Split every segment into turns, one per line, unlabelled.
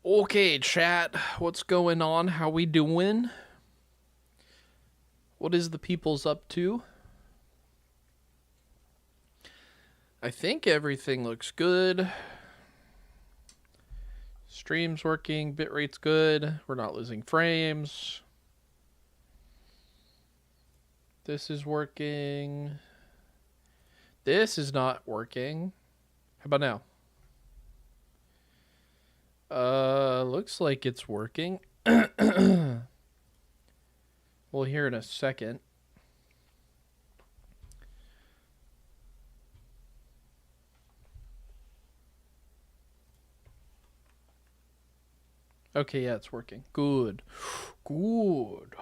Okay, chat. What's going on? How we doing? What is the people's up to? I think everything looks good. Stream's working, bitrate's good. We're not losing frames. This is working. This is not working. How about now? Looks like it's working. We'll hear in a second. Okay, yeah, it's working. Good. Good.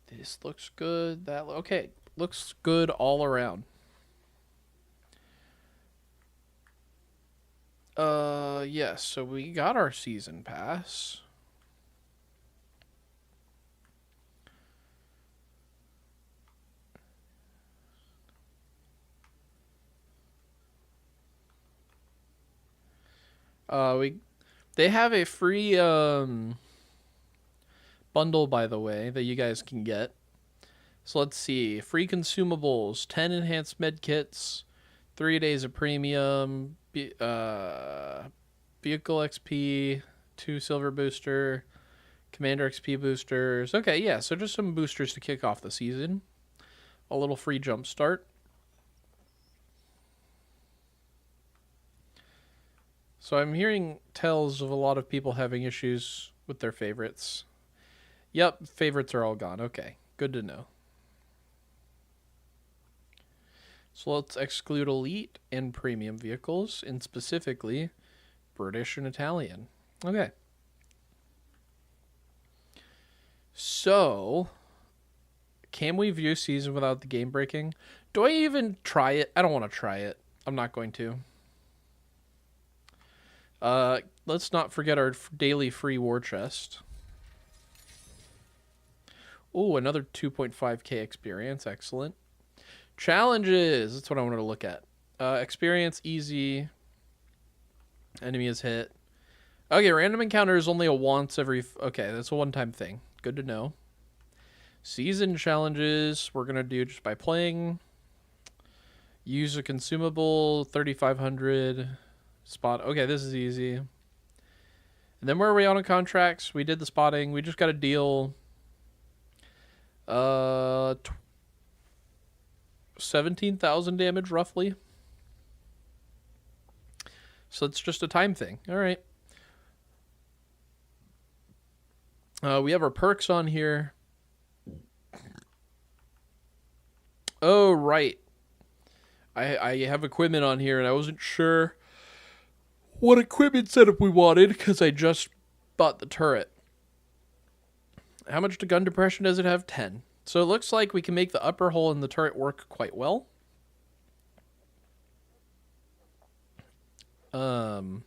This looks good. That okay. Looks good all around. Yes, so we got our season pass. They have a free bundle, by the way, that you guys can get. So let's see. Free consumables, 10 enhanced med kits, 3 days of premium, vehicle XP, 2 silver booster, commander XP boosters. Okay, yeah, so just some boosters to kick off the season. A little free jump start. So I'm hearing tells of a lot of people having issues with their favorites. Yep, favorites are all gone. Okay, good to know. So let's exclude elite and premium vehicles, and specifically British and Italian. Okay. So, can we view season without the game breaking? Do I even try it? I don't want to try it. I'm not going to. Let's not forget our daily free war chest. Oh, another 2.5k experience. Excellent. Challenges. That's what I wanted to look at. Experience, easy. Enemy is hit. Okay, random encounter is only a once every... Okay, that's a one-time thing. Good to know. Season challenges, we're going to do just by playing. Use a consumable, 3,500. Spot. Okay, this is easy. And then where are we on contracts? We did the spotting. We just got a deal. 17,000 damage, roughly. So it's just a time thing. All right. We have our perks on here. Oh, right. I have equipment on here, and I wasn't sure what equipment setup we wanted because I just bought the turret. How much to gun depression does it have? 10. So it looks like we can make the upper hole in the turret work quite well. The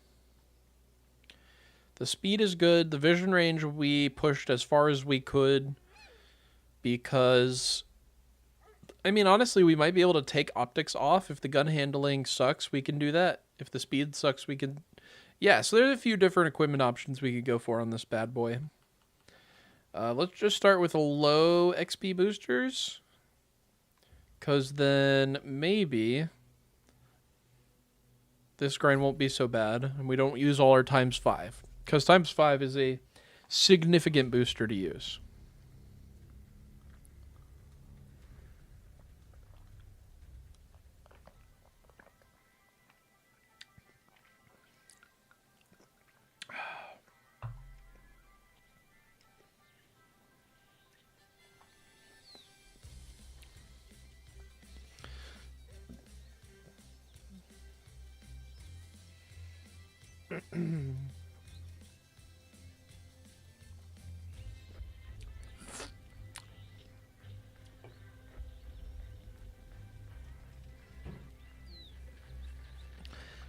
speed is good. The vision range we pushed as far as we could because, I mean, honestly, we might be able to take optics off. If the gun handling sucks, we can do that. If the speed sucks, we can... Yeah, so there's a few different equipment options we could go for on this bad boy. Let's just start with a low XP boosters. Because then maybe this grind won't be so bad. And we don't use all our times 5. Because times 5 is a significant booster to use.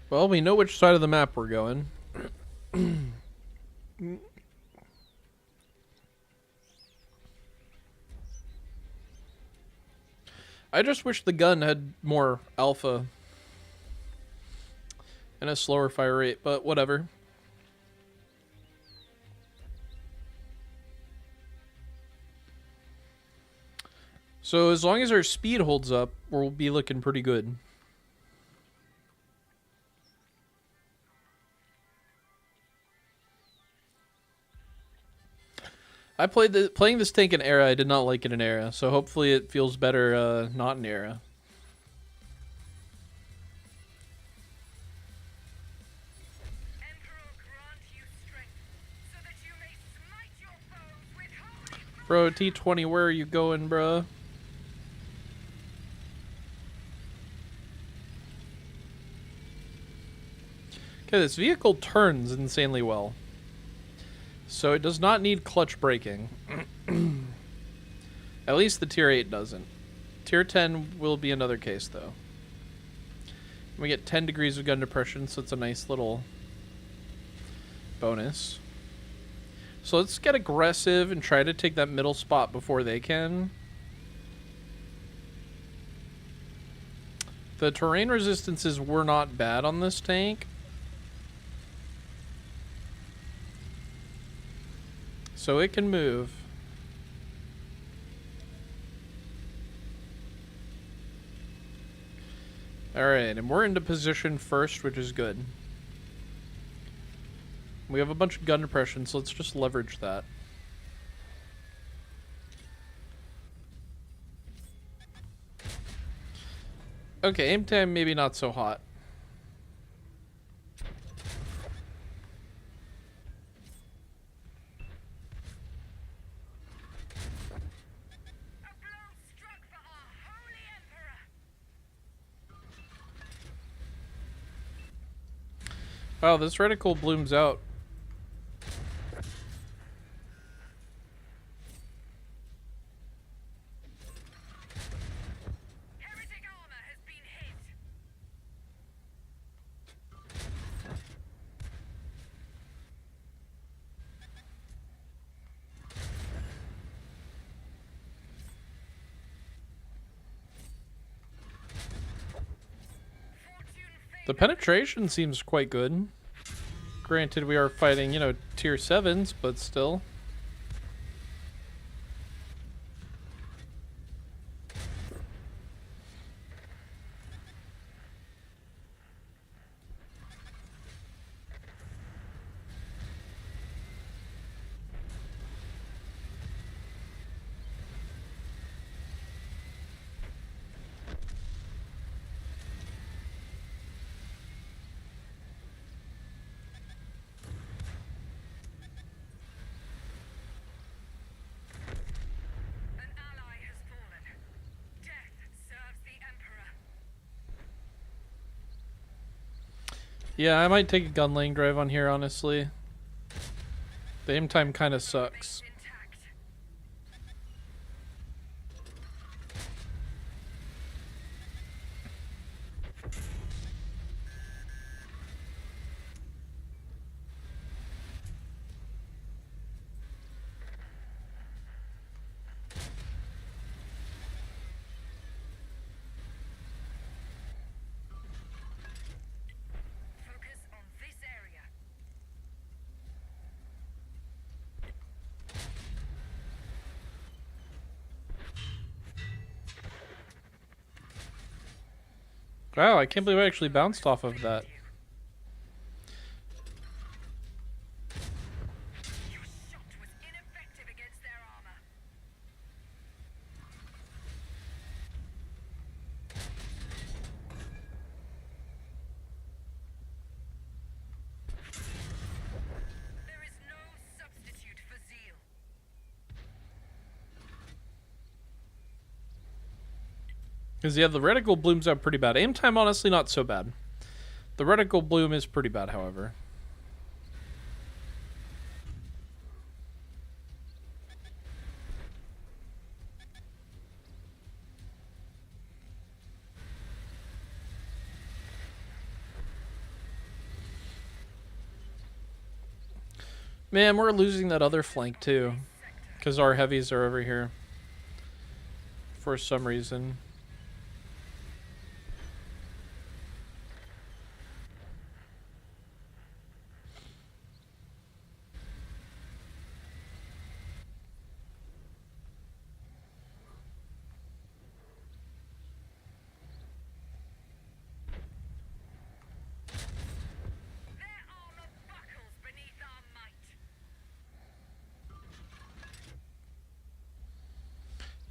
Well, we know which side of the map we're going. I just wish the gun had more alpha. And a slower fire rate, but whatever. So as long as our speed holds up, we'll be looking pretty good. I playing this tank in Era. I did not like it in Era, so hopefully it feels better not in Era. Bro, T20, where are you going, bro? Okay, this vehicle turns insanely well. So it does not need clutch braking. At least the tier 8 doesn't. Tier 10 will be another case, though. We get 10 degrees of gun depression, so it's a nice little bonus. So let's get aggressive and try to take that middle spot before they can. The terrain resistances were not bad on this tank. So it can move. Alright, and we're into position first, which is good. We have a bunch of gun depression, so let's just leverage that. Okay, aim time maybe not so hot. Wow, this reticle blooms out.
Heretic armor has been hit.
The penetration seems quite good. Granted, we are fighting, you know, tier 7s, but still. Yeah, I might take a gun laying drive on here, honestly. The aim time kind of sucks. Wow, I can't believe I actually bounced off of that. Because, yeah, the reticle blooms out pretty bad. Aim time, honestly, not so bad. The reticle bloom is pretty bad, however. Man, we're losing that other flank, too. Because our heavies are over here. For some reason.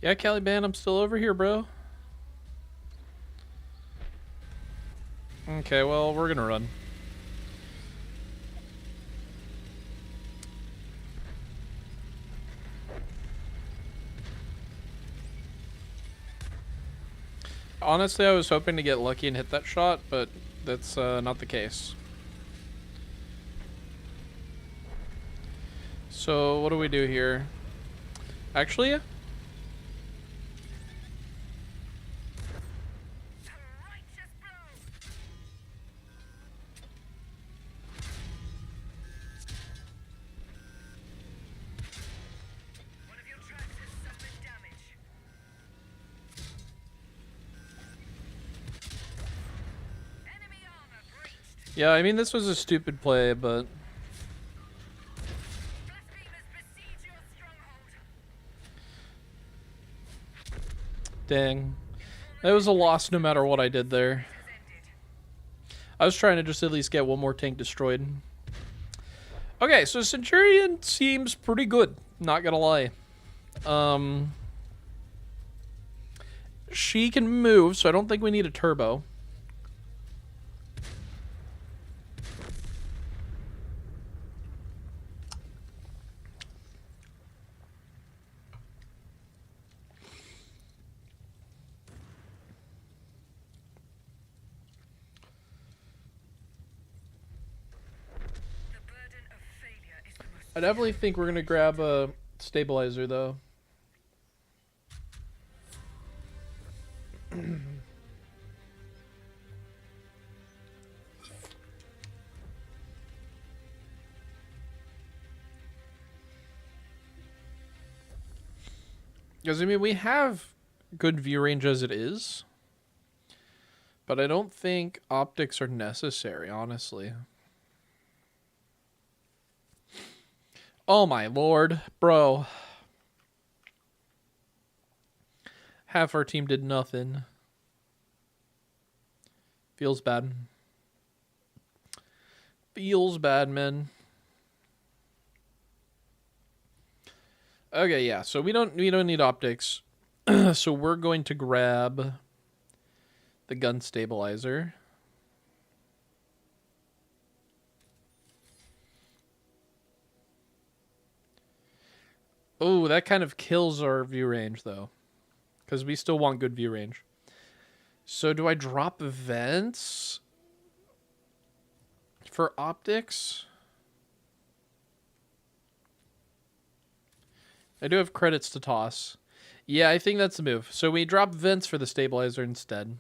Yeah, Caliban, I'm still over here, bro. Okay, well, we're gonna run. Honestly, I was hoping to get lucky and hit that shot, but that's not the case. So, what do we do here? Actually,
A righteous blow. One of your tracks has suffered damage. Enemy armor breached.
yeah, I mean, this was a stupid play, but
Blasphemers besiege your stronghold.
dang. That was a loss no matter what I did there.
Has ended.
I was trying to just at least get one more tank destroyed. Okay, so Centurion seems pretty good, not gonna lie. She can move, so I don't think we need a turbo.
The burden of failure is the most
I definitely think we're gonna grab a stabilizer, though. Because, I mean, we have good view range as it is. But I don't think optics are necessary, honestly. Oh my lord, bro. Half our team did nothing. Feels bad. Feels bad, man. Okay, yeah. So we don't need optics. So we're going to grab the gun stabilizer. Oh, that kind of kills our view range, though. Because we still want good view range. So do I drop vents for optics? I do have credits to toss. Yeah, I think that's the move. So we drop vents for the stabilizer instead.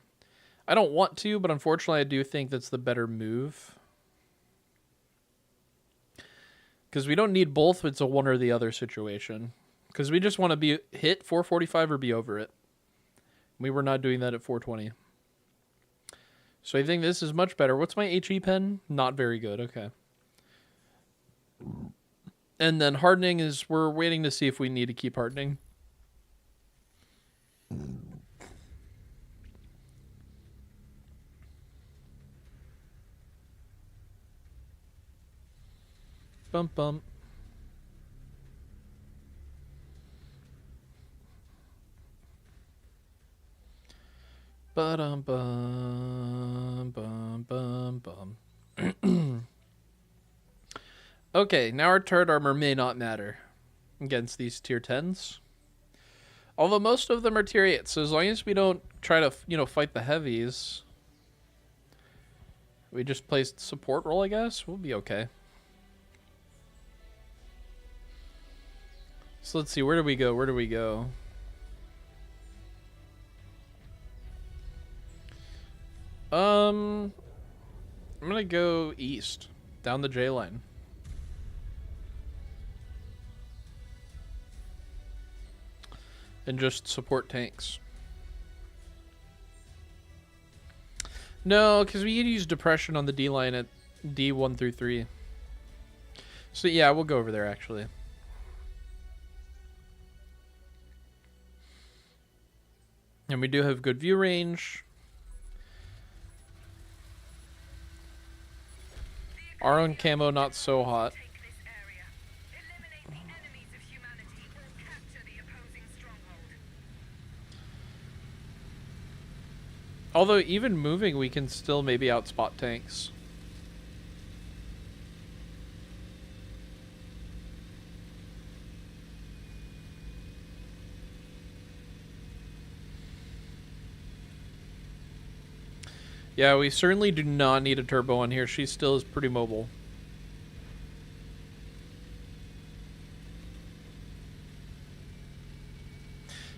I don't want to, but unfortunately I do think that's the better move. Because we don't need both, it's a one or the other situation. Because we just want to be hit 445 or be over it. We were not doing that at 420. So I think this is much better. What's my HE pen? Not very good. Okay. And then hardening is, we're waiting to see if we need to keep hardening. Bump, bump. Ba-dum, bum, bum, bum, bum. Okay, now our turret armor may not matter against these tier 10s. Although most of them are tier 8s, so as long as we don't try to, fight the heavies, we just play support role, I guess, we'll be okay. So let's see, where do we go? Where do we go? I'm gonna go east, down the J line. And just support tanks. No, because we use depression on the D line at D1 through 3. So yeah, we'll go over there actually. And we do have good view range. Our own camo not so hot.
take this area. Eliminate the enemies of humanity or capture the opposing stronghold.
Although even moving, we can still maybe outspot tanks. Yeah, we certainly do not need a turbo on here. She still is pretty mobile.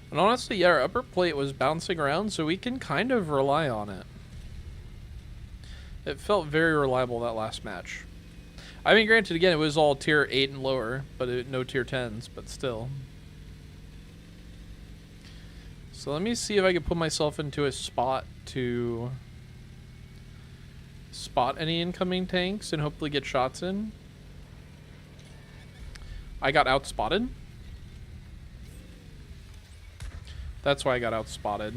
And honestly, yeah, our upper plate was bouncing around, so we can kind of rely on it. It felt very reliable that last match. I mean, granted, again, it was all tier 8 and lower, but no tier 10s, but still. So let me see if I can put myself into a spot to spot any incoming tanks and hopefully get shots in. I got outspotted. That's why I got outspotted.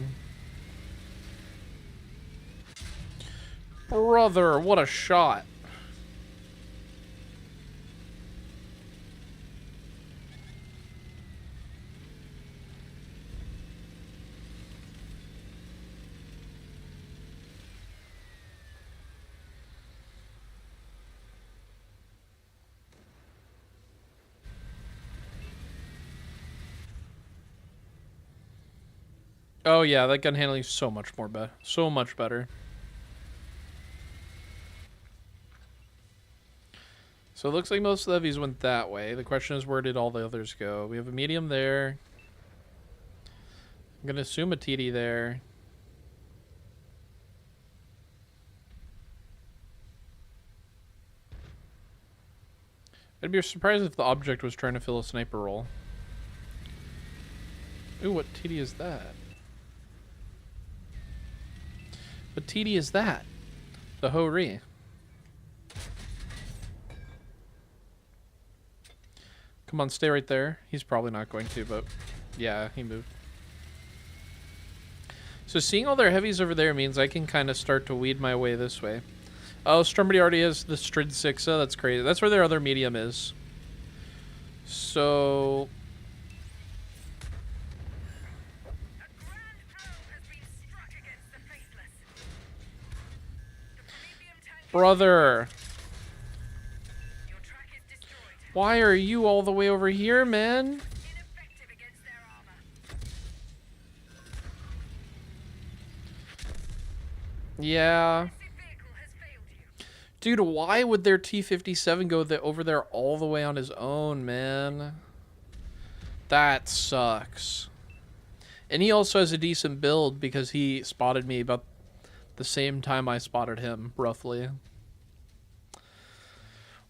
Brother, what a shot. Oh yeah, that gun handling is so much more better. So much better. So it looks like most of the heavies went that way. The question is, where did all the others go? We have a medium there. I'm gonna assume a TD there. I'd be surprised if the object was trying to fill a sniper role. Ooh, what TD is that? What TD is that? The Ho-Ri. Come on, stay right there. He's probably not going to, but yeah, he moved. So seeing all their heavies over there means I can kind of start to weed my way this way. Oh, Strumberty already has the Strid 6. That's crazy. That's where their other medium is. So... Brother! Why are you all the way over here, man? Yeah. Dude, why would their T-57 go over there all the way on his own, man? That sucks. And he also has a decent build because he spotted me about the same time I spotted him, roughly.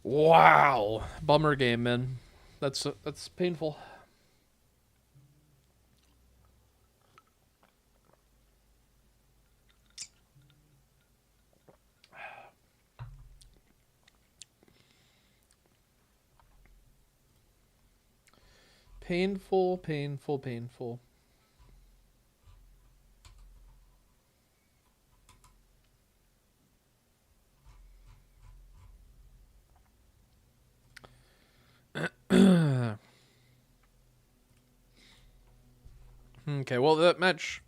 Wow. Bummer game, man. That's painful. Painful, painful, painful. Okay, well, that match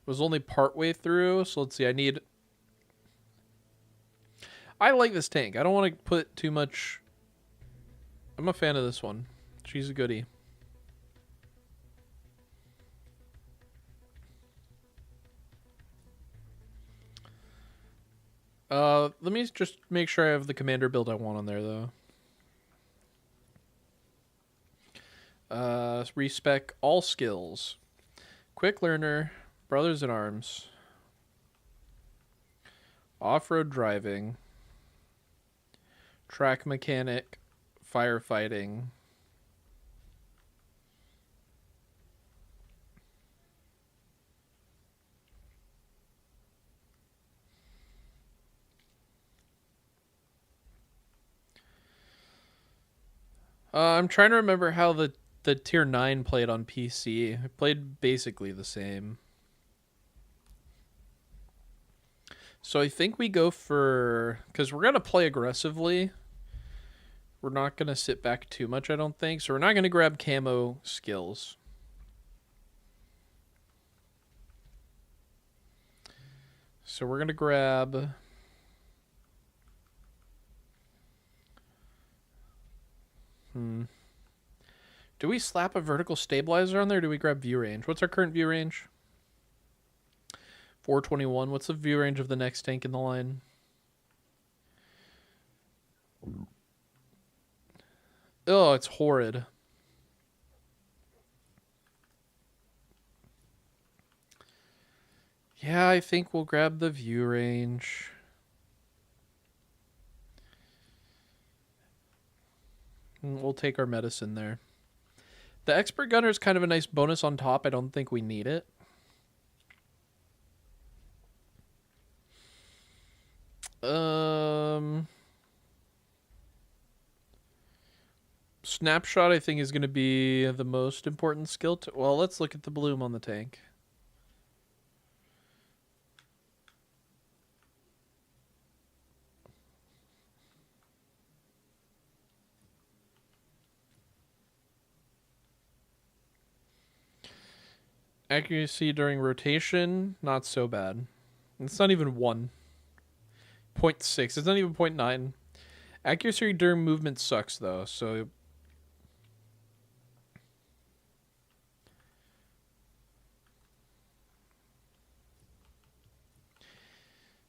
was only partway through, so let's see. I like this tank. I don't want to put too much... I'm a fan of this one. She's a goodie. Let me just make sure I have the commander build I want on there, though. Respec all skills. Quick learner, brothers in arms, off-road driving, track mechanic, firefighting. I'm trying to remember how the tier 9 played on PC. It played basically the same. So I think we go for... Because we're going to play aggressively. We're not going to sit back too much, I don't think. So we're not going to grab camo skills. So we're gonna grab. Do we slap a vertical stabilizer on there? Or do we grab view range? What's our current view range? 421. What's the view range of the next tank in the line? Oh, it's horrid. Yeah, I think we'll grab the view range. We'll take our medicine there. The expert gunner is kind of a nice bonus on top. I don't think we need it. Snapshot, I think, is going to be the most important skill. Well, let's look at the bloom on the tank. Accuracy during rotation, not so bad. It's not even 1. 0.6. It's not even 0.9. Accuracy during movement sucks, though, so...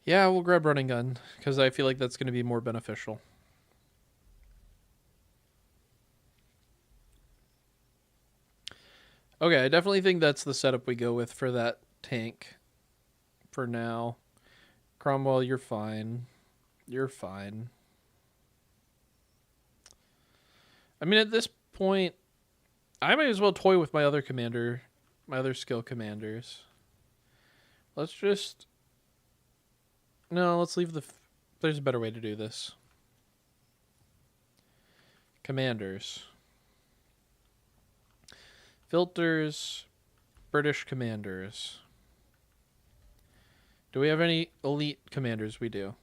Yeah, we'll grab running gun, because I feel like that's going to be more beneficial. Okay, I definitely think that's the setup we go with for that tank for now. Cromwell, you're fine. You're fine. I mean, at this point, I might as well toy with my other commander, my other skill commanders. Let's just... No, let's leave the... There's a better way to do this. Commanders. Filters, British commanders. Do we have any elite commanders? We do.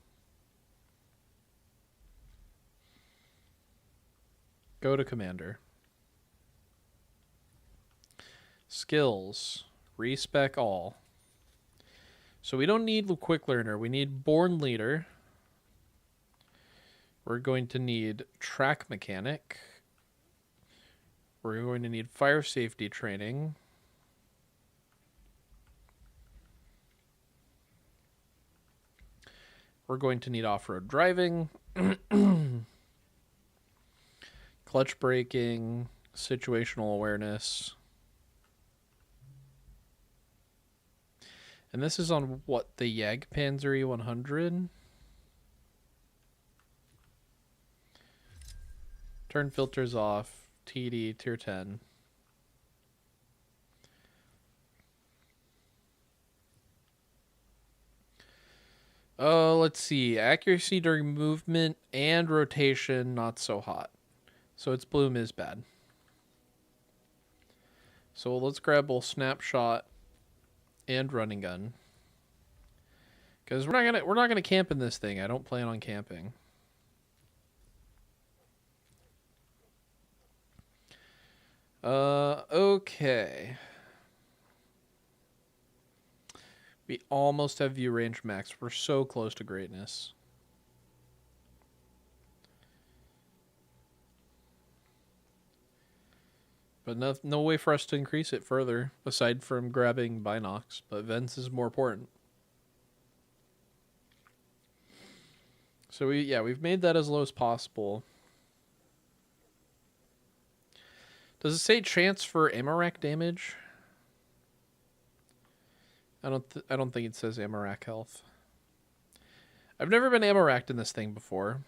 Go to commander. Skills. Respec all. So we don't need the quick learner. We need born leader. We're going to need track mechanic. We're going to need fire safety training. We're going to need off-road driving. Clutch braking. Situational awareness. And this is on what? The Jagdpanzer E100? Turn filters off. TD tier 10. Oh, let's see. Accuracy during movement and rotation, not so hot. So its bloom is bad. So let's grab both snapshot and running gun. Because we're not gonna camp in this thing. I don't plan on camping. Okay. We almost have view range max. We're so close to greatness. But no way for us to increase it further, aside from grabbing Binox. But Vents is more important. So we've made that as low as possible. Does it say chance for Amarak damage? I don't think it says Amarak health. I've never been Amaraked in this thing before.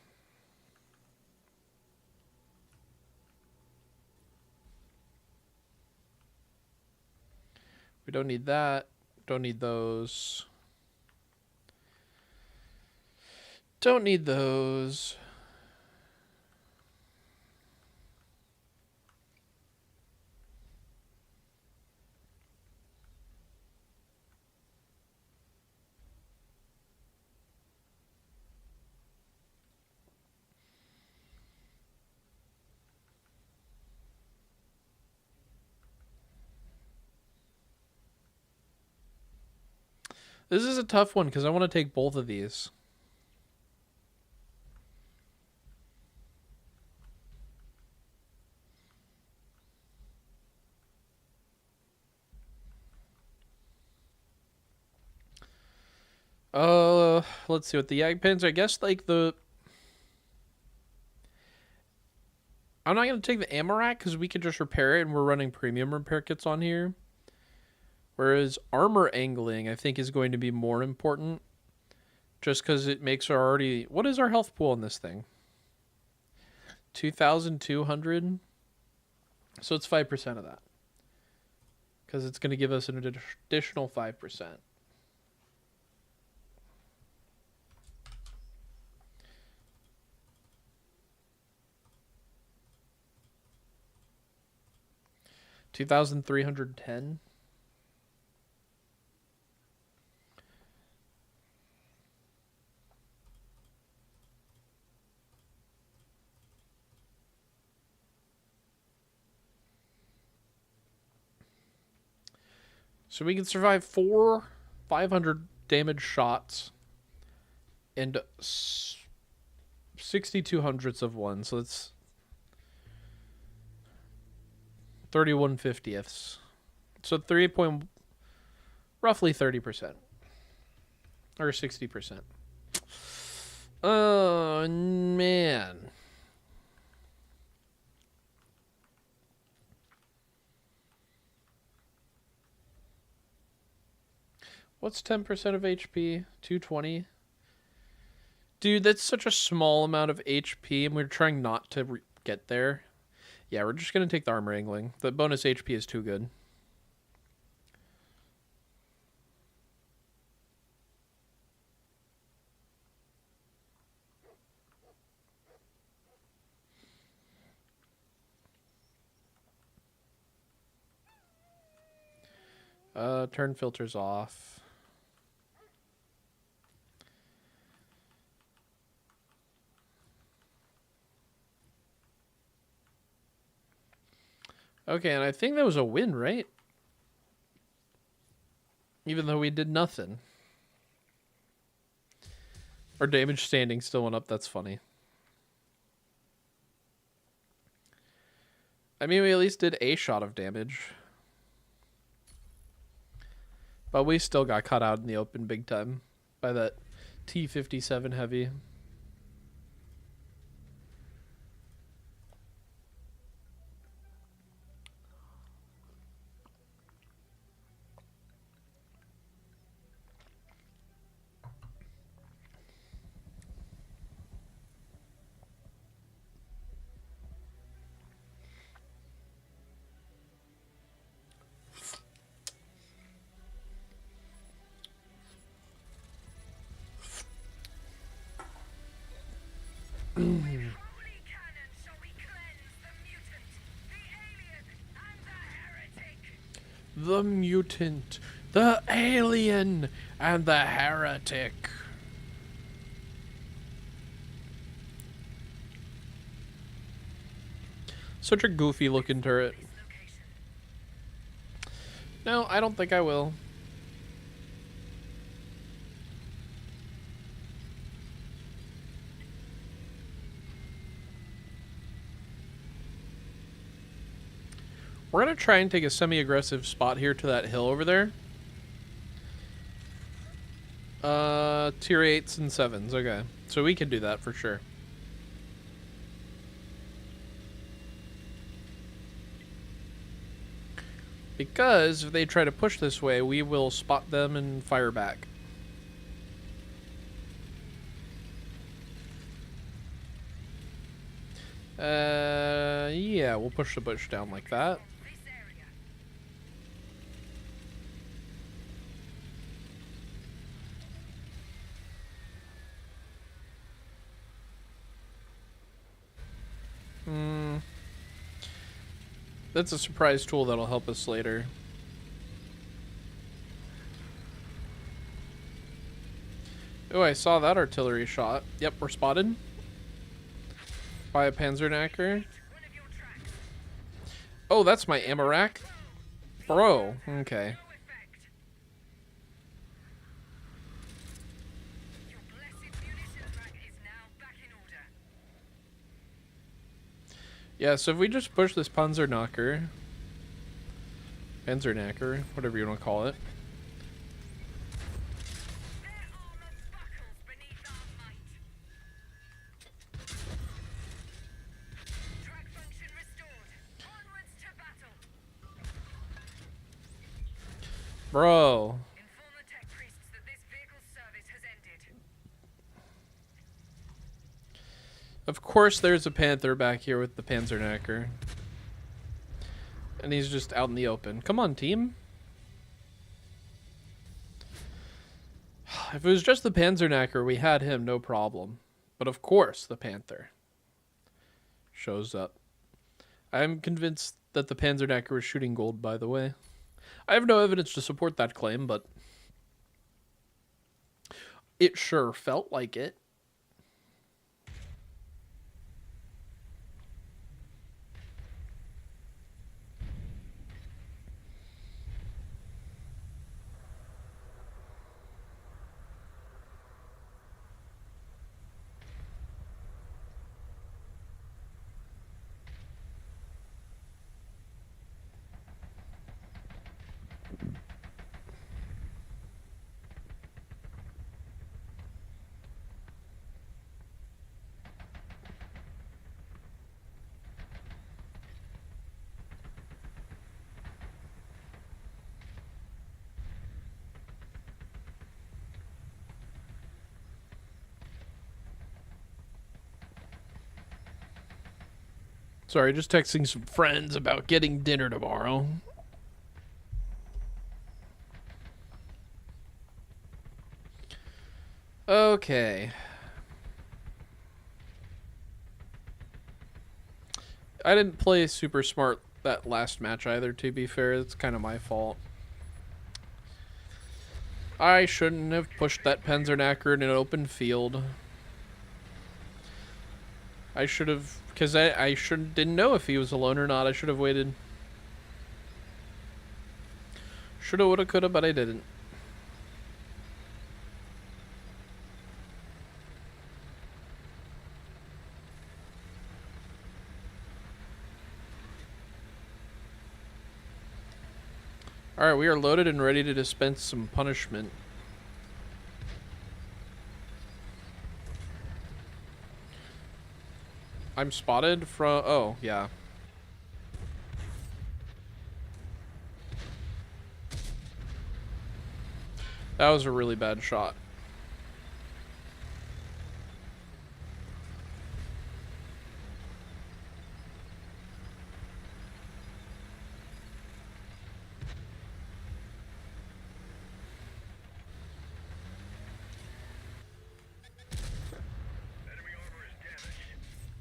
We don't need that. Don't need those. Don't need those. This is a tough one because I want to take both of these. Let's see what the Jagdpanzer. I guess like the. I'm not gonna take the Amarak because we could just repair it, and we're running premium repair kits on here. Whereas armor angling, I think, is going to be more important, just because it makes our already. What is our health pool on this thing? 2,200. So it's 5% of that, because it's going to give us an additional 5%. $2,310. So we can survive 500 damage shots and 6200ths of one. So that's 31/50ths. So roughly 30% or 60%. Oh man. What's 10% of HP? 220. Dude, that's such a small amount of HP, and we're trying not to get there. Yeah, we're just going to take the armor angling. The bonus HP is too good. Turn filters off. Okay, and I think that was a win, right? Even though we did nothing. Our damage standing still went up. That's funny. I mean, we at least did a shot of damage. But we still got caught out in the open big time by that T-57 heavy.
Holy cannon shall we cleanse the mutant, the alien, and the heretic.
The mutant, the alien, and the heretic. Such a goofy looking turret. No, I don't think I will. We're going to try and take a semi-aggressive spot here to that hill over there. Tier 8s and 7s. Okay. So we can do that for sure. Because if they try to push this way, we will spot them and fire back. Yeah, we'll push the bush down like that. That's a surprise tool that'll help us later. Oh, I saw that artillery shot. Yep, we're spotted by a Panzerknacker. Oh, that's my Amarak. Bro, okay. Yeah, so if we just push this Panzerknacker, whatever you want to call it.
Their armor buckles beneath our might. Track function restored. Onwards to battle.
Bro.
Inform the tech priests that this vehicle's service has ended.
Of course there's a Panther back here with the Panzerknacker. And he's just out in the open. Come on, team. If it was just the Panzerknacker, we had him, no problem. But of course the Panther shows up. I'm convinced that the Panzerknacker is shooting gold, by the way. I have no evidence to support that claim, but it sure felt like it. Sorry, just texting some friends about getting dinner tomorrow. Okay. I didn't play super smart that last match either, to be fair. It's kind of my fault. I shouldn't have pushed that Panzerknacker in an open field. I should have, because I didn't know if he was alone or not. I should have waited. Shoulda, woulda, coulda, but I didn't. Alright, we are loaded and ready to dispense some punishment. I'm spotted from... Oh, yeah. That was a really bad shot.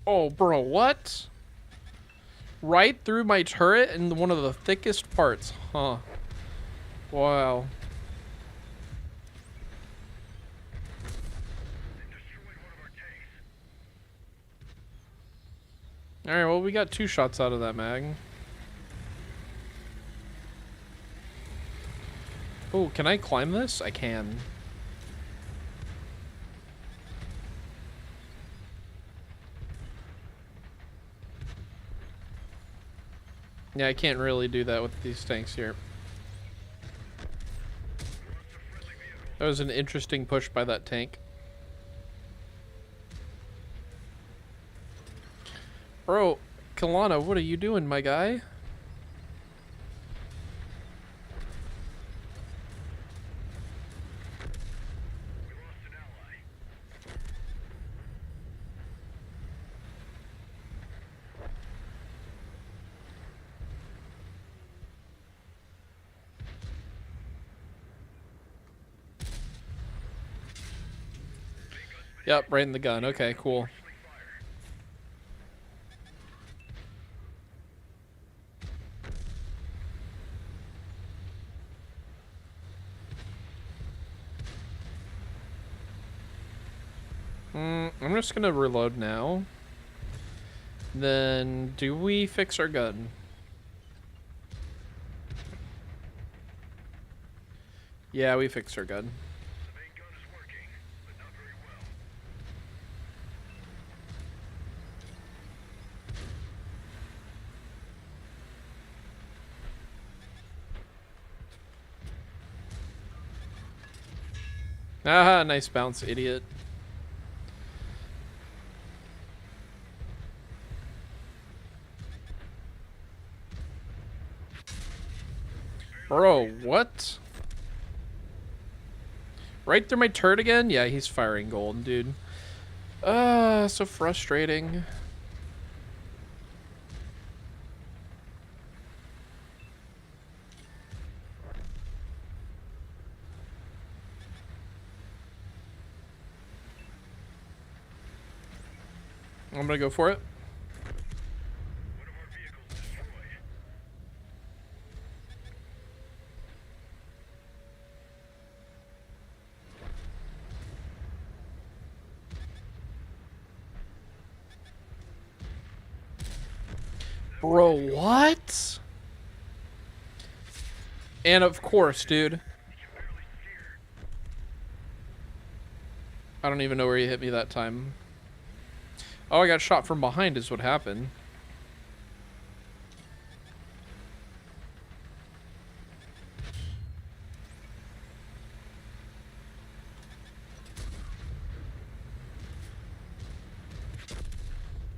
Oh, bro, what? Right through my turret in one of the thickest parts, huh? Wow. Alright, well, we got 2 shots out of that mag. Oh, can I climb this? I can. Yeah, I can't really do that with these tanks here. That was an interesting push by that tank. Bro, Kalana, what are you doing, my guy? Yep, right in the gun. Okay, cool. I'm just gonna reload now. Then, do we fix our gun? Yeah, we fixed our gun. Ah, nice bounce, idiot. Bro, what? Right through my turret again? Yeah, he's firing gold, dude. So frustrating. I'm gonna go for it. Bro, what? And of course, dude. I don't even know where he hit me that time. Oh, I got shot from behind is what happened.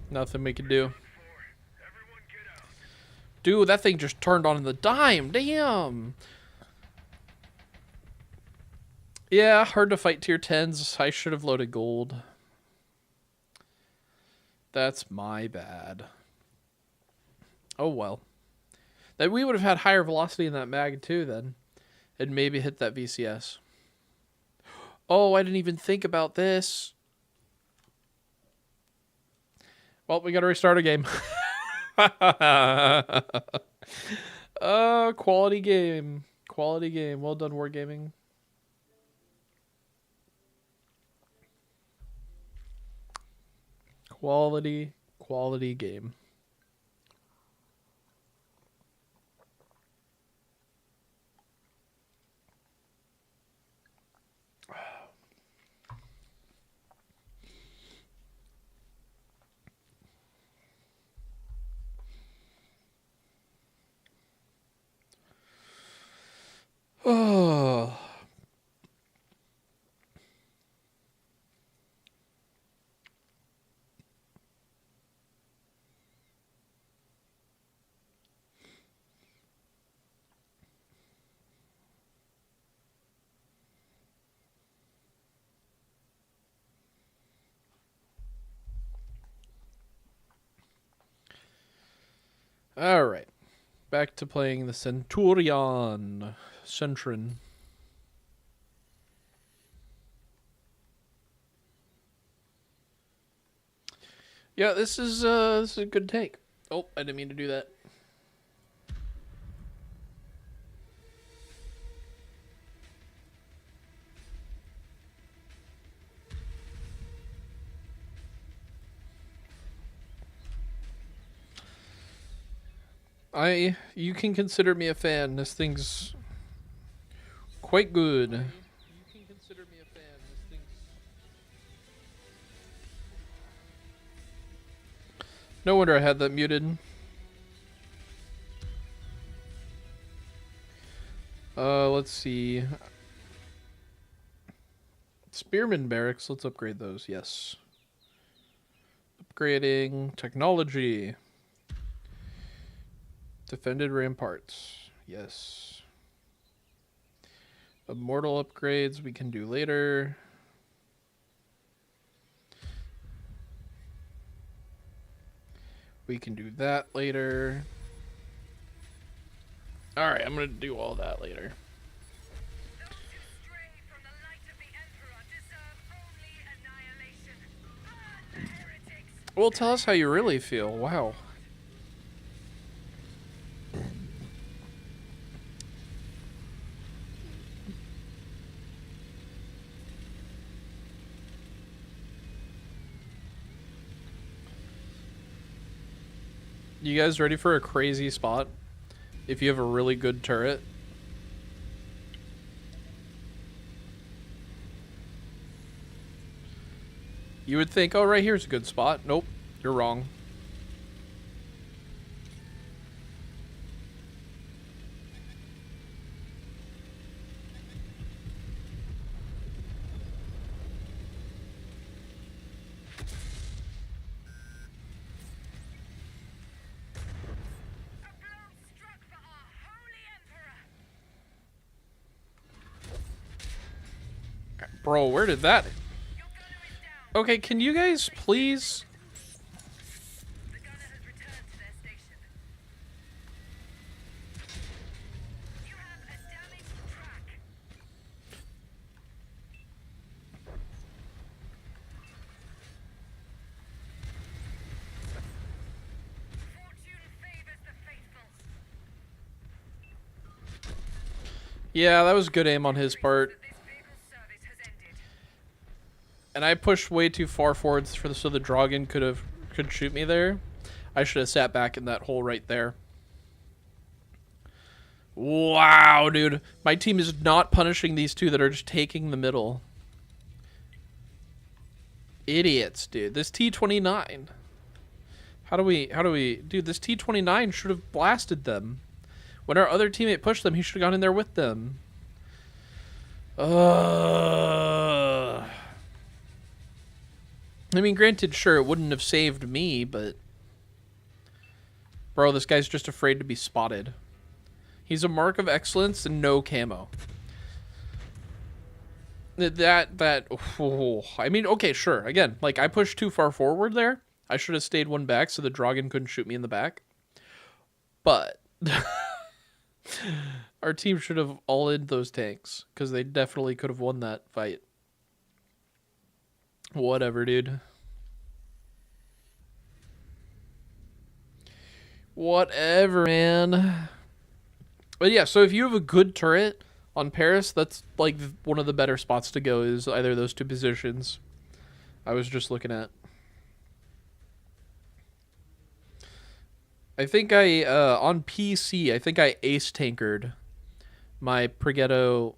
Nothing we can do. Dude, that thing just turned on in the dime. Damn. Yeah, hard to fight tier 10s. I should have loaded gold. That's my bad. Oh well. Then we would have had higher velocity in that mag too then. And maybe hit that VCS. Oh, I didn't even think about this. Well, we gotta restart a game. Quality game. Quality game. Well done, Wargaming. Quality game. Oh. All right. Back to playing the Centurion. Centron. Yeah, this is a good take. Oh, I didn't mean to do that. You can consider me a fan. This thing's quite good. You can consider me a fan. This thing's no wonder I had that muted. Let's see. Spearman barracks. Let's upgrade those. Yes. Upgrading technology. Defended ramparts. Yes. Immortal upgrades we can do later. We can do that later. Alright, I'm going to do all that later.
Those who stray from the light of the Emperor deserve only annihilation. Burn the heretics!
Well, tell us how you really feel. Wow. You guys ready for a crazy spot? If you have a really good turret. You would think, oh, right here's a good spot. Nope, you're wrong. Bro, where did that...
Your gunner is down.
Okay, can you guys please...
The gunner has returned to their station. You have a damaged track. Fortune favors the faithful.
Yeah, that was good aim on his part.
But this vehicle's service has ended.
And I pushed way too far forwards so the Dragon could shoot me there. I should have sat back in that hole right there. Wow, dude. My team is not punishing these two that are just taking the middle. Idiots, dude. This T-29. How do we... Dude, this T-29 should have blasted them. When our other teammate pushed them, he should have gone in there with them. I mean, granted, sure, it wouldn't have saved me, but... Bro, this guy's just afraid to be spotted. He's a mark of excellence and no camo. I mean, okay, sure. Again, like, I pushed too far forward there. I should have stayed one back so the Dragon couldn't shoot me in the back. But... Our team should have all in those tanks, because they definitely could have won that fight. Whatever, dude. Whatever, man. But yeah, so if you have a good turret on Paris, that's like one of the better spots to go, is either those two positions I was just looking at. I think on PC, I think I ace tankered my Preghetto,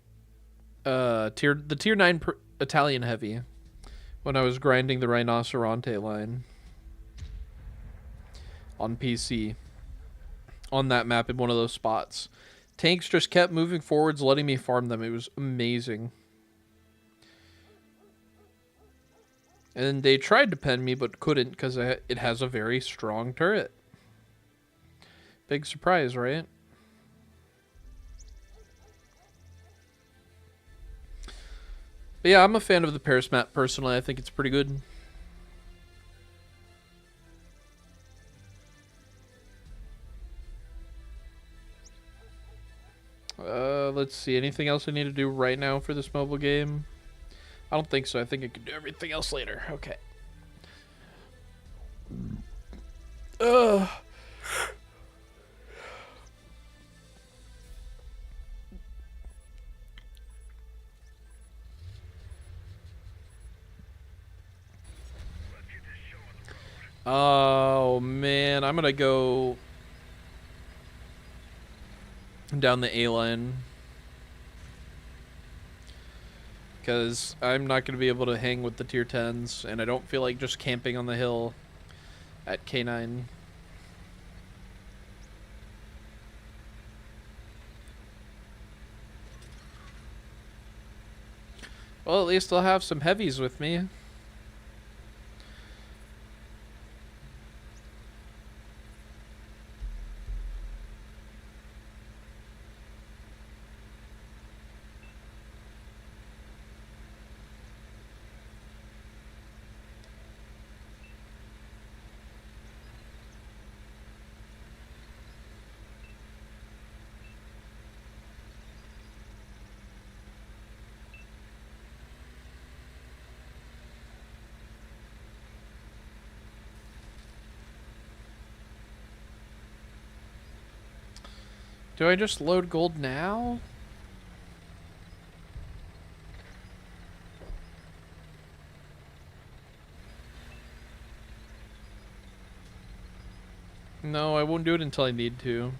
the tier 9 Italian heavy when I was grinding the Rhinoceronte line on PC on that map in one of those spots. Tanks just kept moving forwards, letting me farm them. It was amazing. And they tried to pen me, but couldn't because it has a very strong turret. Big surprise, right? But yeah, I'm a fan of the Paris map personally. I think it's pretty good. Let's see. Anything else I need to do right now for this mobile game? I don't think so. I think I can do everything else later. Okay. Oh, man. I'm going to go down the A line. Because I'm not going to be able to hang with the tier 10s. And I don't feel like just camping on the hill at K9. Well, at least I'll have some heavies with me. Do I just load gold now? No, I won't do it until I need to.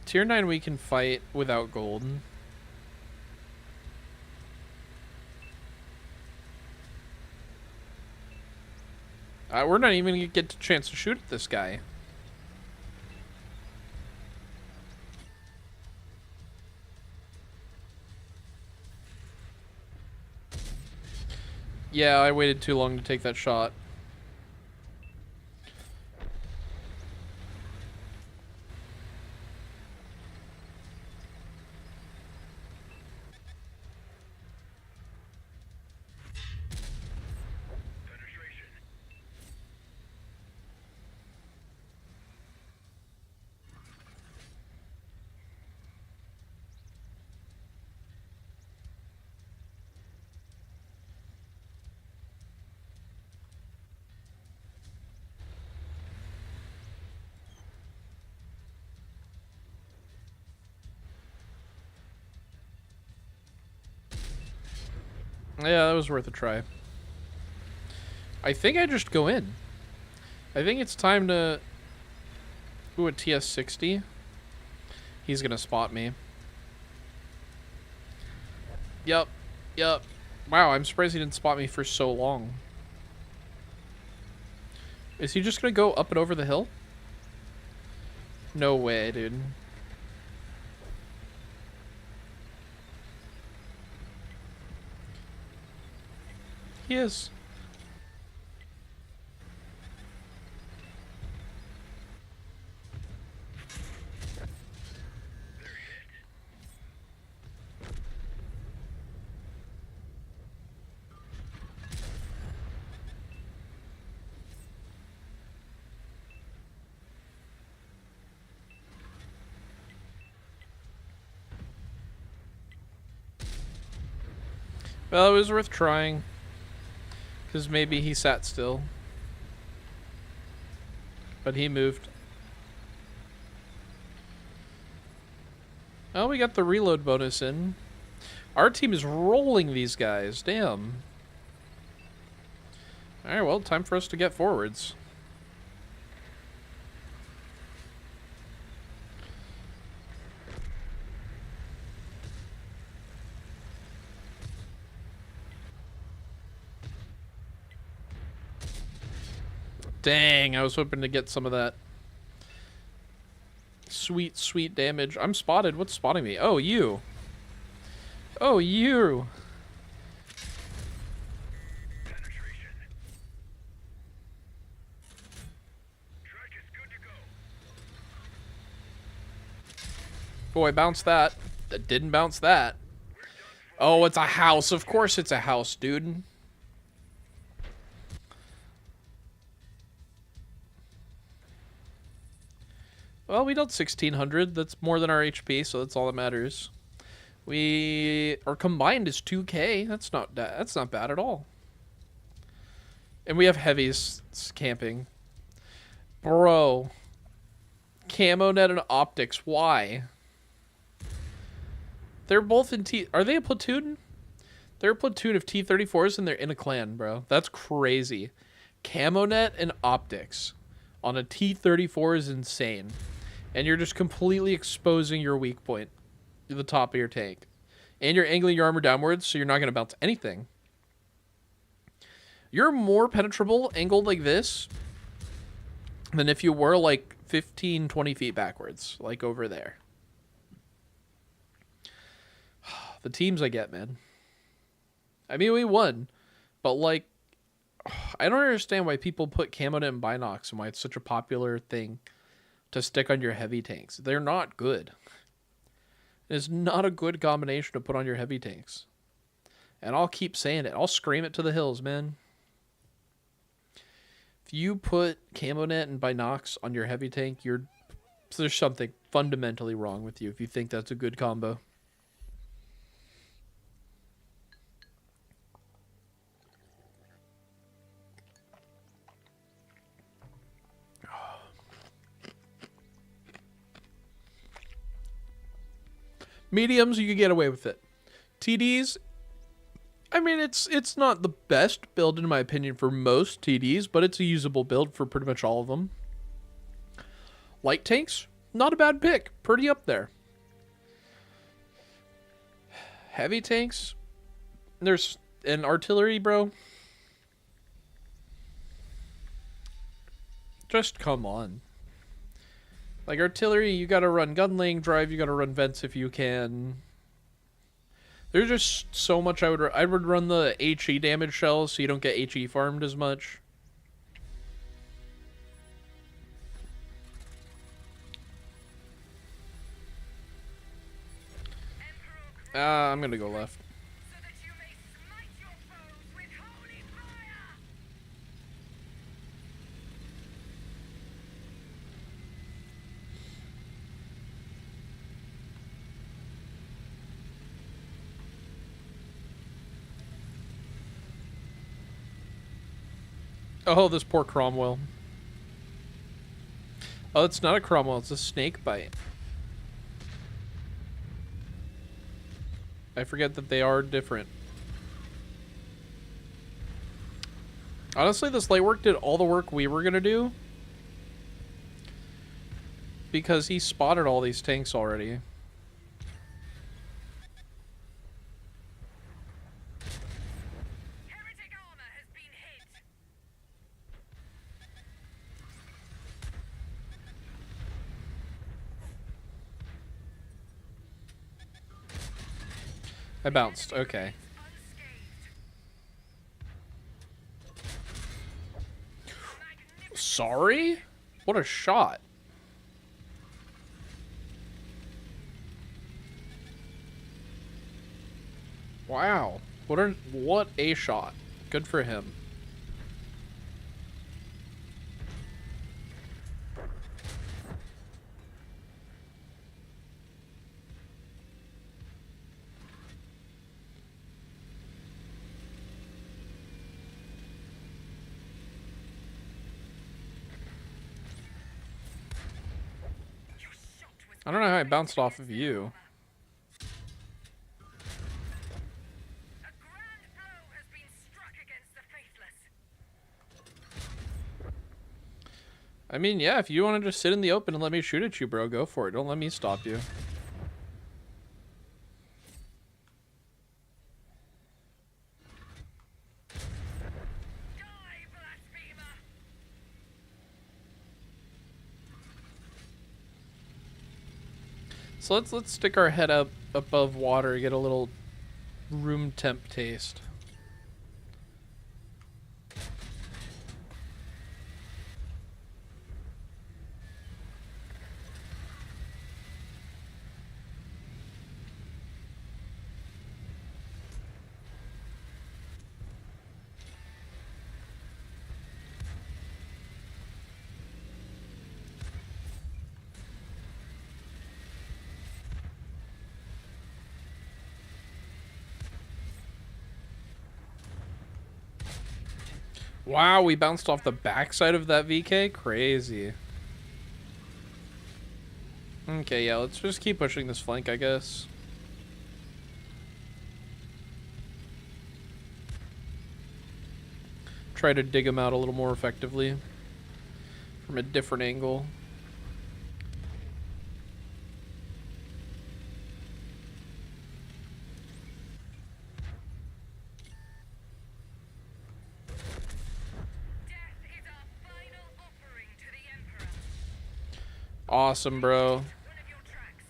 Tier 9 we can fight without gold. We're not even gonna get a chance to shoot at this guy. Yeah, I waited too long to take that shot. Yeah, that was worth a try. I think I just go in. I think it's time to... Ooh, a TS-60. He's gonna spot me. Yup. Yup. Wow, I'm surprised he didn't spot me for so long. Is he just gonna go up and over the hill? No way, dude. He is. Well, it was worth trying. Because maybe he sat still. But he moved. Oh, we got the reload bonus in. Our team is rolling these guys. Damn. Alright, well, time for us to get forwards. Dang, I was hoping to get some of that sweet, sweet damage. I'm spotted. What's spotting me? Oh, you. Oh, you. Boy, bounced that. That didn't bounce that. Oh, it's a house. Of course it's a house, dude. Well, we dealt 1600. That's more than our HP, so that's all that matters. Our combined is 2k. That's not bad at all. And we have heavies camping. Bro. Camo net and optics. Why? They're both in T... Are they a platoon? They're a platoon of T-34s and they're in a clan, bro. That's crazy. Camo net and optics on a T-34 is insane. And you're just completely exposing your weak point to the top of your tank. And you're angling your armor downwards, so you're not going to bounce anything. You're more penetrable angled like this than if you were like 15, 20 feet backwards, like over there. The teams I get, man. I mean, we won, but like, I don't understand why people put camo net and binocs and why it's such a popular thing to stick on your heavy tanks. They're not good. It's not a good combination to put on your heavy tanks. And I'll keep saying it. I'll scream it to the hills, man. If you put camo net and binocs on your heavy tank, there's something fundamentally wrong with you if you think that's a good combo. Mediums, you can get away with it. TDs, I mean, it's not the best build in my opinion for most TDs, but it's a usable build for pretty much all of them. Light tanks, not a bad pick. Pretty up there. Heavy tanks, there's an artillery, bro. Just come on. Like, artillery, you gotta run gun laying drive, you gotta run vents if you can. There's just so much I would run the HE damage shells so you don't get HE farmed as much. I'm gonna go left.
so that you may smite your foes with holy fire!
Oh, this poor Cromwell. Oh, it's not a Cromwell, it's a snake bite. I forget that they are different. Honestly, this light work did all the work we were gonna do. Because he spotted all these tanks already.
Heretic armor has been hit.
I bounced. Okay.
Unscathed. Magnificent.
Sorry? What a shot. Wow. What a shot. Good for him.
Your shot was
I don't know how I bounced off of you.
a grand blow has been struck against the faithless.
I mean, yeah, if you want to just sit in the open and let me shoot at you, bro, go for it. Don't let me stop you.
Die, blasphemer!
So let's stick our head up above water, get a little room temp taste. Wow, we bounced off the backside of that VK? Crazy. Okay, yeah, let's just keep pushing this flank, I guess. Try to dig him out a little more effectively from a different angle.
Death is our final offering to the Emperor.
Awesome, bro.
One of your tracks.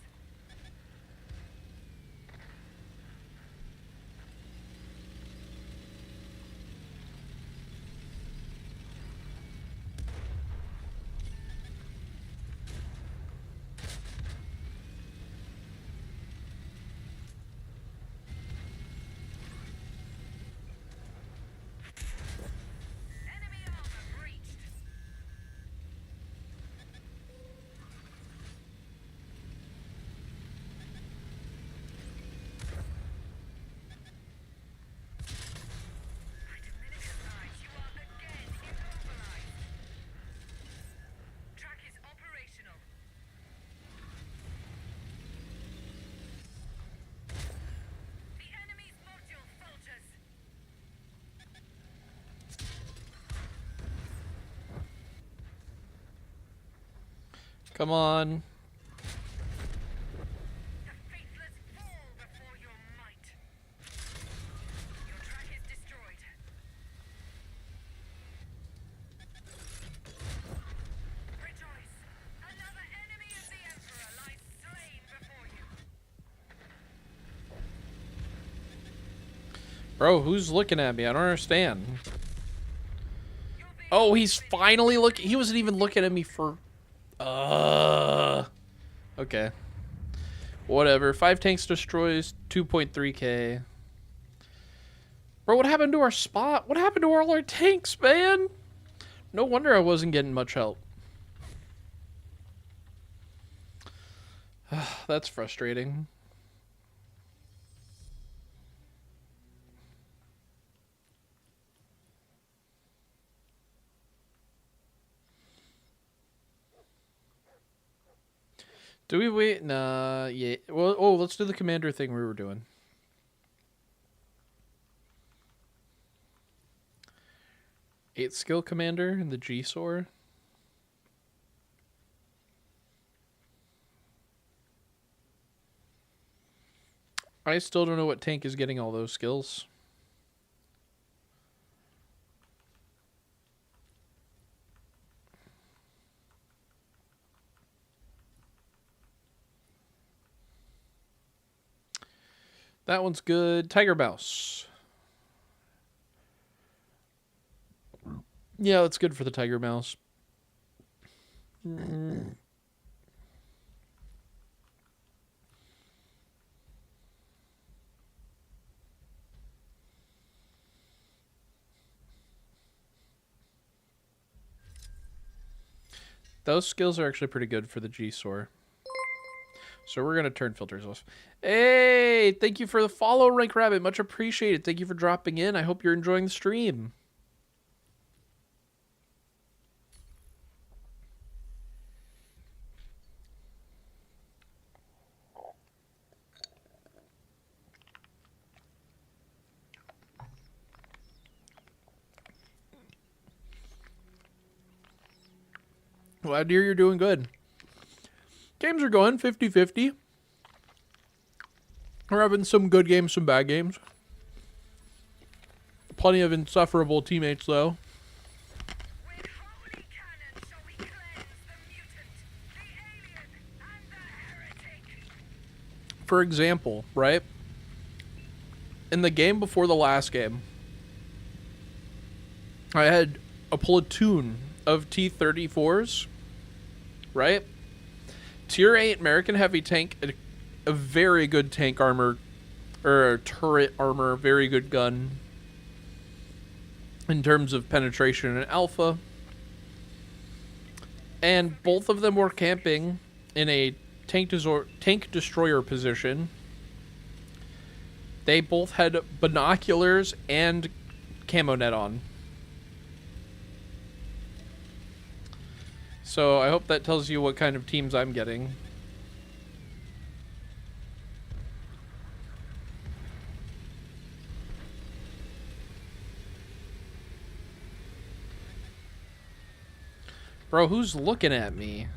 Enemy armor breached. By Dominican eyes, you are again immobilized. Track is operational. The enemy's module falters.
Come on.
The faithless fall before your might. Your track is destroyed. Rejoice! Another enemy of the Emperor lies slain before you.
Bro, who's looking at me? I don't understand.
You're being
Oh, he's finally looking. He wasn't even looking at me for... Okay. Whatever. 5 tanks destroys, 2.3k. Bro, what happened to our spot? What happened to all our tanks, man? No wonder I wasn't getting much help. That's frustrating. Do we wait? Nah, yeah. Well, oh, let's do the commander thing we were doing. 8 skill commander in the G-Sor. I still don't know what tank is getting all those skills. That one's good. Tiger Mouse. Yeah, that's good for the Tiger Mouse. Those skills are actually pretty good for the G-Sor. So we're going to turn filters off. Hey, thank you for the follow, Rank Rabbit. Much appreciated. Thank you for dropping in. I hope you're enjoying the stream. Glad to hear you're doing good. Games are going 50-50. We're having some good games, some bad games. Plenty of insufferable teammates, though.
With holy cannon shall we cleanse the mutant, the alien, and the heretic.
For example, right? In the game before the last game, I had a platoon of T-34s, right? Tier 8 American heavy tank, a very good tank armor, or turret armor, very good gun in terms of penetration and alpha. And both of them were camping in a tank destroyer position. They both had binoculars and camo net on. So I hope that tells you what kind of teams I'm getting. Bro, who's looking at me?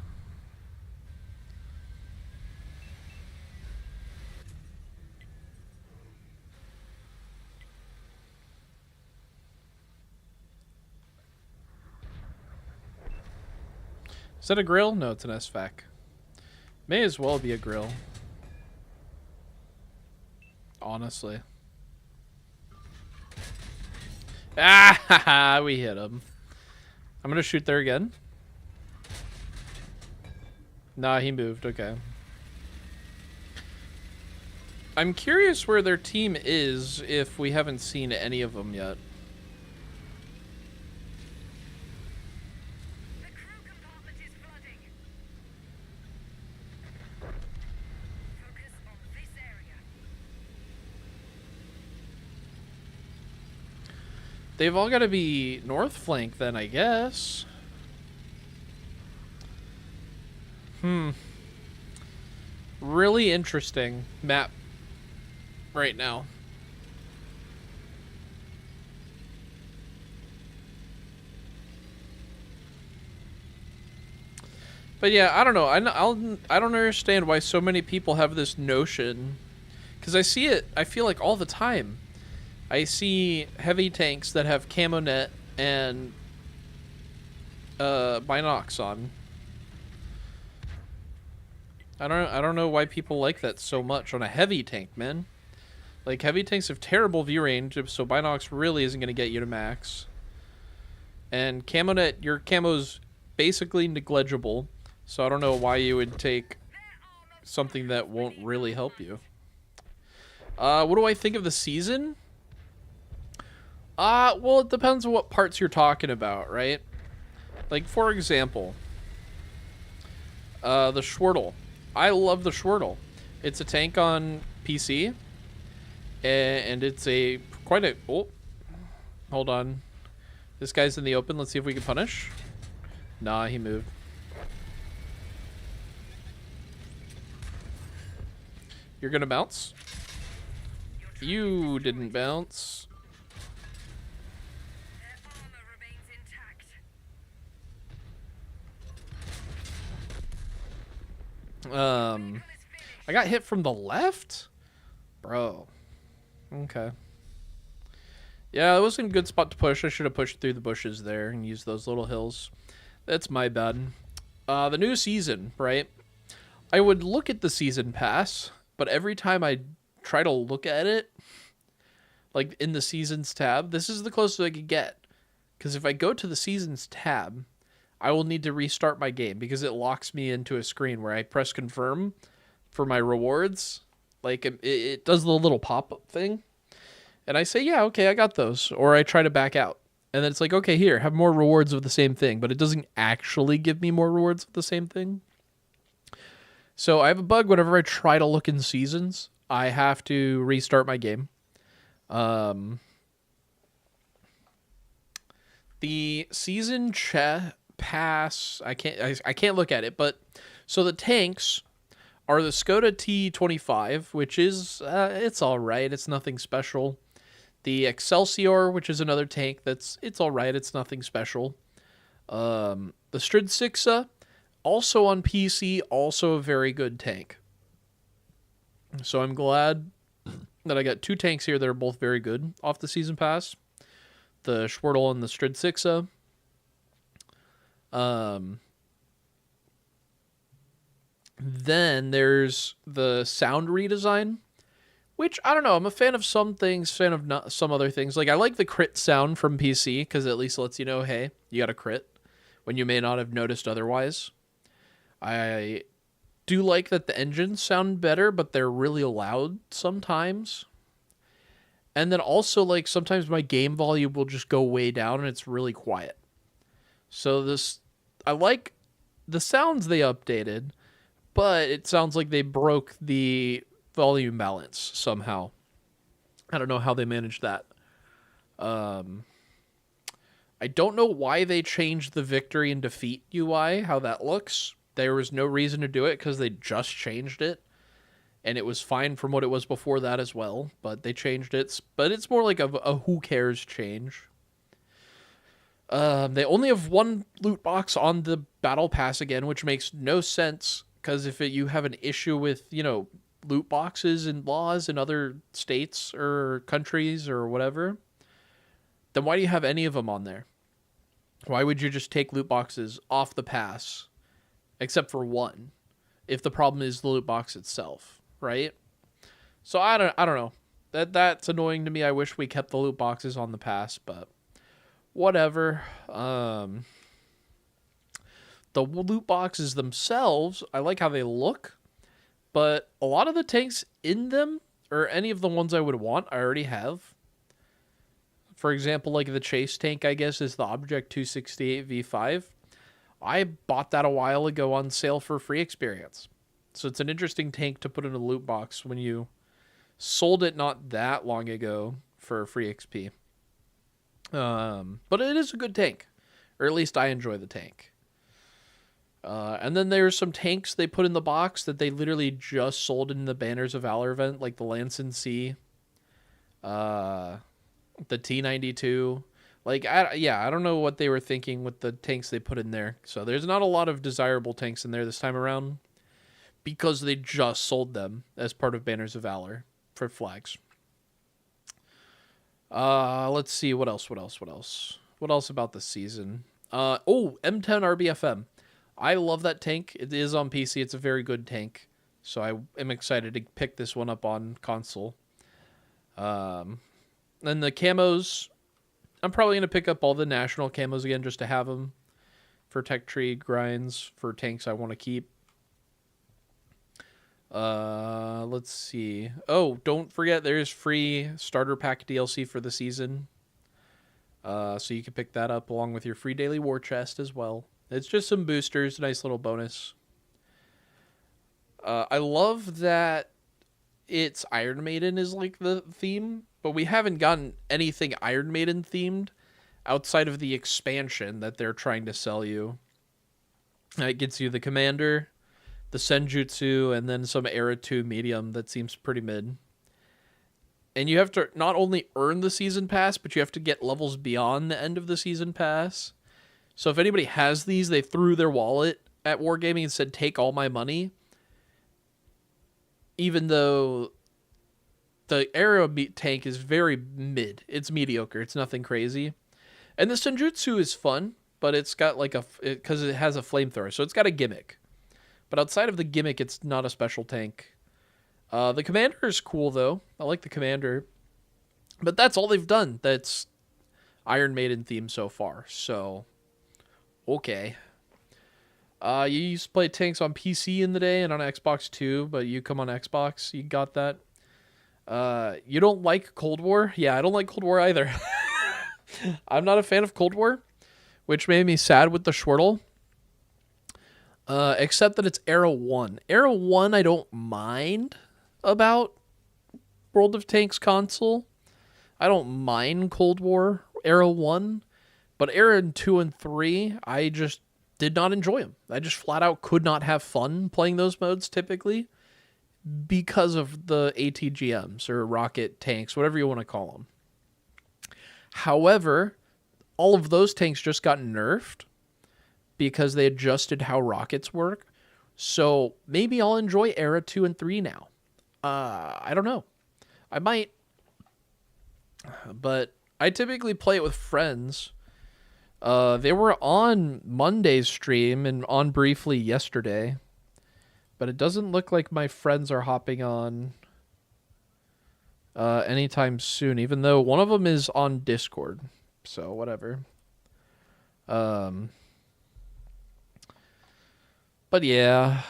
Is that a grill? No, it's an SFAC. May as well be a grill. Honestly. Ah, we hit him. I'm gonna shoot there again. Nah, he moved. Okay. I'm curious where their team is if we haven't seen any of them yet.
The crew compartment is flooding. Focus on this area.
They've all got to be north flank then, I guess. Really interesting map right now. But yeah, I don't know. I don't understand why so many people have this notion, because I see it. I feel like all the time. I see heavy tanks that have camo net and binocs on. I don't know why people like that so much on a heavy tank, man. Like, heavy tanks have terrible view range, so binocs really isn't going to get you to max. And camo net, your camo's basically negligible, so I don't know why you would take something that won't really help you. What do I think of the season? Well, it depends on what parts you're talking about, right? Like, for example, the Schwertel. I love the Schwertel. It's a tank on PC, and it's quite a... Oh, hold on. This guy's in the open. Let's see if we can punish. Nah, he moved. You're gonna bounce? You didn't bounce.
Their armor remains
I got hit from the left? Bro. Okay. Yeah, it wasn't a good spot to push. I should have pushed through the bushes there and used those little hills. That's my bad. The new season, right? I would look at the season pass, but every time I try to look at it, like in the seasons tab, this is the closest I could get. Because if I go to the seasons tab, I will need to restart my game because it locks me into a screen where I press confirm for my rewards. Like it does the little pop-up thing. And I say, yeah, okay, I got those. Or I try to back out. And then it's like, okay, here, have more rewards of the same thing. But it doesn't actually give me more rewards of the same thing. So I have a bug whenever I try to look in seasons. I have to restart my game. The season pass, I can't look at it. But so the tanks are the Skoda T25, which is, it's all right. It's nothing special. The Excelsior, which is another tank it's all right. It's nothing special. The Stridsixa, also on PC, also a very good tank. So I'm glad that I got two tanks here that are both very good off the season pass. The Schwertel and the Stridsixa. Then there's the sound redesign, which, I don't know, I'm a fan of some things, fan of not some other things. Like, I like the crit sound from PC, because it at least lets you know, hey, you got a crit, when you may not have noticed otherwise. I do like that the engines sound better, but they're really loud sometimes. And then also, like, sometimes my game volume will just go way down, and it's really quiet. So I like the sounds they updated, but it sounds like they broke the volume balance somehow. I don't know how they managed that. I don't know why they changed the victory and defeat UI, how that looks. There was no reason to do it because they just changed it. And it was fine from what it was before that as well. But they changed it. But it's more like a who cares change. They only have one loot box on the battle pass again, which makes no sense. Because if you have an issue with, loot boxes and laws in other states or countries or whatever, then why do you have any of them on there? Why would you just take loot boxes off the pass, except for one, if the problem is the loot box itself, right? So I don't know. That's annoying to me. I wish we kept the loot boxes on the pass, but whatever. The loot boxes themselves, I like how they look, but a lot of the tanks in them, or any of the ones I would want, I already have. For example, like the chase tank, I guess, is the Object 268 V5. I bought that a while ago on sale for free experience. So it's an interesting tank to put in a loot box when you sold it not that long ago for free XP. But it is a good tank, or at least I enjoy the tank. And then there's some tanks they put in the box that they literally just sold in the Banners of Valor event, like the Lansen C, the T92. Like, I don't know what they were thinking with the tanks they put in there. So there's not a lot of desirable tanks in there this time around because they just sold them as part of Banners of Valor for flags. Let's see, what else about the season? M10 RBFM. I love that tank. It is on PC. It's a very good tank. So I am excited to pick this one up on console. And the camos, I'm probably going to pick up all the national camos again just to have them for tech tree grinds for tanks I want to keep. Let's see. Oh, don't forget there's free starter pack DLC for the season. So you can pick that up along with your free daily war chest as well. It's just some boosters, nice little bonus. I love that it's Iron Maiden is like the theme, but we haven't gotten anything Iron Maiden themed outside of the expansion that they're trying to sell you. It gets you the Commander, the Senjutsu, and then some Era 2 medium that seems pretty mid. And you have to not only earn the season pass, but you have to get levels beyond the end of the season pass. So if anybody has these, they threw their wallet at Wargaming and said, take all my money. even though the arrow tank is very mid. It's mediocre. It's nothing crazy. And the Senjutsu is fun, but it's got like because it has a flamethrower, so it's got a gimmick. But outside of the gimmick, it's not a special tank. The commander is cool though. I like the commander, but that's all they've done. That's Iron Maiden theme so far. So, okay. You used to play tanks on PC in the day and on Xbox too, but you come on Xbox, you got that. You don't like Cold War? Yeah, I don't like Cold War either. I'm not a fan of Cold War, which made me sad with the Schwertle. Except that it's Era 1. Era 1 I don't mind about World of Tanks console. I don't mind Cold War Era 1, but Era 2 and 3, I just did not enjoy them. I just flat out could not have fun playing those modes typically because of the ATGMs or rocket tanks, whatever you want to call them. However, all of those tanks just got nerfed because they adjusted how rockets work. So maybe I'll enjoy Era 2 and 3 now. I don't know. I might. But I typically play it with friends. They were on Monday's stream and on briefly yesterday. But it doesn't look like my friends are hopping on anytime soon, even though one of them is on Discord. So, whatever. But yeah.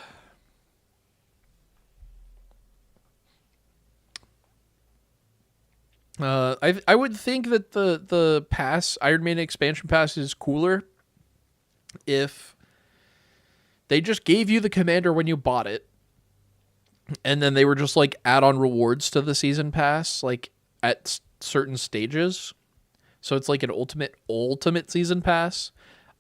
I would think that the pass, Iron Maiden expansion pass, is cooler if they just gave you the commander when you bought it, and then they were just like add-on rewards to the season pass, like at certain stages. So it's like an ultimate season pass.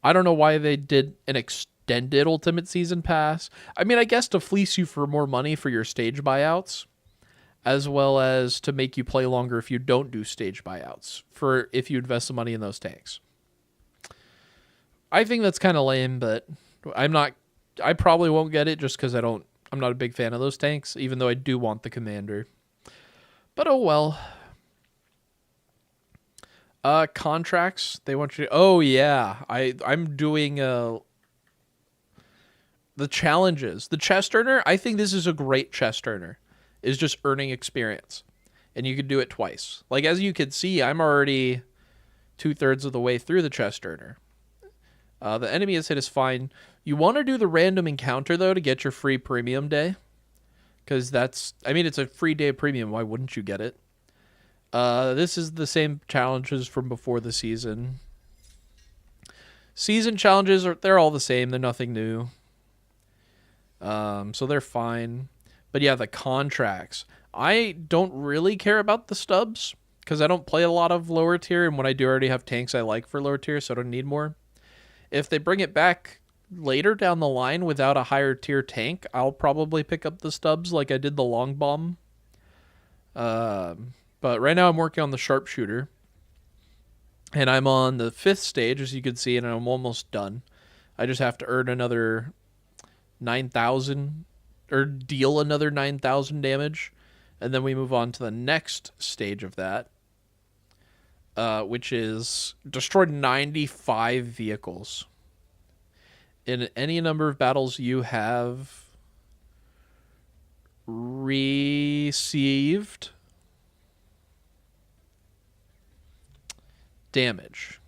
I don't know why they did an extended ultimate season pass. I mean, I guess to fleece you for more money for your stage buyouts, as well as to make you play longer if you don't do stage buyouts, for if you invest some money in those tanks. I think that's kind of lame, but I probably won't get it just because I'm not a big fan of those tanks, even though I do want the commander. But oh well. Contracts, they want you to, oh yeah, I'm doing the challenges. The chest earner, I think this is a great chest earner. Is just earning experience. And you could do it twice. Like, as you can see, I'm already 2/3 of the way through the chest earner. The enemy is hit is fine. You want to do the random encounter, though, to get your free premium day. Because it's a free day of premium. Why wouldn't you get it? This is the same challenges from before the season. Season challenges, they're all the same. They're nothing new. So they're fine. But yeah, the contracts. I don't really care about the stubs because I don't play a lot of lower tier, and when I do already have tanks I like for lower tier, so I don't need more. If they bring it back later down the line without a higher tier tank, I'll probably pick up the stubs like I did the long bomb. But right now I'm working on the sharpshooter, and I'm on the 5th stage, as you can see, and I'm almost done. I just have to earn another 9,000 or deal another 9,000 damage, and then we move on to the next stage of that, which is destroy 95 vehicles. In any number of battles you have received damage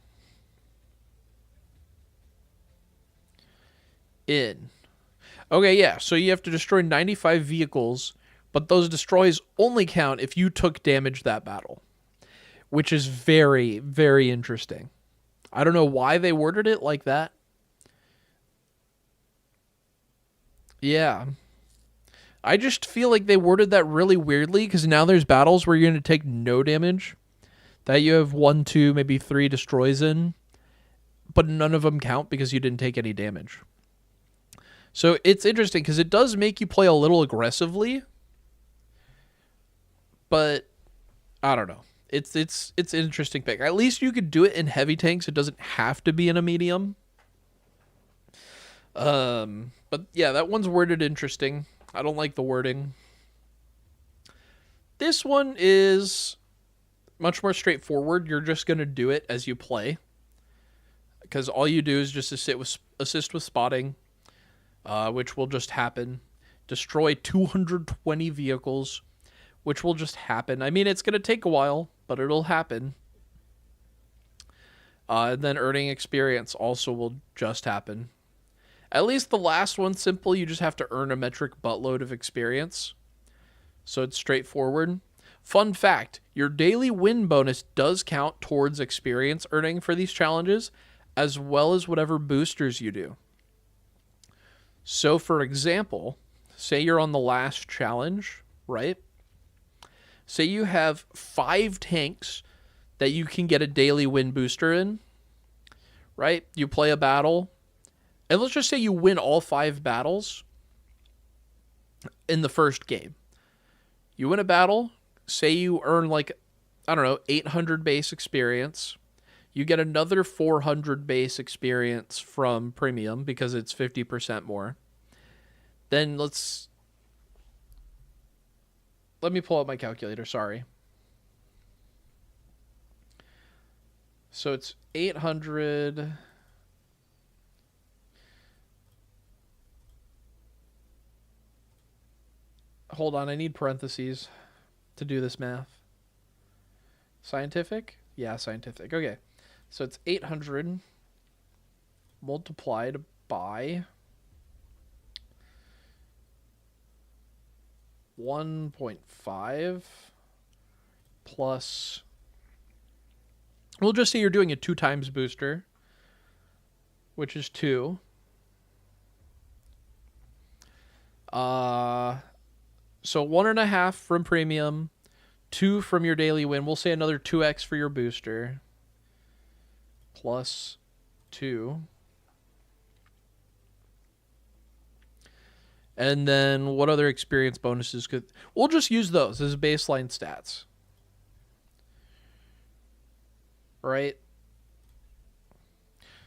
in. Okay, yeah, so you have to destroy 95 vehicles, but those destroys only count if you took damage that battle, which is very, very interesting. I don't know why they worded it like that. Yeah. I just feel like they worded that really weirdly, because now there's battles where you're going to take no damage, that you have 1, 2, maybe 3 destroys in, but none of them count because you didn't take any damage. So it's interesting because it does make you play a little aggressively, but I don't know. It's an interesting pick. At least you could do it in heavy tanks. It doesn't have to be in a medium. But yeah, that one's worded interesting. I don't like the wording. This one is much more straightforward. You're just going to do it as you play. Because all you do is just assist with spotting, which will just happen. Destroy 220 vehicles, which will just happen. I mean, it's going to take a while, but it'll happen. And then earning experience also will just happen. At least the last one's simple. You just have to earn a metric buttload of experience. So it's straightforward. Fun fact, your daily win bonus does count towards experience earning for these challenges, as well as whatever boosters you do. So for example, say you're on the last challenge, right? Say you have 5 tanks that you can get a daily win booster in, right? You play a battle, and let's just say you win all 5 battles in the first game. You win a battle, say you earn 800 base experience. You get another 400 base experience from premium because it's 50% more. Then let me pull up my calculator, sorry. So it's 800. Hold on, I need parentheses to do this math. Scientific? Yeah, scientific. Okay. So it's 800 multiplied by 1.5 plus, we'll just say you're doing a 2 times booster, which is 2. So 1.5 from premium, 2 from your daily win. We'll say another 2x for your booster. Plus 2. And then what other experience bonuses could... We'll just use those as baseline stats. Right?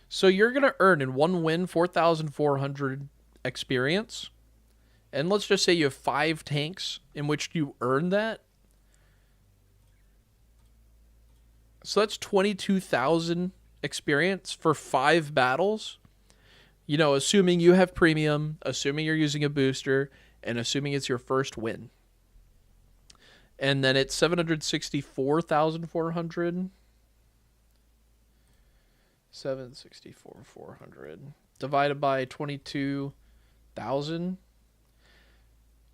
So you're going to earn in 1 win 4,400 experience. And let's just say you have 5 tanks in which you earn that. So that's 22,000 experience for 5 battles. You know, assuming you have premium, assuming you're using a booster, and assuming it's your first win. And then it's 764,400. 764,400 divided by 22,000.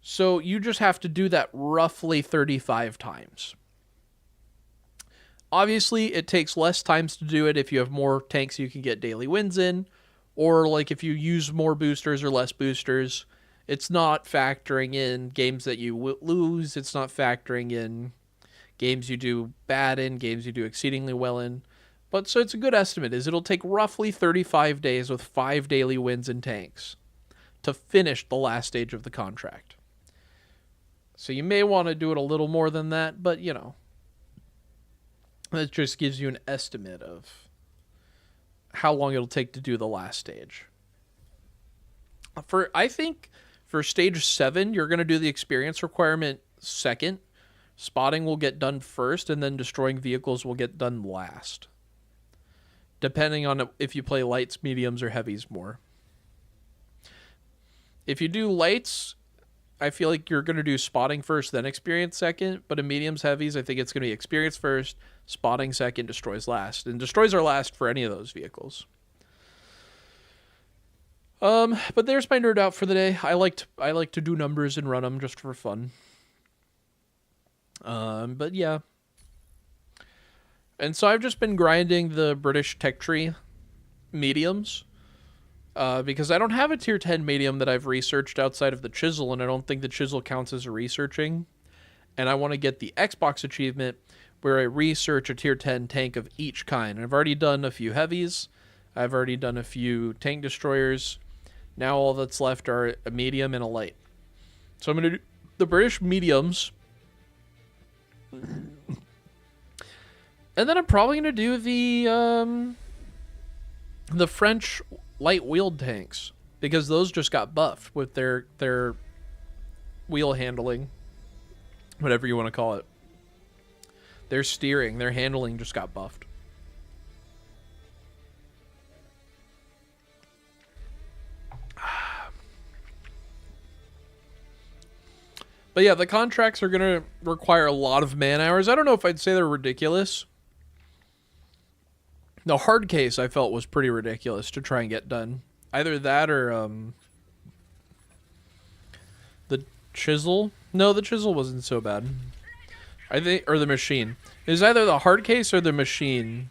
So you just have to do that roughly 35 times. Obviously, it takes less times to do it if you have more tanks you can get daily wins in, or like if you use more boosters or less boosters. It's not factoring in games that you lose. It's not factoring in games you do bad in, games you do exceedingly well in. But so it's a good estimate, is it'll take roughly 35 days with 5 daily wins in tanks to finish the last stage of the contract. So you may want to do it a little more than that, but you know, it just gives you an estimate of how long it'll take to do the last stage. I think for stage 7, you're going to do the experience requirement second. Spotting will get done first, and then destroying vehicles will get done last. Depending on if you play lights, mediums, or heavies more. If you do lights, I feel like you're going to do spotting first, then experience second. But in mediums, heavies, I think it's going to be experience first, spotting second, destroys last. And destroys are last for any of those vehicles. But there's my nerd out for the day. I like to do numbers and run them just for fun. But yeah. And so I've just been grinding the British Tech Tree mediums. Because I don't have a tier 10 medium that I've researched outside of the Chisel, and I don't think the Chisel counts as researching. And I want to get the Xbox achievement where I research a tier 10 tank of each kind. And I've already done a few heavies. I've already done a few tank destroyers. Now all that's left are a medium and a light. So I'm going to do the British mediums. And then I'm probably going to do the French light wheeled tanks, because those just got buffed with their wheel handling. whatever you want to call it. Their steering, their handling just got buffed. But yeah, the contracts are going to require a lot of man hours. I don't know if I'd say they're ridiculous. The hard case I felt was pretty ridiculous to try and get done. Either that or the chisel. No, the chisel wasn't so bad. I think, or the machine. It was either the hard case or the machine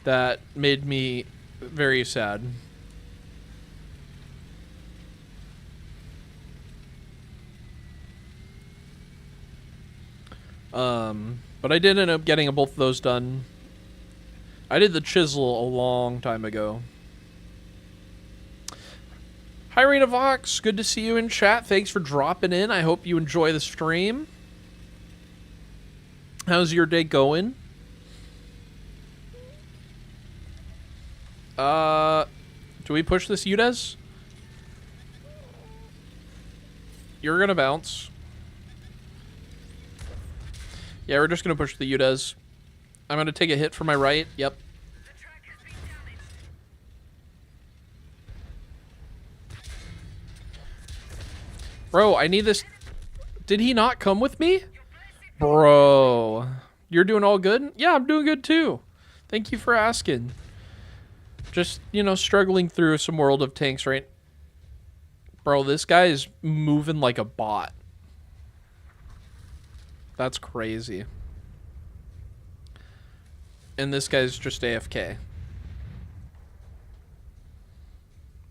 that made me very sad. But I did end up getting both of those done. I did the chisel a long time ago. Hi, Rena Vox. Good to see you in chat. Thanks for dropping in. I hope you enjoy the stream. How's your day going? Do we push this Udez? You're gonna bounce. Yeah, we're just gonna push the Udez. I'm gonna take a hit for my right. Yep.
The track has been damaged.
Bro, I need this. Did he not come with me? Bro, you're doing all good? Yeah, I'm doing good too. Thank you for asking. Just, you know, struggling through some World of Tanks, right? Bro, this guy is moving like a bot. That's crazy. And this guy's just AFK.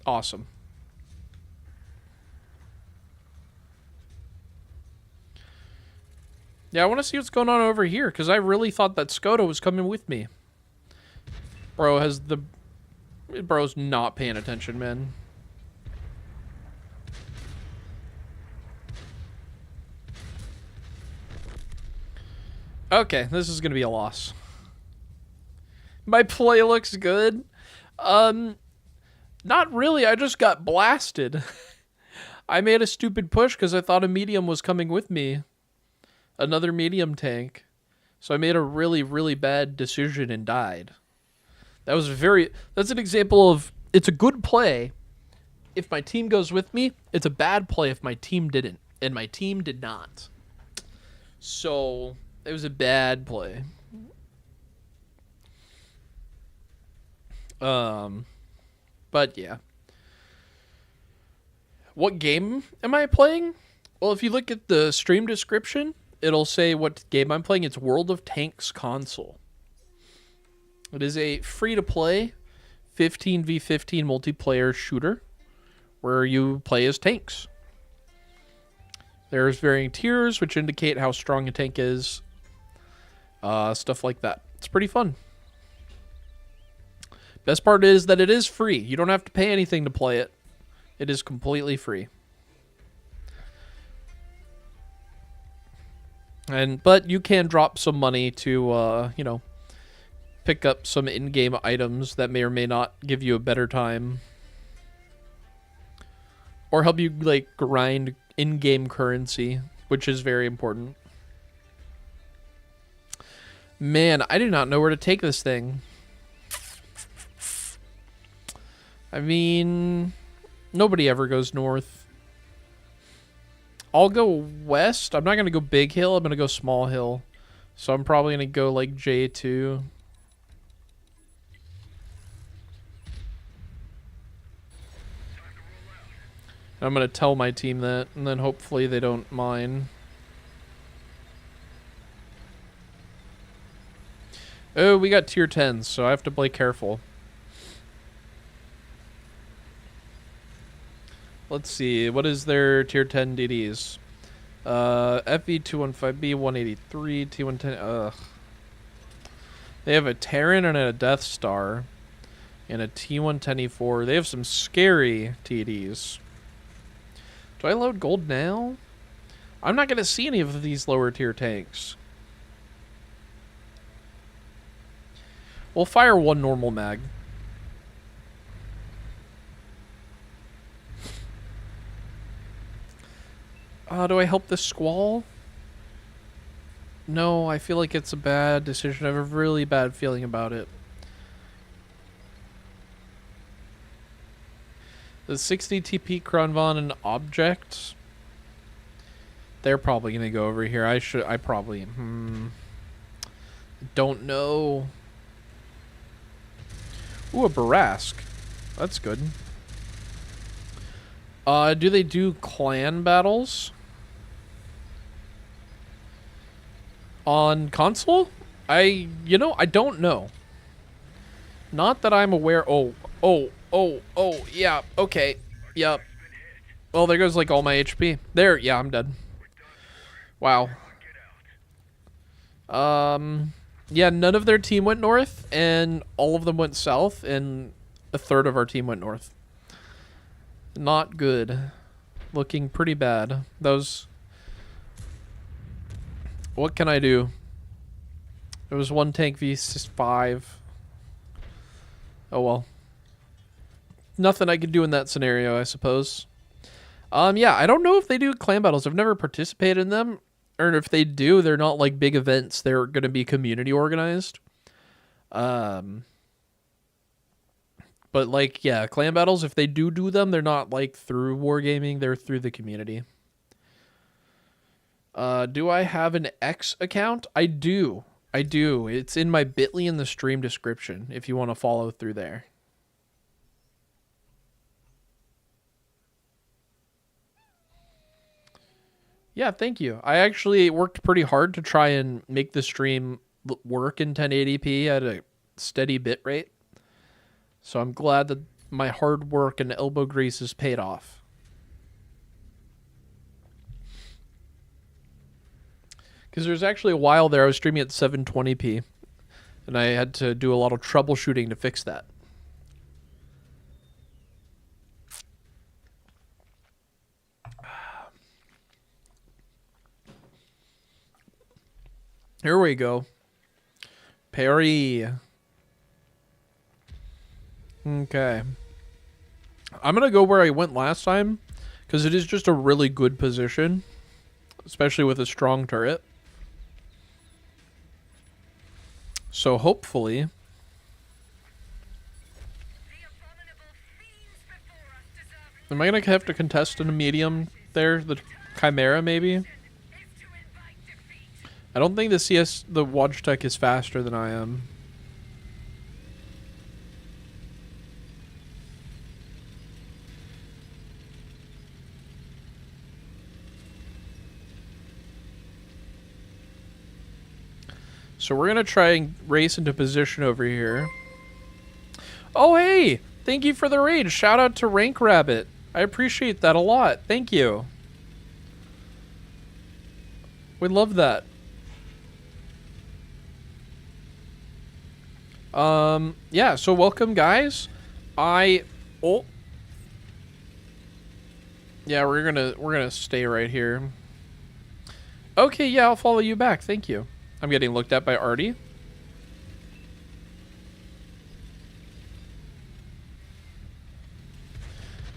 Awesome. Yeah, I want to see what's going on over here, because I really thought that Skoda was coming with me. Bro has the... Bro's not paying attention, man. Okay, this is going to be a loss. My play looks good. Not really. I just got blasted. I made a stupid push because I thought a medium was coming with me. Another medium tank. So I made a really, really bad decision and died. That's an example of, it's a good play if my team goes with me. It's a bad play if my team didn't. And my team did not. So, it was a bad play. But yeah. What game am I playing? Well, if you look at the stream description, it'll say what game I'm playing. It's World of Tanks console. It is a free-to-play 15v15 multiplayer shooter where you play as tanks. There's varying tiers which indicate how strong a tank is. Stuff like that. It's pretty fun. Best part is that it is free. You don't have to pay anything to play it. It is completely free. But you can drop some money to, you know, pick up some in-game items that may or may not give you a better time. Or help you, like, grind in-game currency, which is very important. Man, I do not know where to take this thing. I mean, nobody ever goes north. I'll go west. I'm not going to go big hill. I'm going to go small hill. So I'm probably going to go like J2. I'm going to tell my team that, and then hopefully they don't mind. Oh, we got tier 10s, so I have to play careful. Let's see, what is their tier 10 DDs? FV215B 183, T110. Ugh. They have a Terran and a Death Star and a T110E4. They have some scary TDs. Do I load gold now? I'm not going to see any of these lower tier tanks. We'll fire one normal mag. Do I help the Squall? No, I feel like it's a bad decision. I have a really bad feeling about it. The 60 TP Kronvon and Object. They're probably gonna go over here. I probably don't know. Ooh, a Barask. That's good. Do they do clan battles on console? I don't know. Not that I'm aware. Oh, yeah, okay. Yep. Well, there goes like all my HP. There, yeah, I'm dead. Wow. Yeah, none of their team went north, and all of them went south, and a third of our team went north. Not good. Looking pretty bad. Those... What can I do? There was one tank v5. Oh well. Nothing I could do in that scenario, I suppose. Yeah, I don't know if they do clan battles. I've never participated in them. Or if they do, they're not like big events. They're going to be community organized. But like, yeah, clan battles, if they do them, they're not like through Wargaming. They're through the community. Do I have an X account? I do. I do. It's in my Bitly in the stream description if you want to follow through there. Yeah, thank you. I actually worked pretty hard to try and make the stream work in 1080p at a steady bit rate. So I'm glad that my hard work and elbow grease has paid off. Because there's actually a while there I was streaming at 720p. And I had to do a lot of troubleshooting to fix that. Here we go. Parry. Okay. I'm going to go where I went last time, because it is just a really good position, especially with a strong turret. So hopefully... Am I going to have to contest in a medium there? The Chimera, maybe? I don't think the Wojtek is faster than I am. So we're going to try and race into position over here. Oh, hey! Thank you for the raid. Shout out to Rank Rabbit. I appreciate that a lot. Thank you. We love that. Yeah, so welcome, guys. Yeah, we're gonna stay right here. Okay, yeah, I'll follow you back. Thank you. I'm getting looked at by Artie.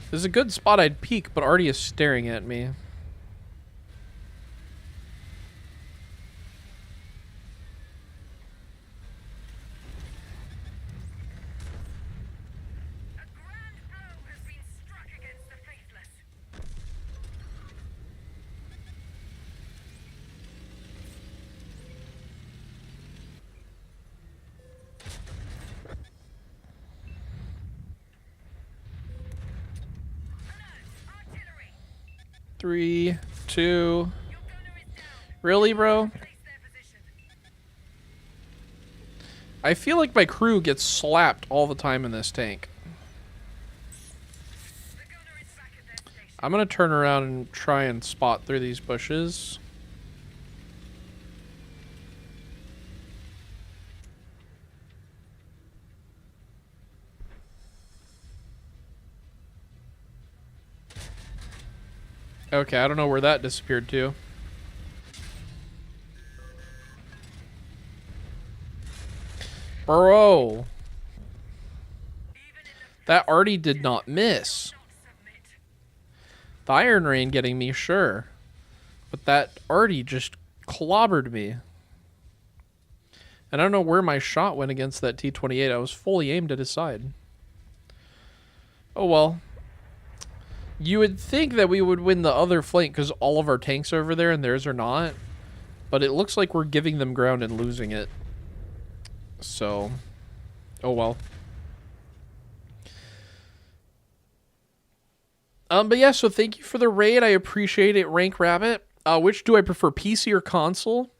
This is a good spot I'd peek, but Artie is staring at me. Three, two. Really, bro? I feel like my crew gets slapped all the time in this tank. I'm gonna turn around and try and spot through these bushes. Okay, I don't know where that disappeared to. Bro. That Artie did not miss. The Iron Rain getting me, sure. But that Artie just clobbered me. And I don't know where my shot went against that T-28. I was fully aimed at his side. Oh well. You would think that we would win the other flank because all of our tanks are over there and theirs are not. But it looks like we're giving them ground and losing it. So, oh well. But yeah, so thank you for the raid. I appreciate it, Rank Rabbit. Which do I prefer, PC or console?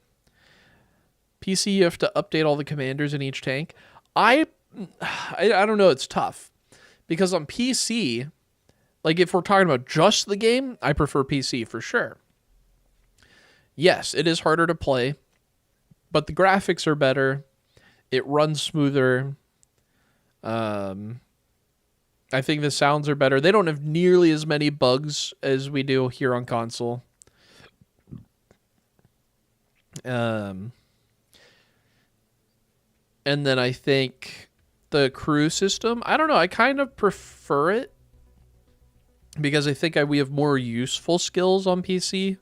PC, you have to update all the commanders in each tank. I don't know, it's tough. Because on PC, like if we're talking about just the game, I prefer PC for sure. Yes, it is harder to play, but the graphics are better. It runs smoother. I think the sounds are better. They don't have nearly as many bugs as we do here on console. And then I think the crew system, I don't know, I kind of prefer it because I think we have more useful skills on PC.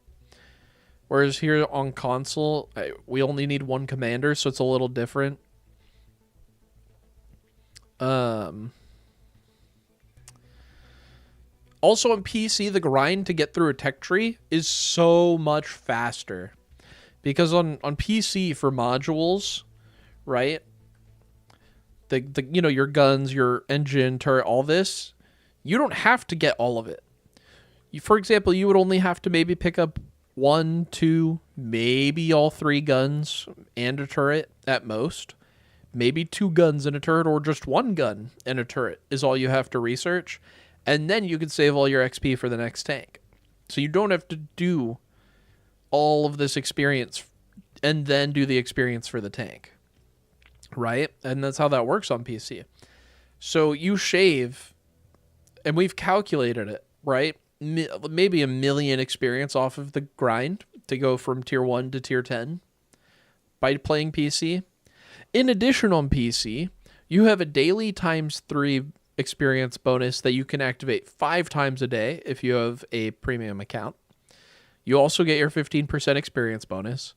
Whereas here on console, we only need one commander, so it's a little different. Also on PC, the grind to get through a tech tree is so much faster. Because on PC for modules, right? The you know, your guns, your engine, turret, all this, you don't have to get all of it. For example, you would only have to maybe pick up 1, 2, maybe all 3 guns and a turret at most. Maybe 2 guns and a turret, or just 1 gun and a turret is all you have to research. And then you can save all your XP for the next tank. So you don't have to do all of this experience and then do the experience for the tank. Right? And that's how that works on PC. So you shave, and we've calculated it, right? Maybe 1 million experience off of the grind to go from tier 1 to tier 10 by playing PC. In addition, on PC, you have a daily ×3 experience bonus that you can activate 5 times a day if you have a premium account. You also get your 15% experience bonus.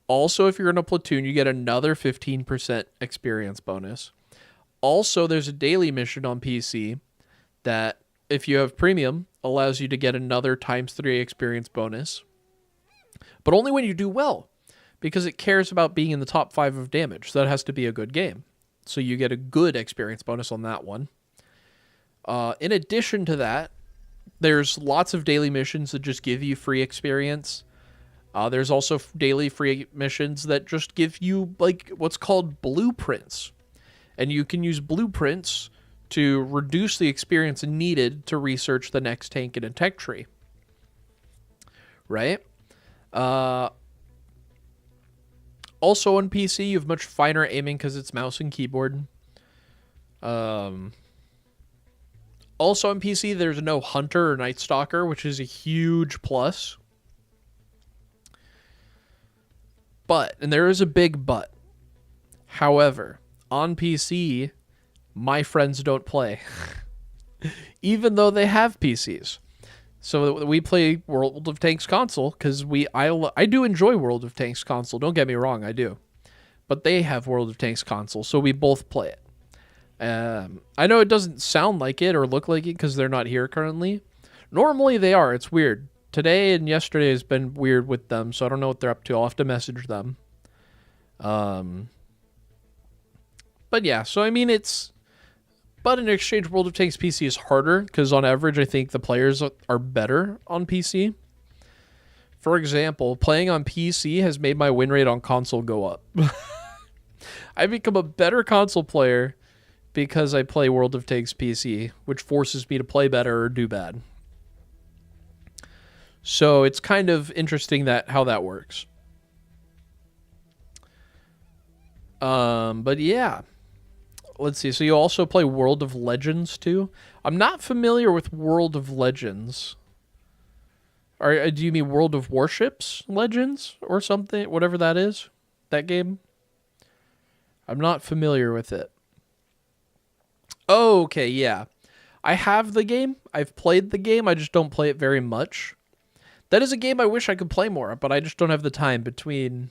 Also, if you're in a platoon, you get another 15% experience bonus. Also, there's a daily mission on PC that, if you have premium, allows you to get another ×3 experience bonus. But only when you do well, because it cares about being in the top 5 of damage. So that has to be a good game. So you get a good experience bonus on that one. In addition to that, there's lots of daily missions that just give you free experience. There's also daily free missions that just give you like what's called blueprints. And you can use blueprints to reduce the experience needed to research the next tank in a tech tree. Right? Also on PC, you have much finer aiming because it's mouse and keyboard. Also on PC, there's no Hunter or Night Stalker, which is a huge plus. But, and there is a big but. However, on PC, my friends don't play. Even though they have PCs. So we play World of Tanks console because I do enjoy World of Tanks console. Don't get me wrong, I do. But they have World of Tanks console, so we both play it. I know it doesn't sound like it or look like it because they're not here currently. Normally they are. It's weird. Today and yesterday has been weird with them, so I don't know what they're up to. I'll have to message them. But yeah, so I mean but in exchange, World of Tanks PC is harder because on average, I think the players are better on PC. For example, playing on PC has made my win rate on console go up. I become a better console player because I play World of Tanks PC, which forces me to play better or do bad. So it's kind of interesting how that works. But yeah. Let's see. So you also play World of Legends too? I'm not familiar with World of Legends. Do you mean World of Warships Legends or something? Whatever that is? That game? I'm not familiar with it. Oh, okay, yeah. I have the game. I've played the game. I just don't play it very much. That is a game I wish I could play more, but I just don't have the time between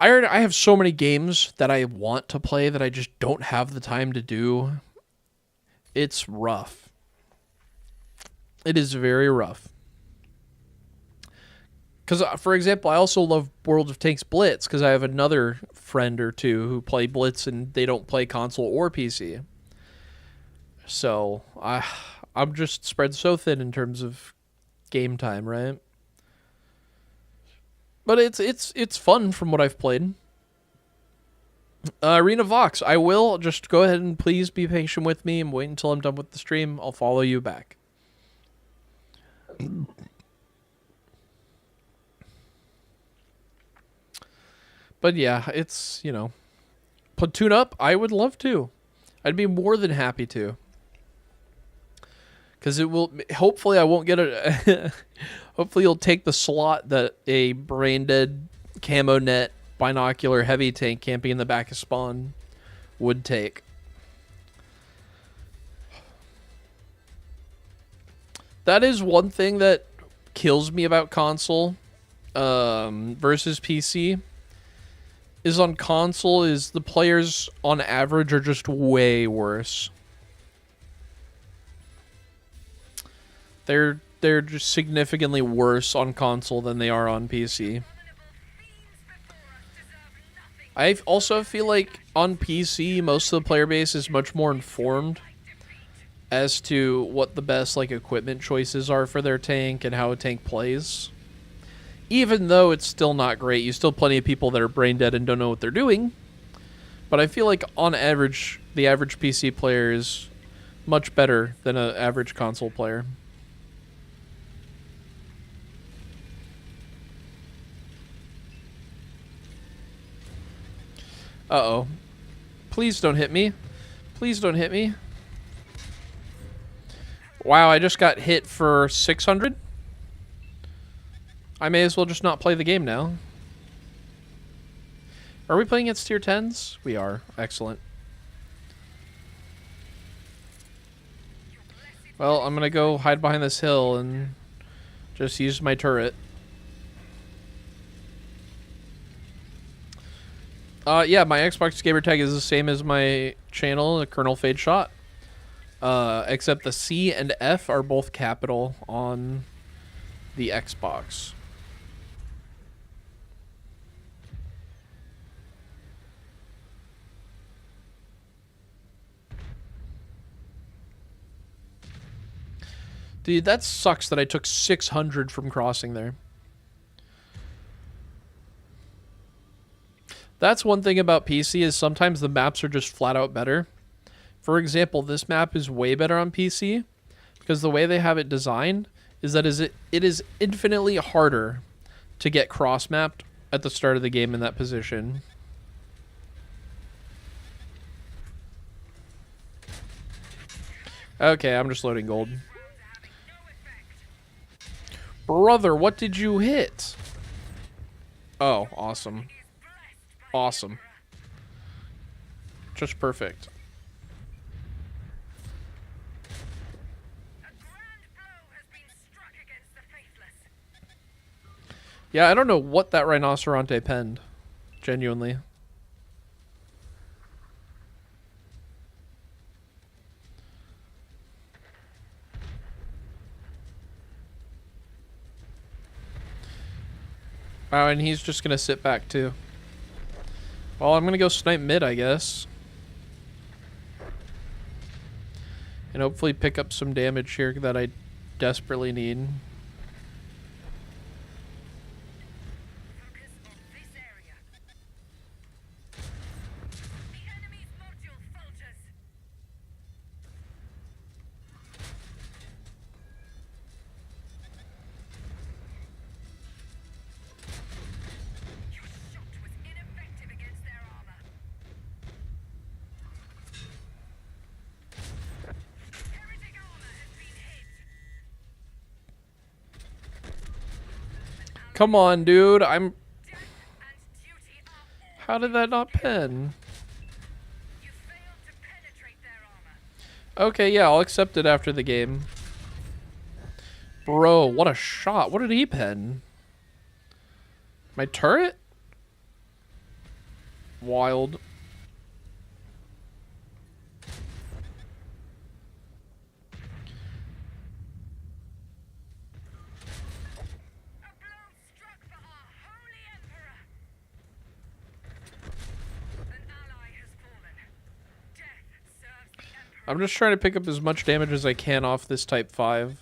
I have so many games that I want to play that I just don't have the time to do. It's rough. It is very rough. Because, for example, I also love World of Tanks Blitz because I have another friend or two who play Blitz and they don't play console or PC. So I'm just spread so thin in terms of game time, right? But it's fun from what I've played. Arena Vox, I will just go ahead and please be patient with me and wait until I'm done with the stream. I'll follow you back. But yeah, it's, you know, Platoon up, I would love to. I'd be more than happy to. Because it will, hopefully I won't get a, hopefully you'll take the slot that a brain dead camo net binocular heavy tank camping in the back of spawn would take. That is one thing that kills me about console versus PC. Is on console is the players on average are just way worse. They're just significantly worse on console than they are on PC. I also feel like on PC most of the player base is much more informed as to what the best like equipment choices are for their tank and how a tank plays. Even though it's still not great, you still have plenty of people that are brain dead and don't know what they're doing. But I feel like on average, the average PC player is much better than an average console player. Uh-oh. Please don't hit me. Please don't hit me. Wow, I just got hit for 600? I may as well just not play the game now. Are we playing against tier 10s? We are. Excellent. Well, I'm gonna go hide behind this hill and just use my turret. Yeah, my Xbox gamer tag is the same as my channel, the Colonel Fade Shot. Except the C and F are both capital on the Xbox. Dude, that sucks that I took 600 from crossing there. That's one thing about PC is sometimes the maps are just flat out better. For example, this map is way better on PC because the way they have it designed is that it is infinitely harder to get cross-mapped at the start of the game in that position. Okay, I'm just loading gold. Brother, what did you hit? Oh, awesome. Awesome. Just perfect. Yeah, I don't know what that Rhinoceronte penned. Genuinely. Oh, and he's just gonna sit back too. Well, I'm gonna go snipe mid, I guess. And hopefully pick up some damage here that I desperately need. Come on, dude. How did that not pen? Okay, yeah, I'll accept it after the game. Bro, what a shot. What did he pen? My turret? wild.
A blow struck for our holy emperor. An ally has fallen. Death serves the emperor.
I'm just trying to pick up as much damage as I can off this Type 5.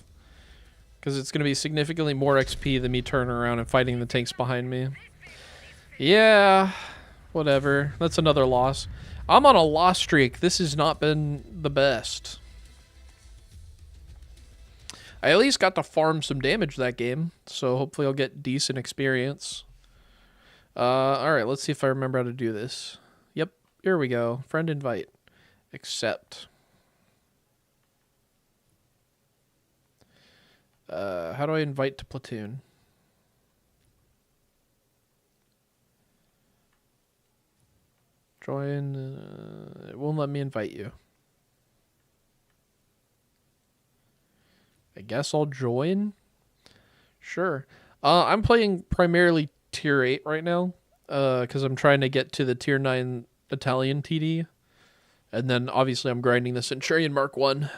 Because it's going to be significantly more XP than me turning around and fighting the tanks behind me. Yeah, whatever. That's another loss. I'm on a loss streak. This has not been the best. I at least got to farm some damage that game. So hopefully I'll get decent experience. Alright, let's see if I remember how to do this. Yep, here we go. Friend invite. Accept. How do I invite to platoon? Join. It won't let me invite you. I guess I'll join. Sure. I'm playing primarily tier 8 right now. Because I'm trying to get to the tier 9 Italian TD. And then obviously I'm grinding the Centurion Mark 1.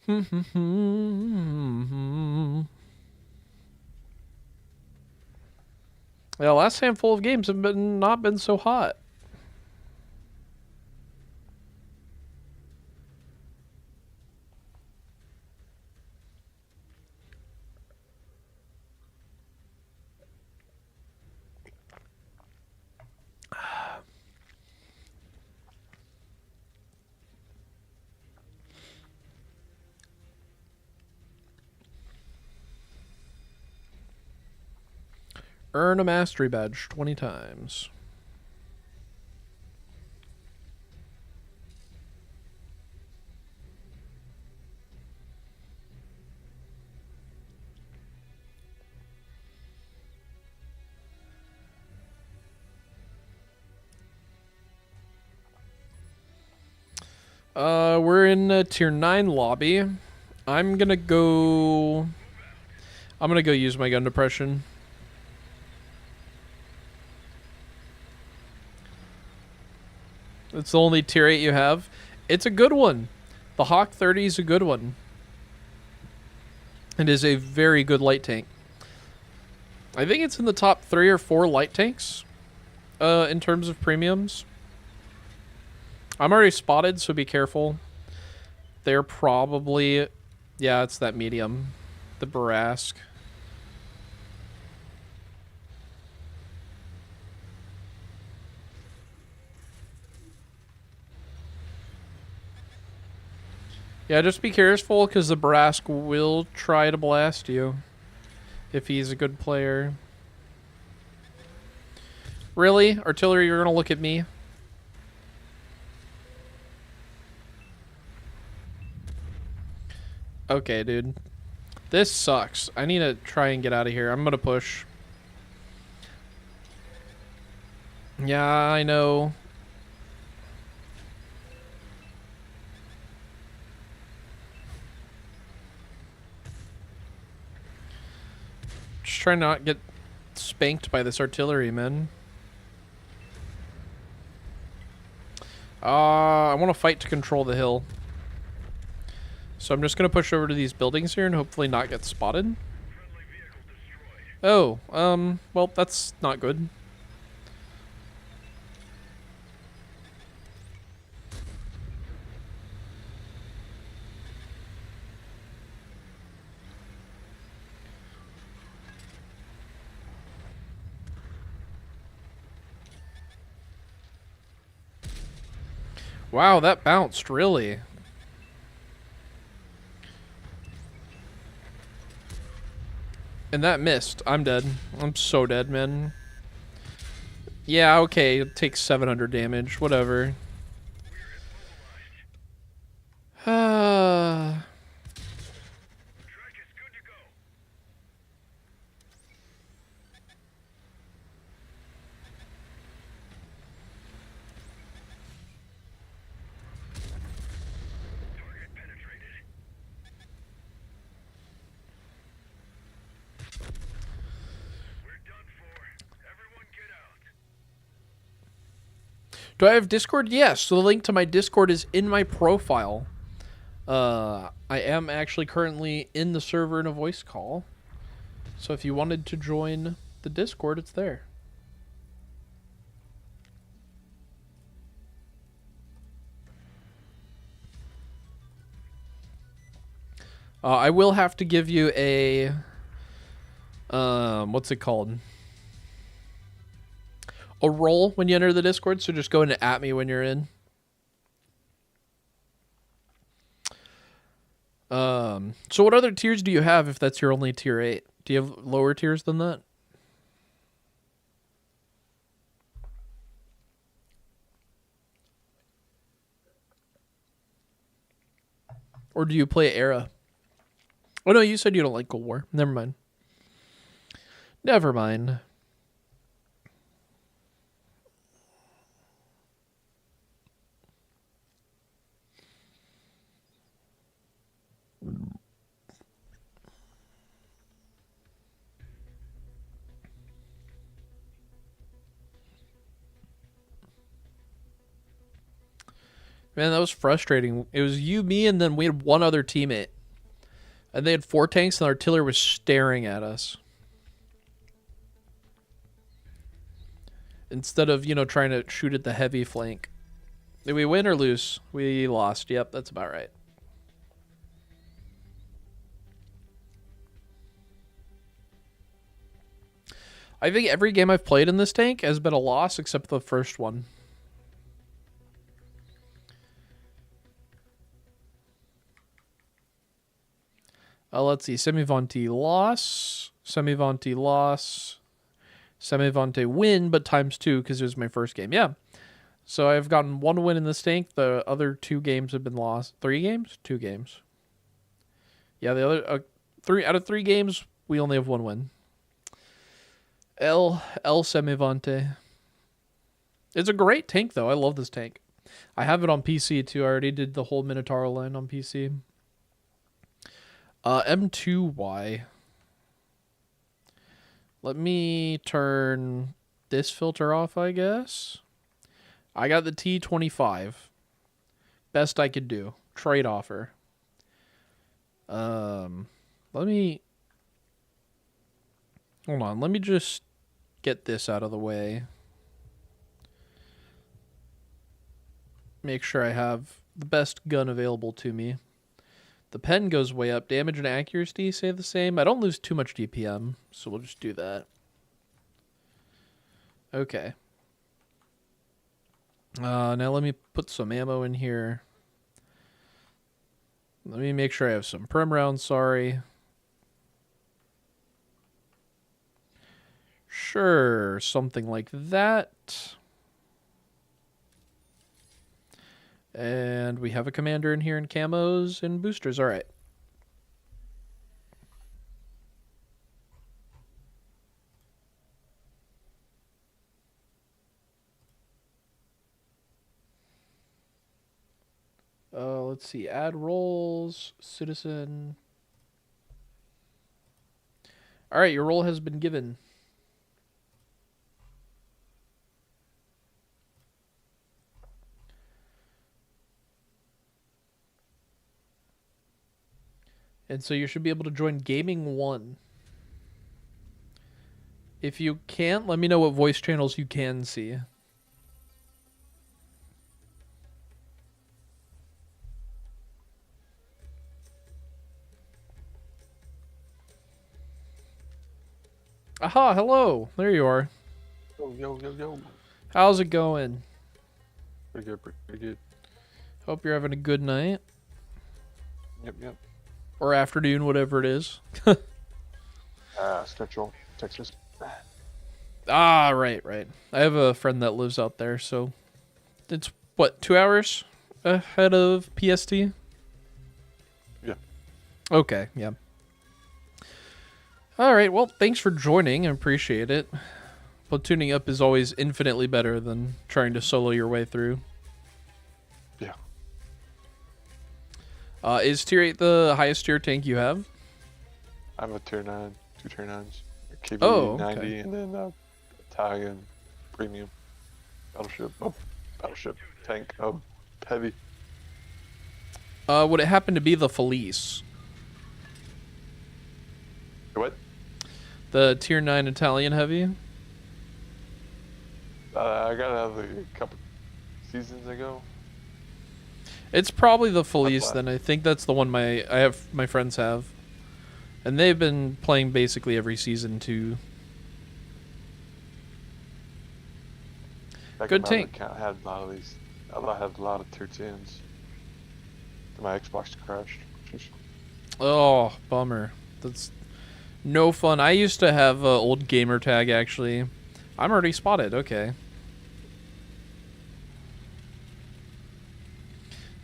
Yeah, last handful of games have not been so hot. Earn a mastery badge 20 times. We're in a tier 9 lobby. I'm gonna go use my gun depression. It's the only tier 8 you have. It's a good one. The Hawk 30 is a good one. It is a very good light tank. I think it's in the top 3 or 4 light tanks in terms of premiums. I'm already spotted, so be careful. They're probably... Yeah, it's that medium. The Barask. Yeah, just be careful, because the Barask will try to blast you. If he's a good player. Really? Artillery, you're going to look at me? Okay, dude. This sucks. I need to try and get out of here. I'm going to push. Yeah, I know. Just trying to not get spanked by this artillery, man. I want to fight to control the hill. So I'm just going to push over to these buildings here and hopefully not get spotted. Oh, well, that's not good. Wow, that bounced, really. And that missed. I'm dead. I'm so dead, man. Yeah, okay. It takes 700 damage. Whatever. Do I have Discord? Yes. So the link to my Discord is in my profile. I am actually currently in the server in a voice call. So if you wanted to join the Discord, it's there. I will have to give you a what's it called? A role when you enter the Discord, so just go in and at me when you're in. So what other tiers do you have if that's your only tier 8? Do you have lower tiers than that? Or do you play Era? Oh no, you said you don't like Cold War. Never mind. Never mind. Man, that was frustrating. It was you, me, and then we had one other teammate. And they had 4 tanks, and the artillery was staring at us. Instead of, trying to shoot at the heavy flank. Did we win or lose? We lost. Yep, that's about right. I think every game I've played in this tank has been a loss except the first one. Let's see. Semivanti loss. Semivanti loss. Semivanti win, but times 2 because it was my first game. Yeah. So I've gotten 1 win in this tank. The other 2 games have been lost. 3 games? 2 games. Yeah, the other 3 out of 3 games, we only have 1 win. El Semivante. It's a great tank, though. I love this tank. I have it on PC, too. I already did the whole Minotauro line on PC. M2Y. Let me turn this filter off, I guess. I got the T25. Best I could do. Trade offer. Let me... Hold on. Let me just get this out of the way. Make sure I have the best gun available to me. The pen goes way up. Damage and accuracy stay the same. I don't lose too much DPM, so we'll just do that. Okay. Now let me put some ammo in here. Let me make sure I have some prim rounds, sorry. Sure, something like that. And we have a commander in here in camos and boosters. All right. Let's see. Add roles. Citizen. All right, your role has been given. And so you should be able to join Gaming 1. If you can't, let me know what voice channels you can see. Aha, hello. There you are.
Yo.
How's it going?
Pretty good.
Hope you're having a good night.
Yep.
Or afternoon, whatever it is.
Central Texas.
Ah, right. I have a friend that lives out there, so it's, 2 hours ahead of PST?
Yeah.
Okay, yeah. All right, well, thanks for joining. I appreciate it. Platooning up is always infinitely better than trying to solo your way through.
Yeah.
Is tier 8 the highest tier tank you have?
I have a tier 9, 2 tier 9s. KB
Oh,
90,
okay.
and then Italian premium battleship. Oh, battleship tank heavy.
Would it happen to be the Felice?
What?
The tier 9 Italian heavy?
I got it out of a couple seasons ago.
It's probably the Felice
black.
then. I think that's the one my friends have. And they've been playing basically every season too.
Back
Good
in my
tank.
account, I had a lot of these. I had a lot of tier 10s. My Xbox crashed.
Oh, bummer. That's no fun. I used to have an old gamer tag actually. I'm already spotted. Okay.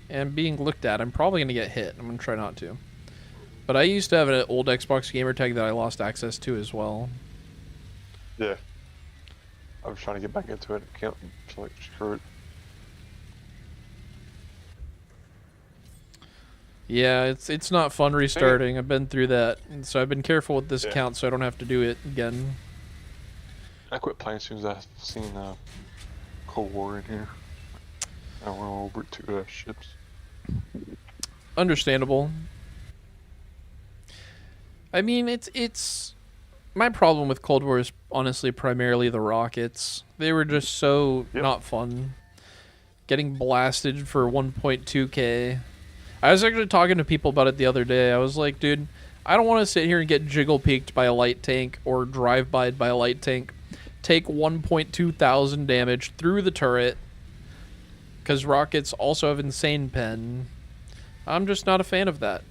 And being looked at, I'm probably gonna get hit. I'm gonna try not to. But I used to have an old Xbox gamer tag that I lost access to as well.
Yeah. I was trying to get back into it. Can't. So like, screw it.
Yeah, it's not fun restarting. I've been through that, and so I've been careful with this
Yeah.
account so I don't have to do it again.
I quit playing as soon as I seen Cold War in here. I went over to ships.
Understandable. I mean, it's my problem with Cold War is honestly primarily the rockets. They were just so
Yep.
not fun. Getting blasted for 1.2k. I was actually talking to people about it the other day. I was like, dude, I don't want to sit here and get jiggle peeked by a light tank or drive-byed by a light tank. Take 1.2 thousand damage through the turret. Because rockets also have insane pen. I'm just not a fan of that.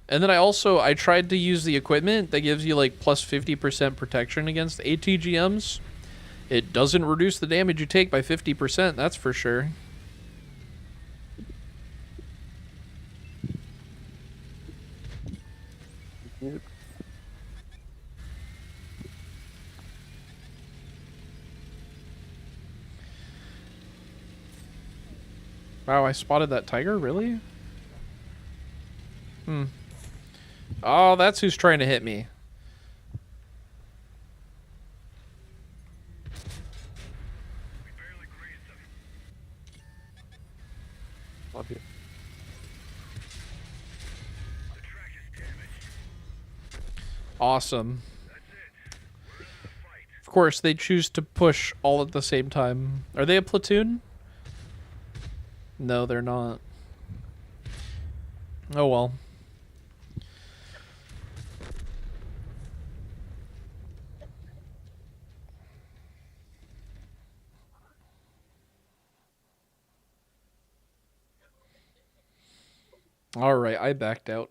And then I tried to use the equipment that gives you like plus 50% protection against ATGMs. It doesn't reduce the damage you take by 50%, that's for sure.
Yep.
Wow, I spotted that tiger, really? Oh, that's who's trying to hit me.
Love you.
Awesome. Of course, they choose to push all at the same time. Are they a platoon? No, they're not. Oh well. Alright, I backed out.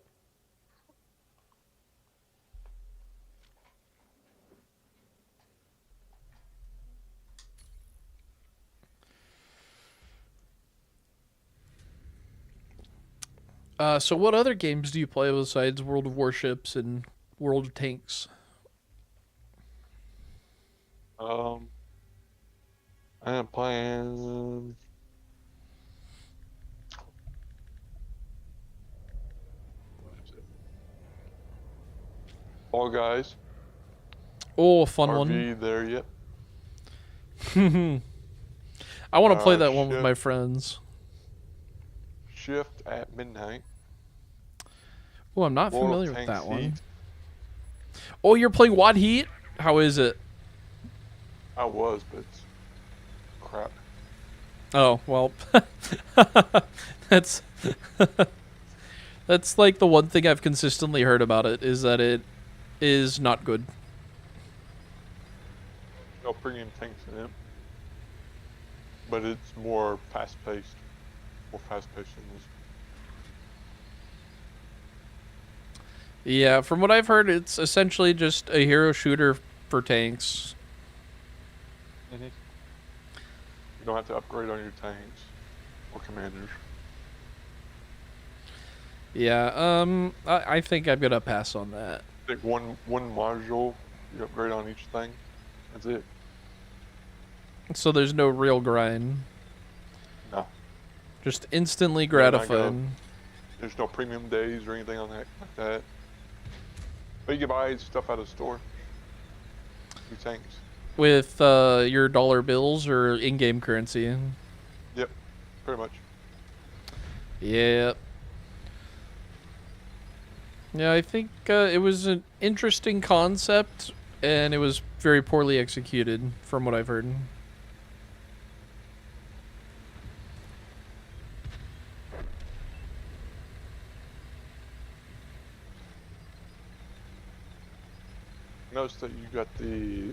So what other games do you play besides World of Warships and World of Tanks?
I am playing. What is it? Fall Guys.
Oh, a fun
RV there yet?
one. I want to play that one with
Shift.
my friends.
Shift at midnight.
Oh, I'm not
World of
familiar with
Tanks
that one.
Heat.
Oh, you're playing Wad Heat? How is it?
I was, but it's crap.
Oh, well. That's that's like the one thing I've consistently heard about it is that it is not good.
No premium tanks in it. But it's more fast-paced. More fast-paced than this.
Yeah, from what I've heard, it's essentially just a hero shooter for tanks.
You don't have to upgrade on your tanks or commanders.
Yeah, I think I'm gonna pass on that.
Take one module, you upgrade on each thing. That's it.
So there's no real grind.
No.
Just instantly
Yeah, I go-
gratifying.
There's no premium days or anything on that like that. But you can buy stuff out of the store. New tanks.
with your dollar bills or in-game currency?
Yep, pretty much.
Yeah. Yeah, I think it was an interesting concept, and it was very poorly executed, from what I've heard.
Notice that you got the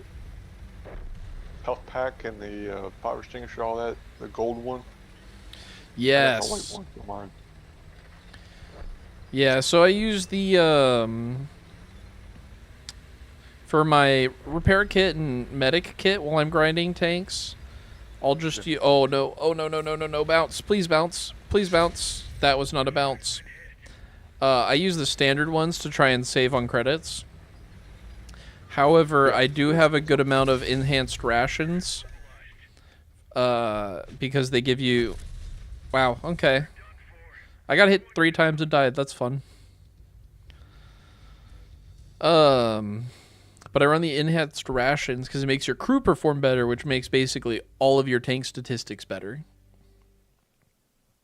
health pack and the fire extinguisher, all that, the gold one. I got the white
Yes.
one for mine.
Yeah, so I use the for my repair kit and medic kit while I'm grinding tanks. I'll just use. Oh no! Oh no! No! No! No! No! Bounce! Please bounce! Please bounce! That was not a bounce. I use the standard ones to try and save on credits. However, I do have a good amount of enhanced rations. Because they give you. Wow. Okay. I got hit 3 times and died. That's fun. But I run the enhanced rations because it makes your crew perform better, which makes basically all of your tank statistics better.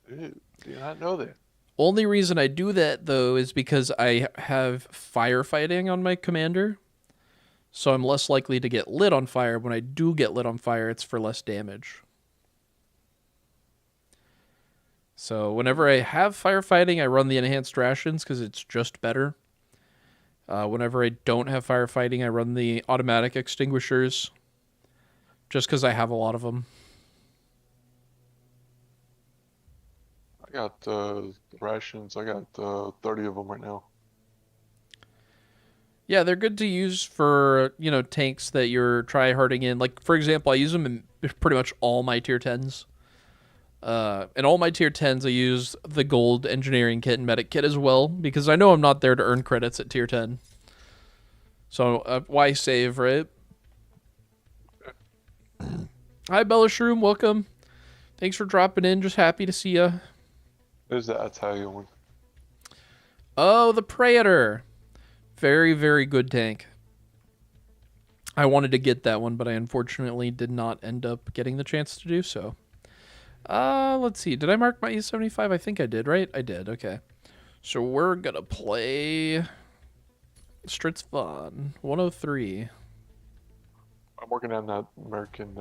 Dude, did not know that.
Only reason I do that, though, is because I have firefighting on my commander. So I'm less likely to get lit on fire. When I do get lit on fire, it's for less damage. So whenever I have firefighting, I run the enhanced rations because it's just better. Whenever I don't have firefighting, I run the automatic extinguishers just because I have a lot of them.
I got rations. I got 30 of them right now.
Yeah, they're good to use for, tanks that you're try-harding in. Like, for example, I use them in pretty much all my tier 10s. In all my tier 10s, I use the gold engineering kit and medic kit as well, because I know I'm not there to earn credits at tier 10. So, why save, right? Hi, Bellashroom, welcome. Thanks for dropping in, just happy to see you.
There's that Italian one.
Oh, the Praetor. Very, very good tank. I wanted to get that one, but I unfortunately did not end up getting the chance to do so. Let's see. Did I mark my E75? I think I did, right? I did. Okay. So we're going to play Stritz Von 103.
I'm working on that American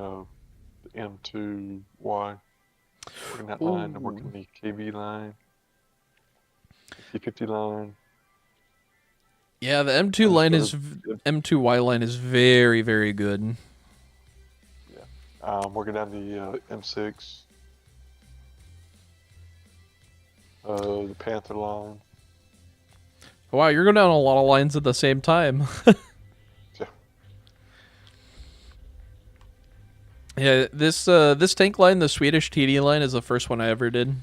M2Y. Working that line. I'm working the KV line. T50 line.
Yeah, the M2Y line is very, very good.
I'm working on the M6. The Panther line.
Wow, you're going down a lot of lines at the same time.
Yeah.
Yeah, this tank line, the Swedish TD line, is the first one I ever did.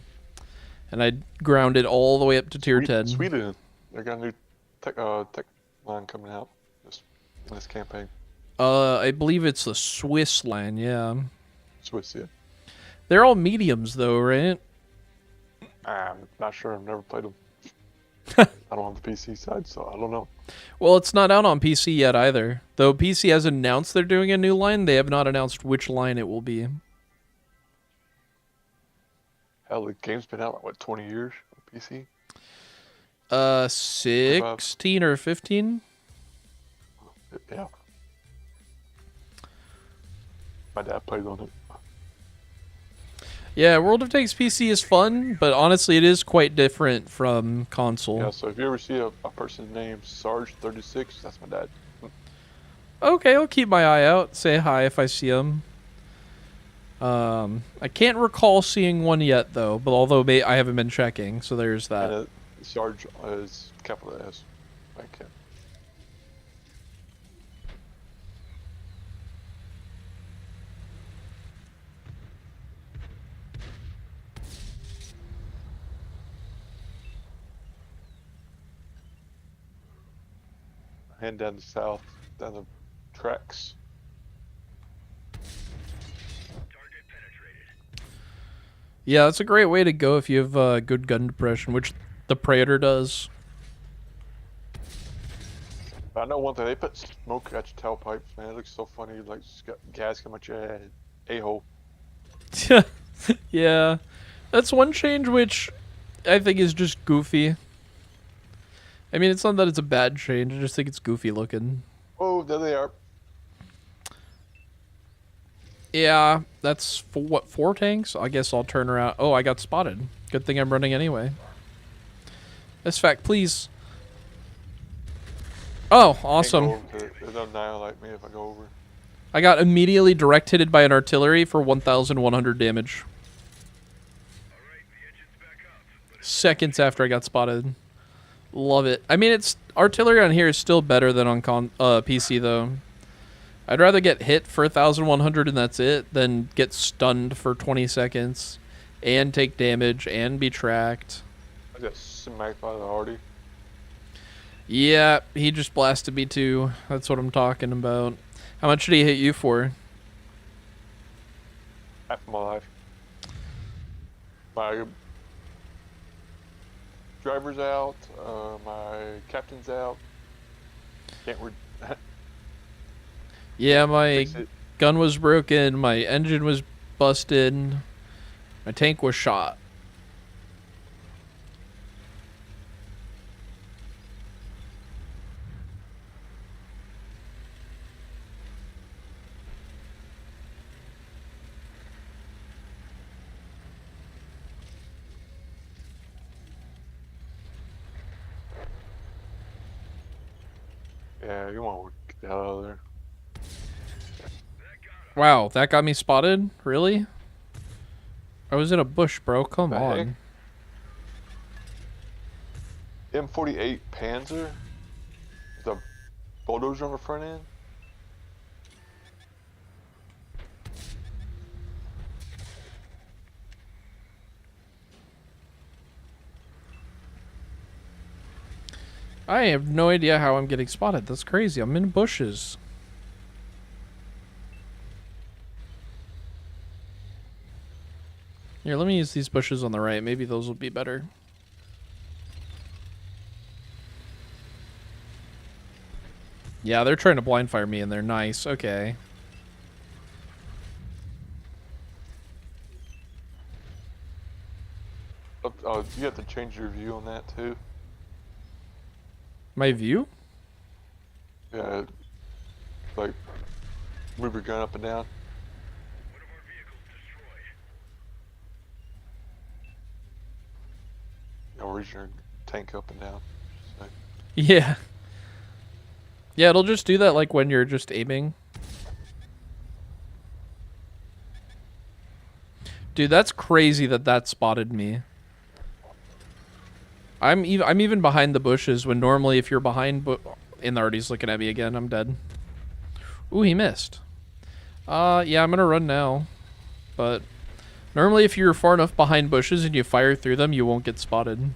And I grounded all the way up to tier 10.
Sweden. They got a new tech line coming out in this campaign.
I believe it's the Swiss line, yeah.
Swiss, yeah.
They're all mediums, though, right?
I'm not sure. I've never played them. I don't have the PC side, so I don't know.
Well, it's not out on PC yet either. Though PC has announced they're doing a new line, they have not announced which line it will be.
Hell, the game's been out, 20 years on PC?
16 or 15?
Yeah. My dad played on it.
Yeah, World of Tanks PC is fun, but honestly, it is quite different from console.
Yeah, so if you ever see a person named Sarge36, that's my dad.
Okay, I'll keep my eye out. Say hi if I see him. I can't recall seeing one yet, though, but although I haven't been checking, so there's that.
And Sarge is capital S. Okay. Heading down the south, down the tracks.
Yeah, that's a great way to go if you have good gun depression, which the Praetor does.
I know one thing, they put smoke at your tailpipes, man. It looks so funny, like just got gas coming at your head. A-hole.
Yeah, that's one change which I think is just goofy. I mean, it's not that it's a bad change. I just think it's goofy looking.
Oh, there they are.
Yeah, that's for what, 4 tanks? I guess I'll turn around. Oh, I got spotted. Good thing I'm running anyway. This fact, please. Oh, awesome.
It'll annihilate me if I go over.
I got immediately direct hitted by an artillery for 1,100 damage. Seconds after I got spotted. Love it. I mean, it's artillery on here is still better than on PC though. I'd rather get hit for 1,100 and that's it than get stunned for 20 seconds and take damage and be tracked.
I got smacked by the Hardy.
Yeah, he just blasted me too. That's what I'm talking about. How much did he hit you for?
Half my life. My driver's out. My captain's out. Can't
Yeah, my
fix it.
gun was broken, my engine was busted, my tank was shot.
Yeah, you want to get the hell out of there.
Wow, that got me spotted? Really? I was in a bush, bro. Come
The heck?
on.
M48 Panzer? The bulldozer on the front end?
I have no idea how I'm getting spotted. That's crazy. I'm in bushes. Here, let me use these bushes on the right. Maybe those will be better. Yeah, they're trying to blind fire me and they're nice. Okay.
Oh, you have to change your view on that too.
My view?
Yeah, like move your gun up and down. Or raise your tank up and down. So,
Yeah. Yeah, it'll just do that like when you're just aiming. Dude, that's crazy that that spotted me. I'm even behind the bushes when normally if you're behind and the Artie's looking at me again, I'm dead. Ooh, he missed. Yeah, I'm gonna run now. But normally if you're far enough behind bushes and you fire through them, you won't get spotted.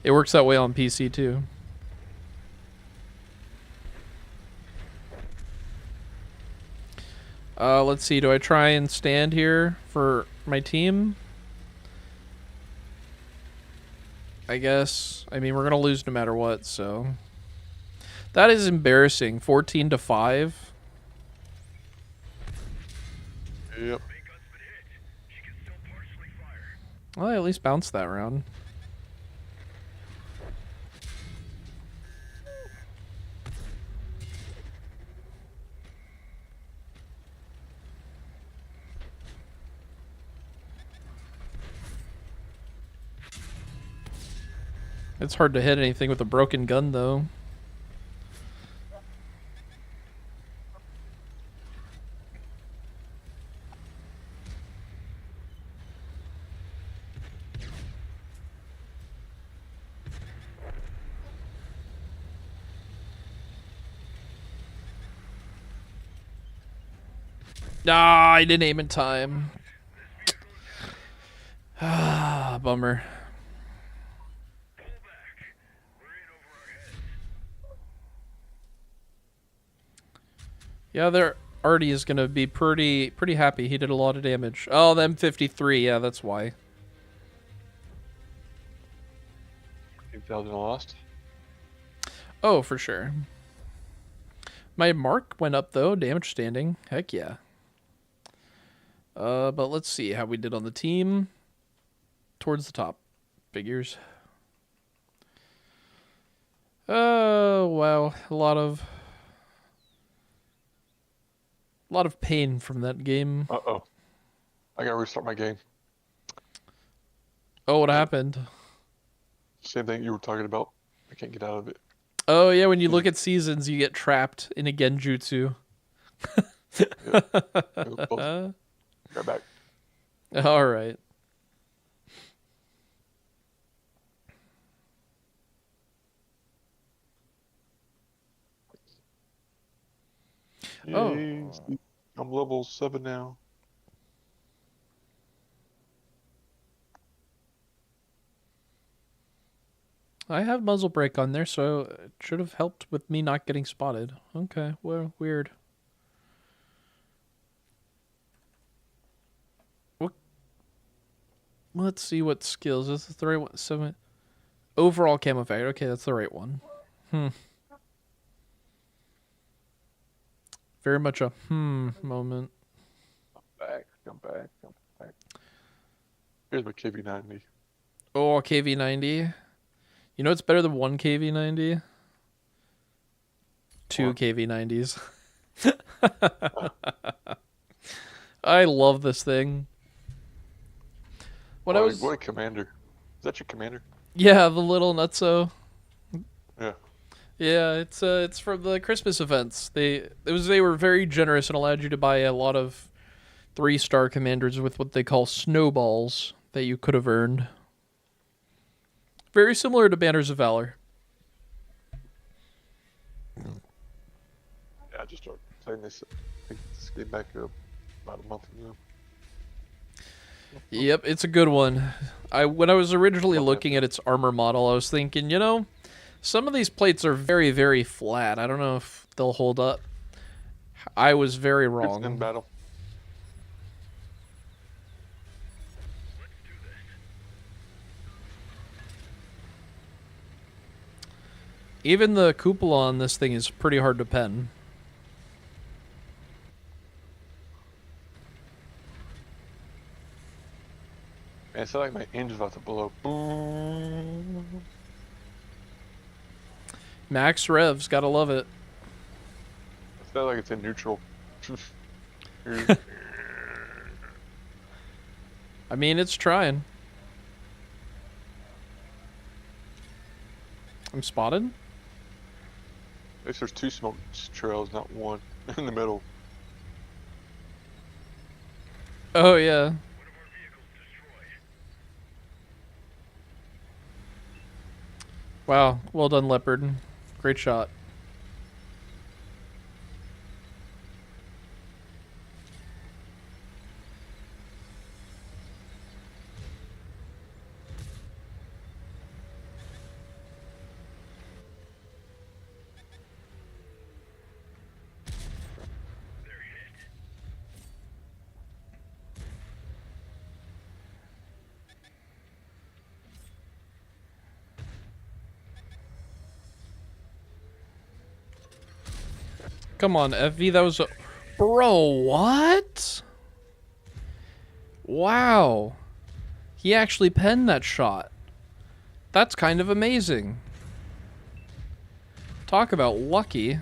It works that way on PC too. Let's see, do I try and stand here for my team? I guess. I mean, we're going to lose no matter what, so. That is embarrassing. 14-5.
yep.
Well, I at least bounced that round. It's hard to hit anything with a broken gun, though. Ah, I didn't aim in time. Ah, bummer. Yeah, their Artie is gonna be pretty happy. He did a lot of damage. Oh, the M53. Yeah, that's why.
8,000 lost.
Oh, for sure. My mark went up though. Damage standing. Heck yeah. But let's see how we did on the team. Towards the top. Figures. Oh wow, a lot of pain from that game.
Uh-oh. I gotta restart my game.
Oh, what happened?
Same thing you were talking about. I can't get out of it.
Oh yeah, when you look at seasons, you get trapped in a genjutsu.
Right back.
All right. Oh.
Yay. I'm level 7 now.
I have muzzle brake on there, so it should have helped with me not getting spotted. Okay, well, weird. What? Let's see what skills. Is this the right one? 7. Overall camo factor. Okay, that's the right one. Very much a moment.
Come back. Here's my KV90.
Oh, KV90. You know what's better than one KV90? 2
What?
KV90s. I love this thing. When I was
What a commander. Is that your commander?
Yeah, the little nutso.
Yeah.
Yeah, it's from the Christmas events. They were very generous and allowed you to buy a lot of 3-star commanders with what they call snowballs that you could have earned. Very similar to Banners of Valor.
Yeah, I just started playing this game back about a month ago.
Yep, it's a good one. When I was originally looking at its armor model, I was thinking, some of these plates are very, very flat. I don't know if they'll hold up. I was very
It's in
wrong.
battle.
Even the cupola on this thing is pretty hard to pen.
Man, it sounds like my engine's about to blow. Boom.
Max revs, gotta love it.
It sounds like it's in neutral.
I mean, it's trying. I'm spotted?
At least there's 2 smoke trails, not one in the middle.
Oh, yeah. Wow, well done, Leopard. Great shot. Come on, FV, that was a... Bro, what? Wow. He actually penned that shot. That's kind of amazing. Talk about lucky.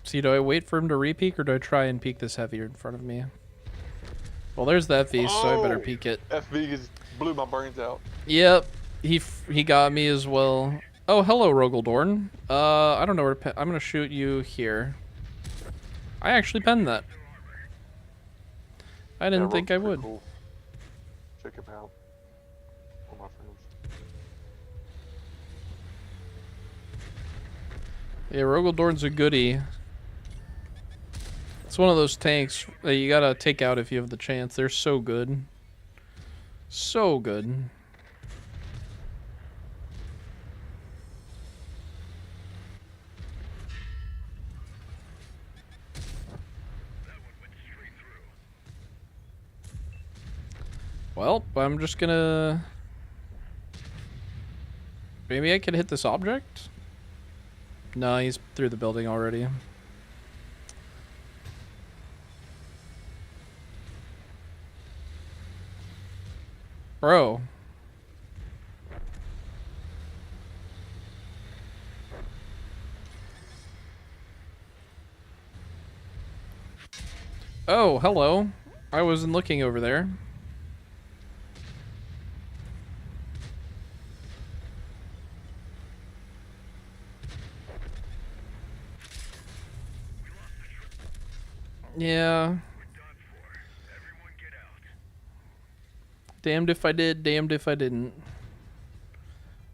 See, do I wait for him to re-peek or do I try and peek this heavier in front of me? Well, there's the FV, so I better peek it.
FV blew my brains out.
Yep, he got me as well. Oh, hello, Rogaldorn. I don't know where to pen. I'm gonna shoot you here. I actually penned that. I didn't think I
Rogue's pretty
would.
Cool. Check him out. All my friends.
Yeah, Rogaldorn's a goodie. It's one of those tanks that you gotta take out if you have the chance. They're so good. So good. Well, I'm just gonna... Maybe I could hit this object? No, he's through the building already. Bro. Oh, hello. I wasn't looking over there. Yeah. Damned if I did, damned if I didn't.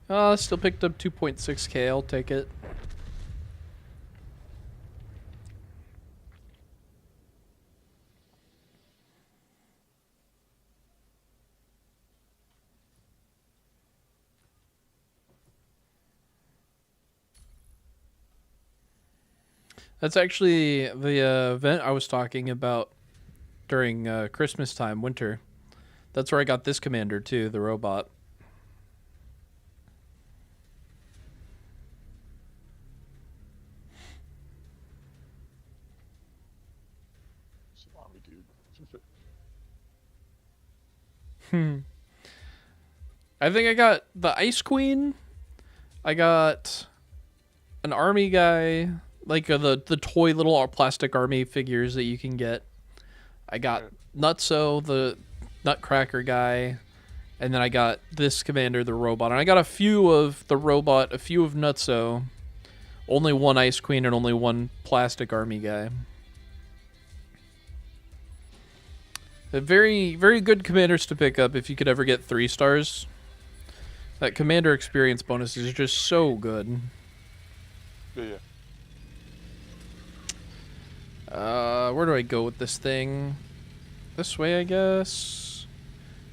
Still picked up 2.6k, I'll take it. That's actually the event I was talking about during Christmas time, winter. That's where I got this commander too, the robot.
Salami, dude.
I think I got the Ice Queen. I got an army guy, like the toy little plastic army figures that you can get. I got Nutso, the Nutcracker guy, and then I got this commander, the robot. And I got a few of the robot, a few of Nutso, only one Ice Queen, and only one plastic army guy. They're very, very good commanders to pick up if you could ever get 3 stars. That commander experience bonus is just so good.
Yeah.
Where do I go with this thing? This way, I guess.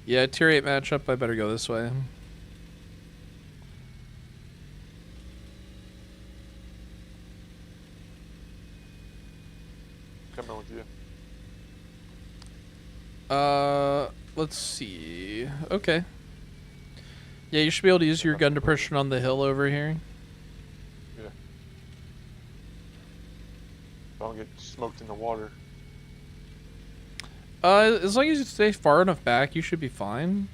Yeah, tier 8 matchup, I better go this way.
Coming with you.
Let's see. Okay. Yeah, you should be able to use your gun depression on the hill over here.
Yeah. Don't get smoked in the water.
As long as you stay far enough back, you should be fine.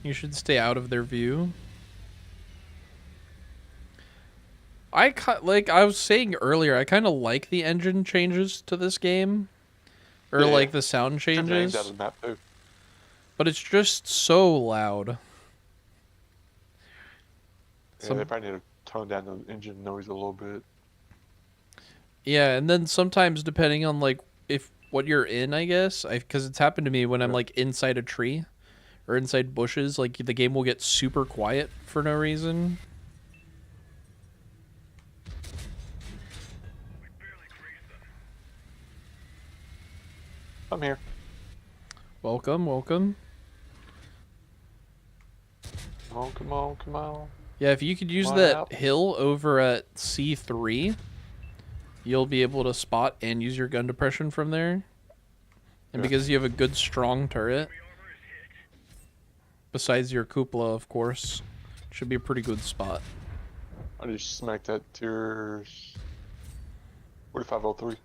You should stay out of their view. Like I was saying earlier, I kind of like the engine changes to this game. Or
Yeah,
like the sound
Turn the names out
changes.
of the map too.
But it's just so loud.
Yeah, they probably need to tone down the engine noise a little bit.
Yeah, and then sometimes depending on like if what you're in, I guess, because it's happened to me when I'm like inside a tree or inside bushes, like the game will get super quiet for no reason.
I'm here.
Welcome, welcome.
Come on, come on, come on.
Yeah, if you could use
Come on
that
out.
hill over at C3, you'll be able to spot and use your gun depression from there. And
Yeah.
because you have a good strong turret, besides your cupola, of course, should be a pretty good spot.
I just smacked that tier 4503.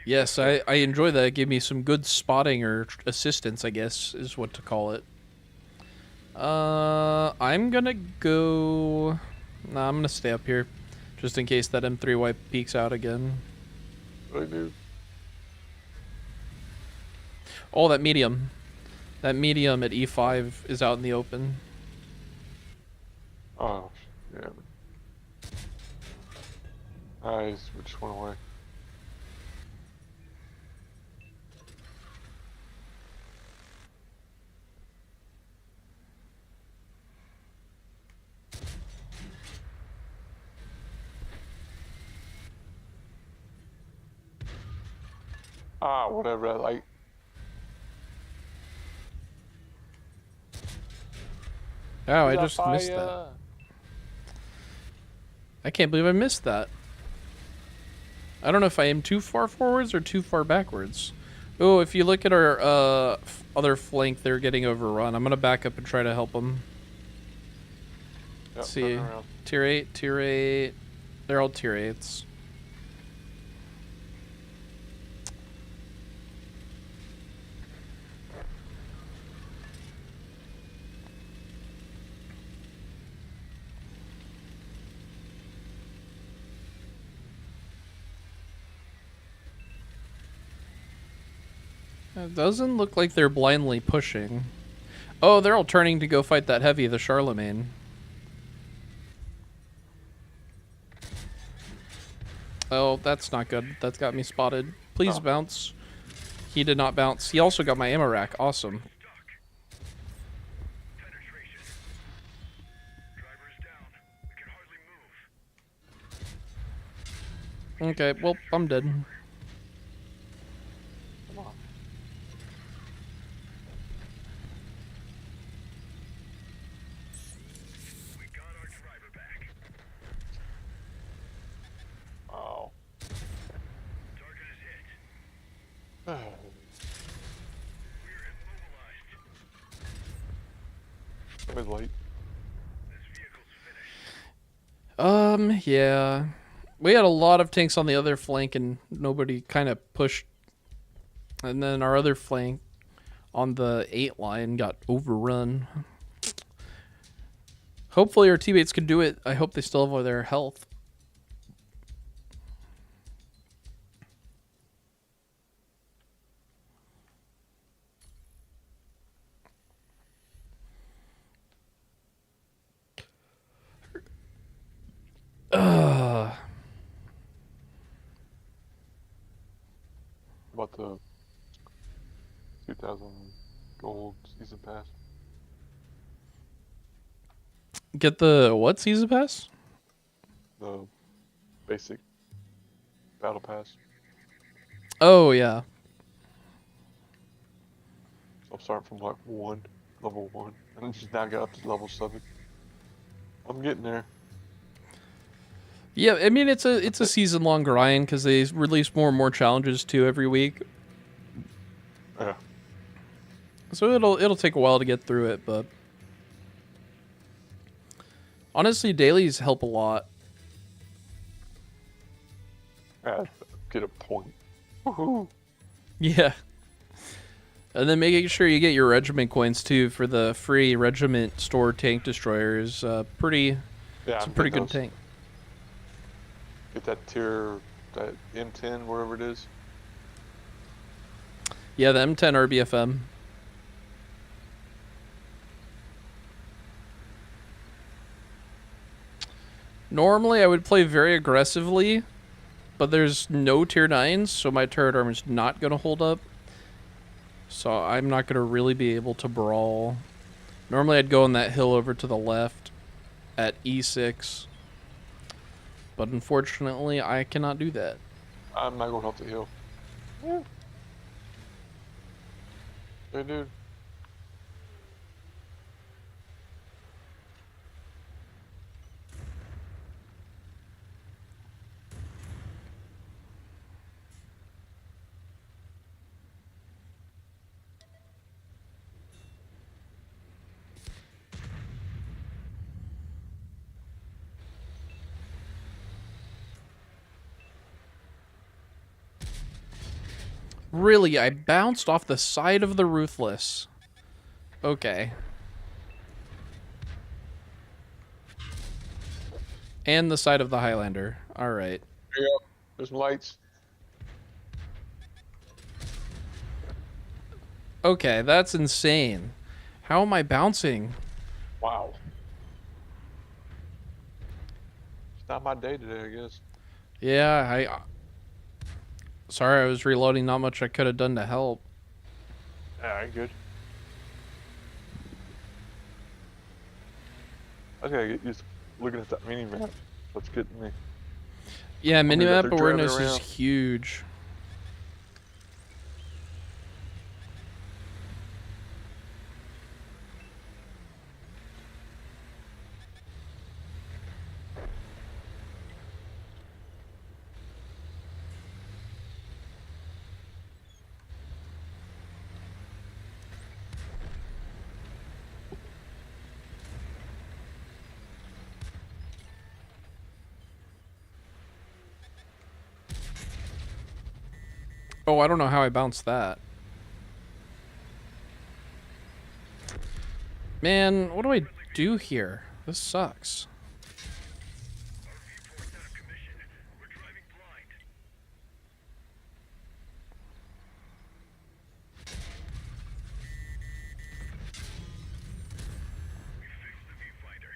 Yes, I enjoy that. It gave me some good spotting or assistance, I guess, is what to call it. I'm gonna go... Nah, I'm gonna stay up here. Just in case that M3Y peeks out again.
Really, dude?
Oh, that medium. That medium at E5 is out in the open.
Oh, yeah. Nice, we just went away. Ah, whatever. Like,
Oh, I just missed that. I can't believe I missed that. I don't know if I am too far forwards or too far backwards. Oh, if you look at our other flank, they're getting overrun. I'm gonna back up and try to help them.
Yep,
See,
turn around.
tier 8, tier 8. They're all tier 8s. It doesn't look like they're blindly pushing. Oh, they're all turning to go fight that heavy, the Charlemagne. Oh, that's not good. That's got me spotted. Please
Oh.
bounce. He did not bounce. He also got my ammo rack. Awesome.
Penetration. Driver is down. We can hardly move.
Okay, well, I'm dead.
Come on.
We got our driver back.
Oh.
Target is hit.
Oh.
We're immobilized.
Mid light.
This vehicle's finished.
Yeah. We had a lot of tanks on the other flank and nobody kind of pushed. And then our other flank on the 8 line got overrun. Hopefully our teammates can do it. I hope they still have their health.
About the 2000 gold season pass.
Get the what season pass?
The basic battle pass.
Oh, yeah.
So I'm starting from like level 1, and just now got up to level 7. I'm getting there.
Yeah, I mean it's a season long grind because they release more and more challenges too every week.
Yeah.
So it'll take a while to get through it, but honestly, dailies help a lot.
Yeah, get a point. Woohoo!
Yeah. And then making sure you get your regiment coins too for the free regiment store tank destroyers.
Yeah,
It's a
I'm
pretty
getting
good
those.
tank.
Get that tier, that M10, wherever it is.
Yeah, the M10 RBFM. Normally, I would play very aggressively, but there's no tier 9s, so my turret armor's not going to hold up. So I'm not going to really be able to brawl. Normally, I'd go on that hill over to the left at E6. But unfortunately, I cannot do that.
I'm not going up the hill. Yeah. Hey, dude.
Really, I bounced off the side of the Ruthless. Okay. And the side of the Highlander. Alright.
There you go. There's some lights.
Okay, that's insane. How am I bouncing?
Wow. It's not my day today, I guess.
Yeah, sorry, I was reloading. Not much I could have done to help.
Yeah, I ain't good. I just gotta get used to looking at that mini map. That's getting me.
Yeah,
mean, that
minimap
they're driving
awareness is
around.
huge. Oh, I don't know how I bounced that. Man, what do I do here? This sucks.
Our viewport's out of commission. We're driving blind. We fixed the viewfinder.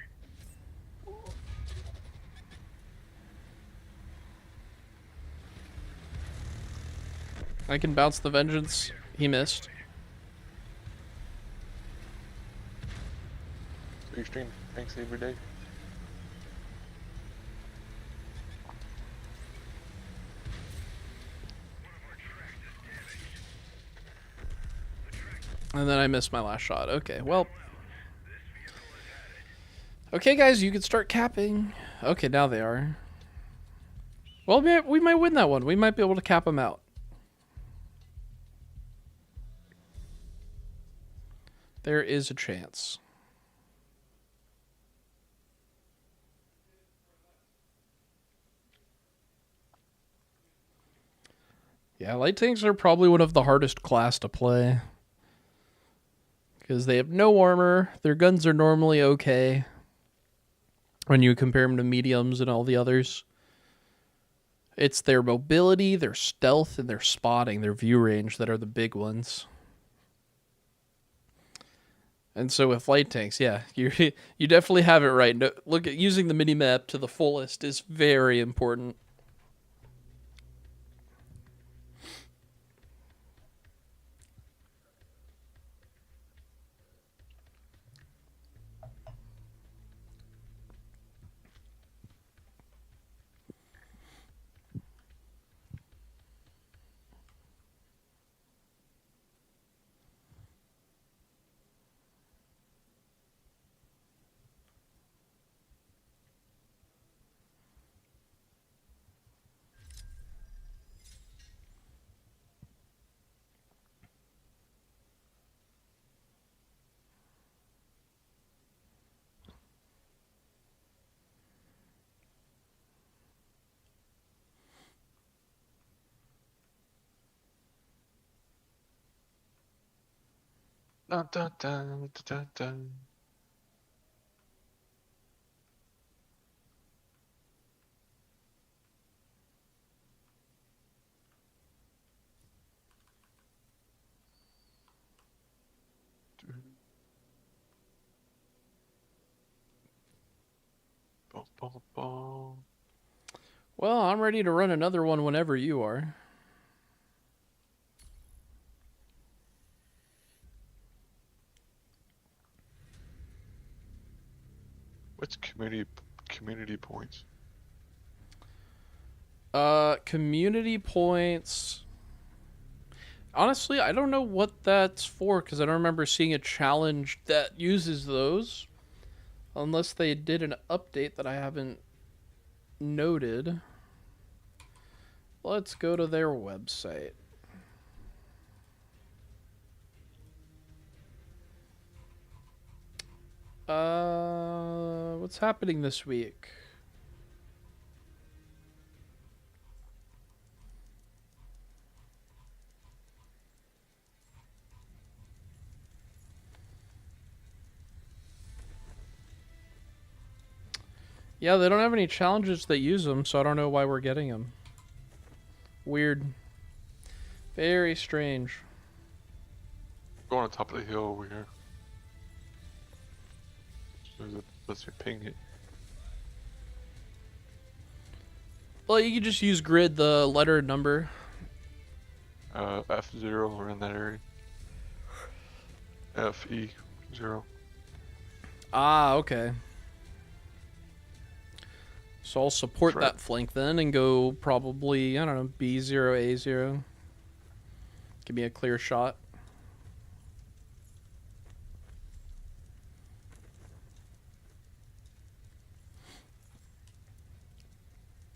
I can bounce the vengeance. He missed.
You stream thanks every day.
And then I missed my last shot. Okay, well. Okay, guys, you can start capping. Okay, now they are. Well, we might win that one. We might be able to cap them out. There is a chance. Yeah, light tanks are probably one of the hardest class to play. Because they have no armor. Their guns are normally okay. When you compare them to mediums and all the others. It's their mobility, their stealth, and their spotting, their view range that are the big ones. And so with light tanks, yeah, you definitely have it right. No, look at using the minimap to the fullest is very important.
Dun, dun, dun, dun, dun, dun. Bum, bum, bum.
Well, I'm ready to run another one whenever you are.
What's community points?
Community points. Honestly, I don't know what that's for because I don't remember seeing a challenge that uses those. Unless they did an update that I haven't noted. Let's go to their website. What's happening this week? Yeah, they don't have any challenges that use them, so I don't know why we're getting them. Weird. Very strange.
Go on top of the hill over here. Let's ping it.
Well, you can just use grid, the letter and number.
F0 around that area. FE0.
Ah, okay. So I'll support
That's right.
that flank then and go probably, I don't know, B0, A0. Give me a clear shot.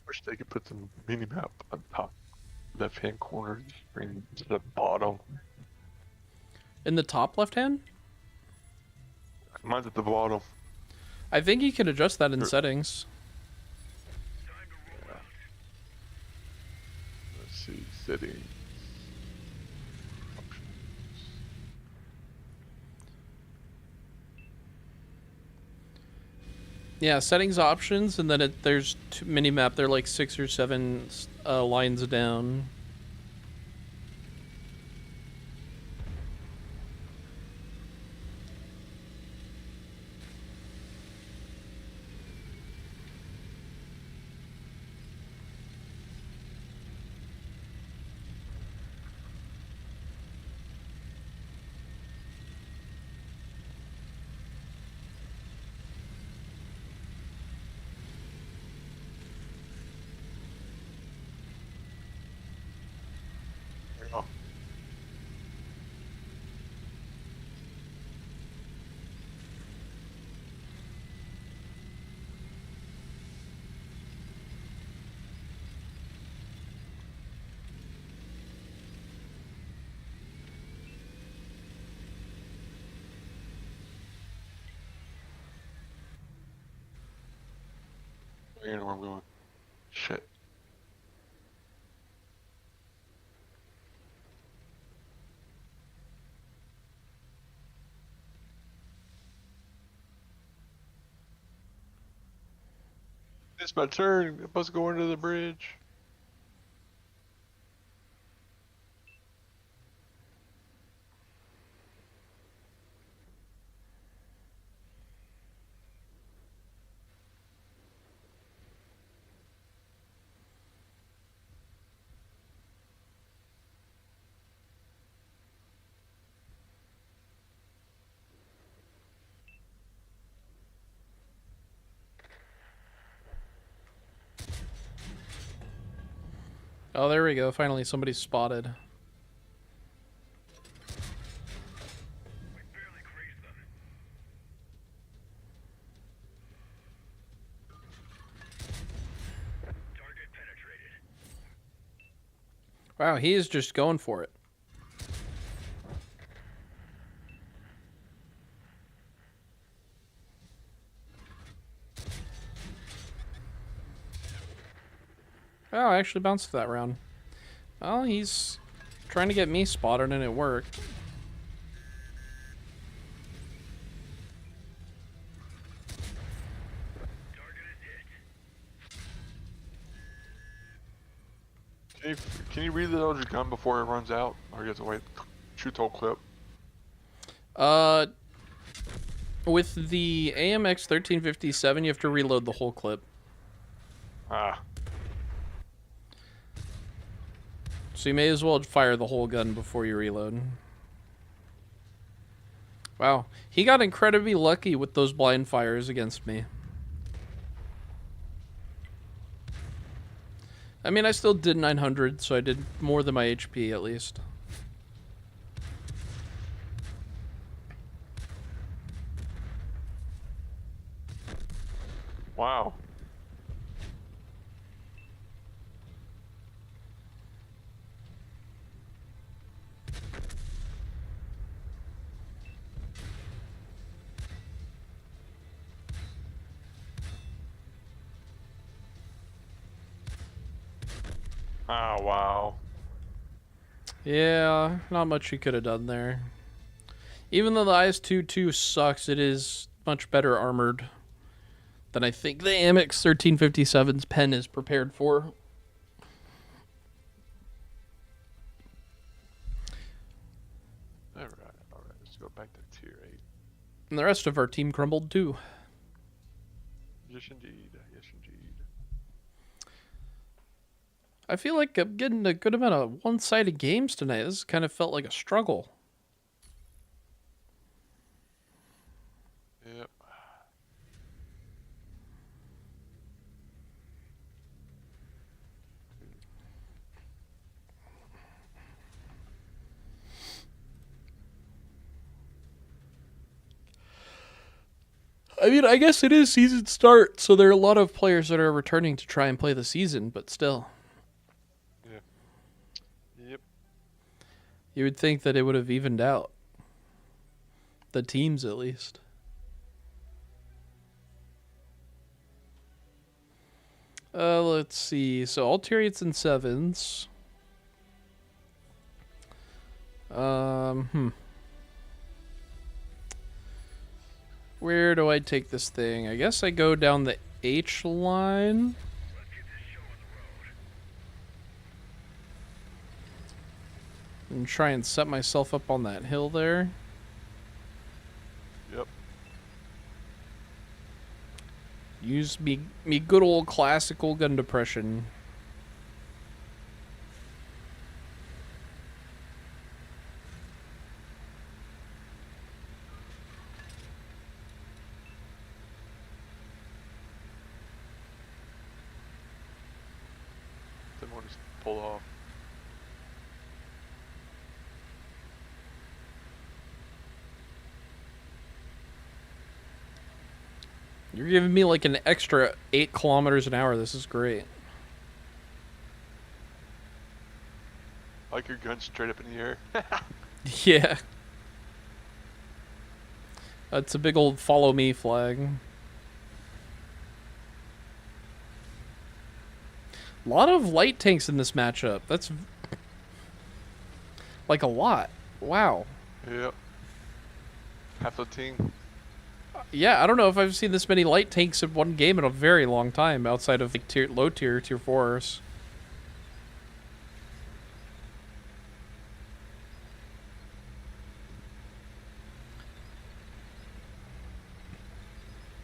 Wish they could put the minimap on top left hand corner of the screen to the bottom.
In the top left hand?
Mine's at the bottom.
I think you can adjust that in
Sure.
settings.
Let's see, settings.
Yeah, settings options, and then there's mini map. They're like 6 or 7 lines down.
Oh, you know where I'm going. Shit. It's my turn. I'm supposed to go under the bridge.
Oh, there we go. Finally, somebody's spotted.
We barely grazed them. Target penetrated.
Wow, he is just going for it. Oh, I actually bounced that round. Oh, he's trying to get me spotted, and it worked.
Target is hit.
Can you reload your gun before it runs out? Or you have to wait, shoot the whole clip?
With the AMX 1357, you have to reload the whole clip.
Ah.
So you may as well fire the whole gun before you reload. Wow, he got incredibly lucky with those blind fires against me. I mean, I still did 900, so I did more than my HP at least.
Wow. Ah, wow.
Yeah, not much you could have done there. Even though the IS-22 sucks, it is much better armored than I think the AMX 1357's pen is prepared for.
Alright, let's go back to tier 8.
And the rest of our team crumbled too.
Yes, indeed. Yes, indeed.
I feel like I'm getting a good amount of one-sided games tonight. This kind of felt like a struggle.
Yep.
I mean, I guess it is season start, so there are a lot of players that are returning to try and play the season, but still.
Yep.
You would think that it would have evened out. The teams, at least. Let's see. So, Alteriates and 7s. Where do I take this thing? I guess I go down the H line.
Let's get this show on the road.
And try and set myself up on that hill there.
Yep.
Use me good old classical gun depression.
Didn't want to pull off.
You're giving me like an extra 8 kilometers an hour. This is great.
Like your gun straight up in the air.
Yeah. That's a big old follow me flag. A lot of light tanks in this matchup. That's like a lot. Wow.
Yep. Half the team.
Yeah, I don't know if I've seen this many light tanks in one game in a very long time outside of like low tier 4s.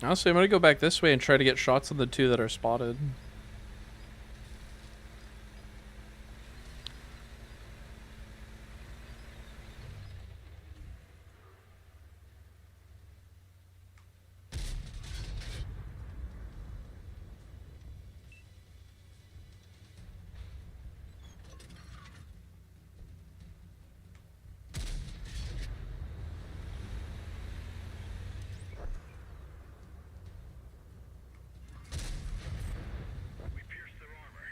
Honestly, I'm going to go back this way and try to get shots on the 2 that are spotted.
We pierced their armor.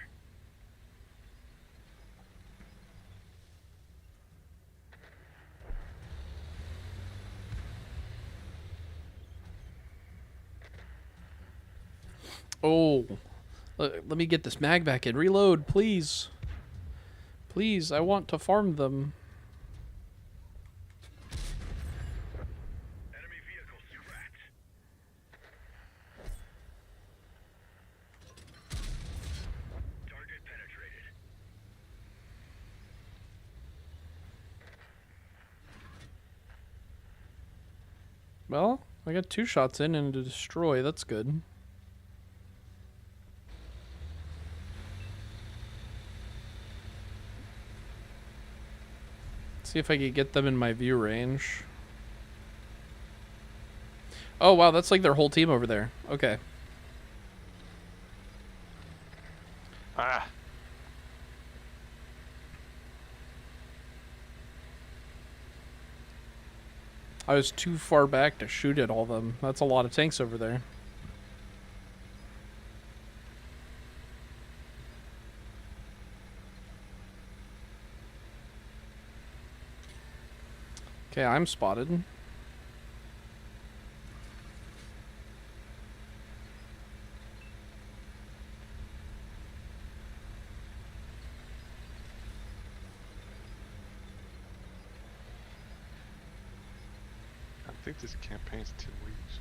Oh, let me get this mag back in. Reload, please. Please, I want to farm them.
Enemy vehicle scrapped. Target penetrated.
Well, I got 2 shots in and to destroy. That's good. See if I can get them in my view range. Oh, wow, that's like their whole team over there. Okay.
Ah.
I was too far back to shoot at all of them. That's a lot of tanks over there. Okay, I'm spotted.
I think this campaign's 10 weeks.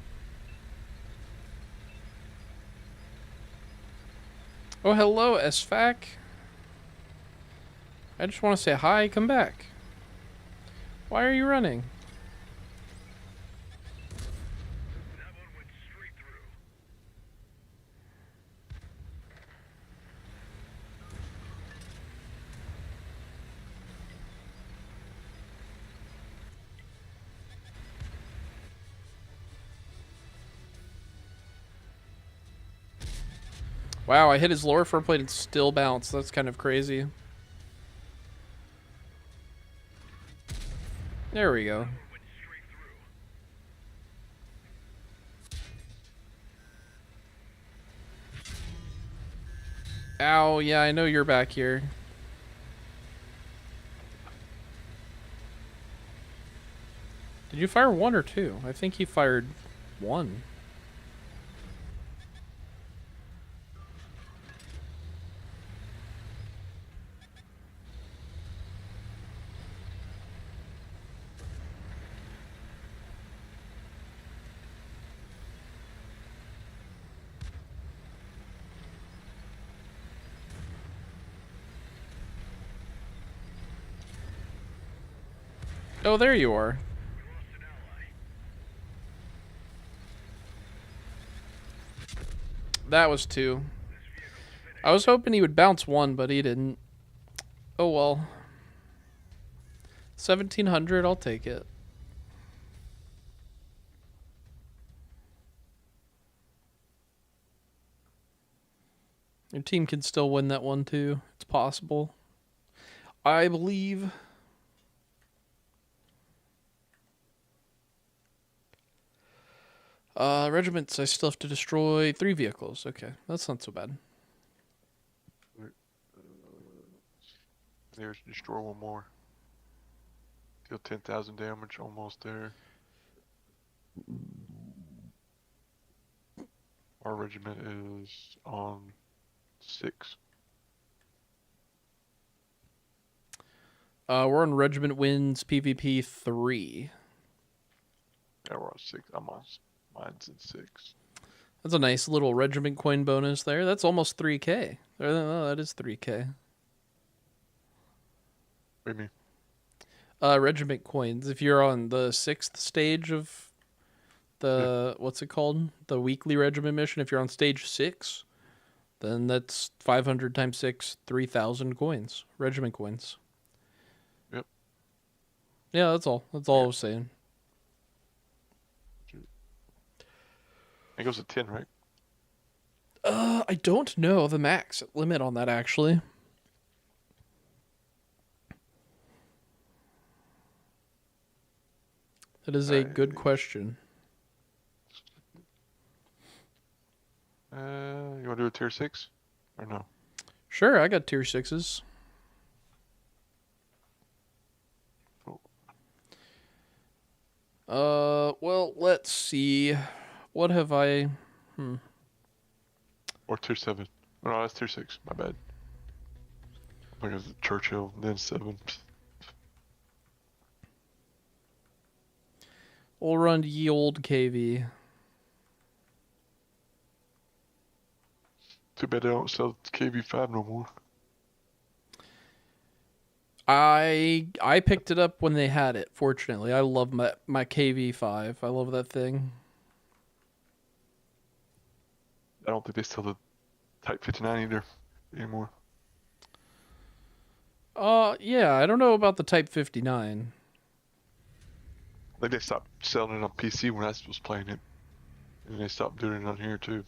Oh, hello, SFAC. I just want to say hi, come back. Why are you running?
That one went straight through.
Wow, I hit his lower front plate and still bounced. That's kind of crazy. There we go.
Went straight through.
Ow, yeah, I know you're back here. Did you fire 1 or 2? I think he fired 1. Oh, there you are.
We lost an ally.
That was 2.
This vehicle's finished.
I was hoping he would bounce 1, but he didn't. Oh well. 1700, I'll take it. Your team can still win that one too. It's possible. I believe. Regiments, I still have to destroy 3 vehicles. Okay, that's not so bad.
There's destroy one more. Deal 10,000 damage, almost there. Our regiment is on 6.
We're on regiment wins PvP 3.
Yeah, we're on 6. Mine's in 6.
That's a nice little regiment coin bonus there. That's almost 3k. Oh, that is 3k.
What do you mean?
Regiment coins. If you're on the 6th stage of the what's it called? The weekly regiment mission. If you're on stage 6, then that's 500 times 6, 3,000 coins. Regiment coins.
Yep.
Yeah, that's all. That's all I was saying.
It goes to 10, right?
I don't know the max limit on that actually. That is a good question.
You want to do a tier 6? Or no?
Sure, I got tier 6s.
Cool.
Well, let's see. What have I...
Or tier 7. Oh, no, that's tier 6. My bad. Look at Churchill, then 7.
We'll run ye old KV.
Too bad they don't sell KV5 no more.
I picked it up when they had it, fortunately. I love my KV5. I love that thing.
I don't think they sell the Type 59 either anymore.
Yeah, I don't know about the Type 59.
I think they stopped selling it on PC when I was playing it. And they stopped doing it on here too.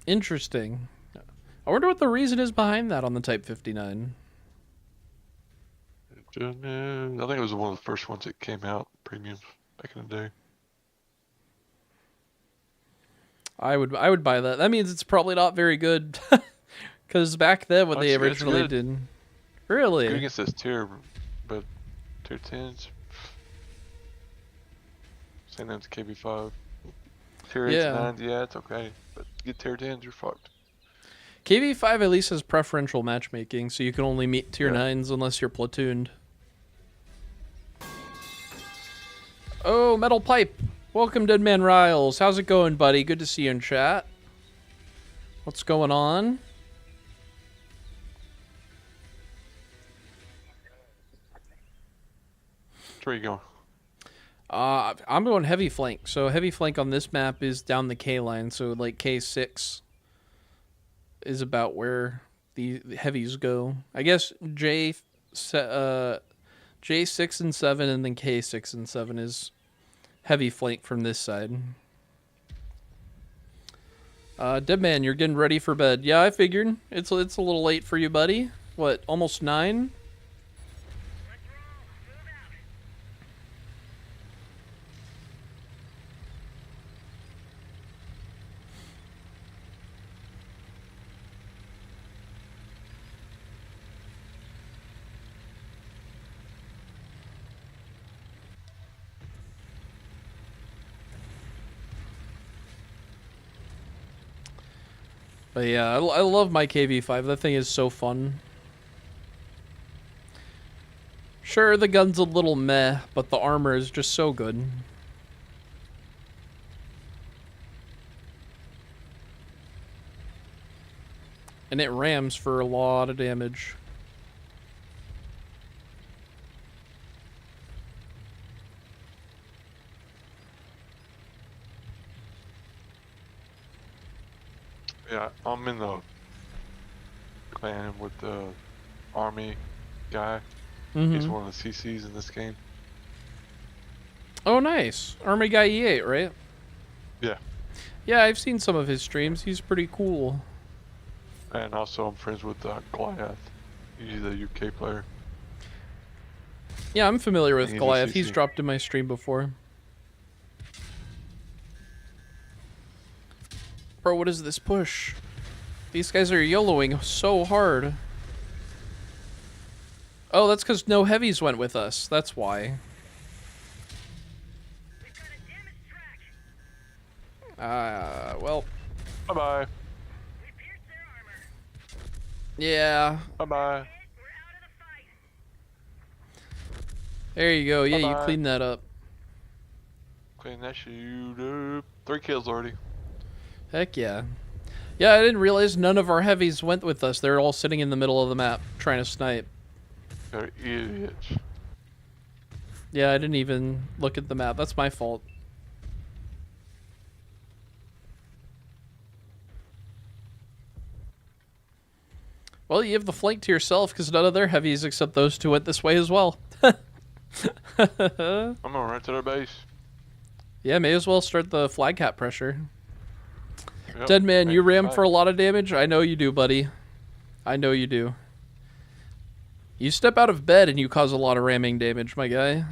Interesting. I wonder what the reason is behind that on the Type 59.
I think it was one of the first ones that came out, premium, back in the day.
I would buy that. That means it's probably not very good. Because back then when they
It's
originally
good.
did... Really?
Good against this tier, but tier 10s. Same thing to KB5. Tier 8s,
Yeah.
9s, yeah, it's okay. But get tier 10s, you're fucked.
KV5 at least has preferential matchmaking, so you can only meet tier
Yeah.
9s unless you're platooned. Oh, Metal Pipe. Welcome, Deadman Riles. How's it going, buddy? Good to see you in chat. What's going on?
Where you going?
I'm going heavy flank. So heavy flank on this map is down the K line. So like K6 is about where the heavies go. I guess J6 and 7 and then K6 and 7 is heavy flank from this side. Deadman, you're getting ready for bed. Yeah, I figured. It's a little late for you, buddy. What, almost 9?
Let's roll. Move out.
But yeah, I love my KV5. That thing is so fun. Sure, the gun's a little meh, but the armor is just so good. And it rams for a lot of damage.
Yeah, I'm in the clan with the army guy. He's
Mm-hmm.
one of the CCs in this game.
Oh, nice. Army Guy E8, right?
Yeah,
Yeah, I've seen some of his streams. He's pretty cool.
and also I'm friends with Goliath. He's a UK player.
Yeah, I'm familiar with
He's a
Goliath. He's
CC.
dropped in my stream before. Bro, what is this push? These guys are YOLOing so hard. Oh, that's because no heavies went with us. That's why.
We've got a damaged track.
Well,
Bye bye.
We pierced their armor.
yeah.
Bye bye.
We're out of the fight.
There you go. Yeah, you
Bye-bye.
cleaned that up.
Clean that shit up. 3 kills already.
Heck yeah. Yeah, I didn't realize none of our heavies went with us. They're all sitting in the middle of the map trying to snipe.
They're idiots.
Yeah, I didn't even look at the map. That's my fault. Well, you have the flank to yourself because none of their heavies except those two went this way as well.
I'm gonna run to their base.
Yeah, may as well start the flag cap pressure.
Yep.
Dead man, you
Hey,
ram
bye.
for a lot of damage? I know you do, buddy. I know you do. You step out of bed and you cause a lot of ramming damage, my guy.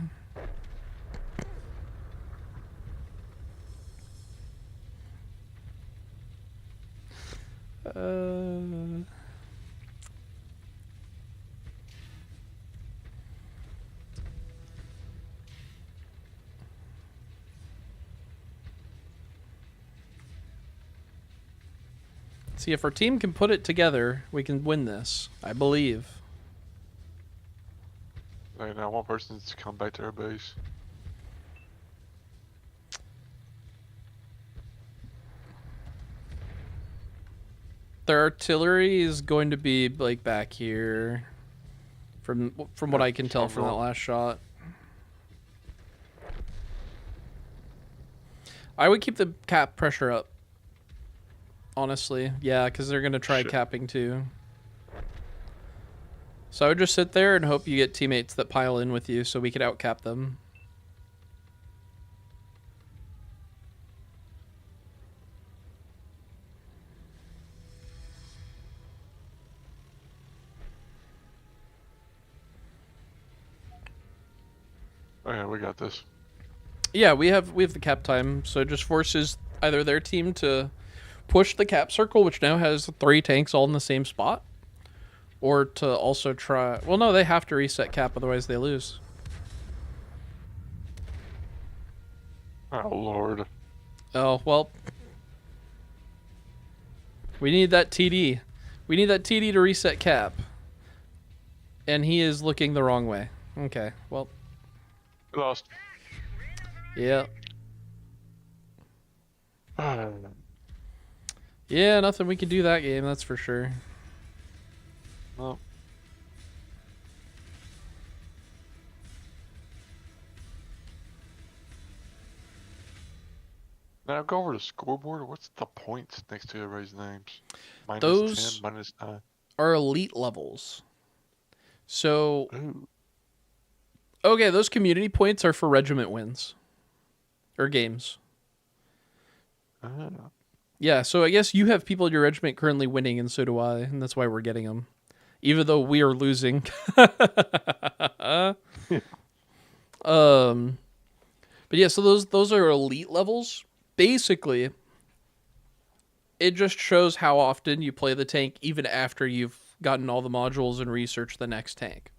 See, if our team can put it together, we can win this. I believe.
Right now, one person needs to come back to their base.
Their artillery is going to be like back here, from what I can tell from that last shot. I would keep the cap pressure up. Honestly, yeah, because they're gonna try
Shit.
capping too. So I would just sit there and hope you get teammates that pile in with you, so we could outcap them.
Okay, we got this.
Yeah, we have the cap time, so it just forces either their team to push the cap circle, which now has 3 tanks all in the same spot, or to also try. Well, no, they have to reset cap, otherwise they lose.
Oh lord.
Oh well, we need that TD. We need that TD to reset cap, and he is looking the wrong way. Okay, well,
We lost.
yeah. Yeah, nothing we can do that game, that's for sure.
Well. Now go over to scoreboard. What's the points next to everybody's names? Minus
Those-
10, minus 9.
Are elite levels. So,
Ooh.
okay, those community points are for regiment wins. Or games.
Ah.
Yeah, so I guess you have people in your regiment currently winning, and so do I, and that's why we're getting them. Even though we are losing. But yeah, so those are elite levels. Basically, it just shows how often you play the tank even after you've gotten all the modules and researched the next tank.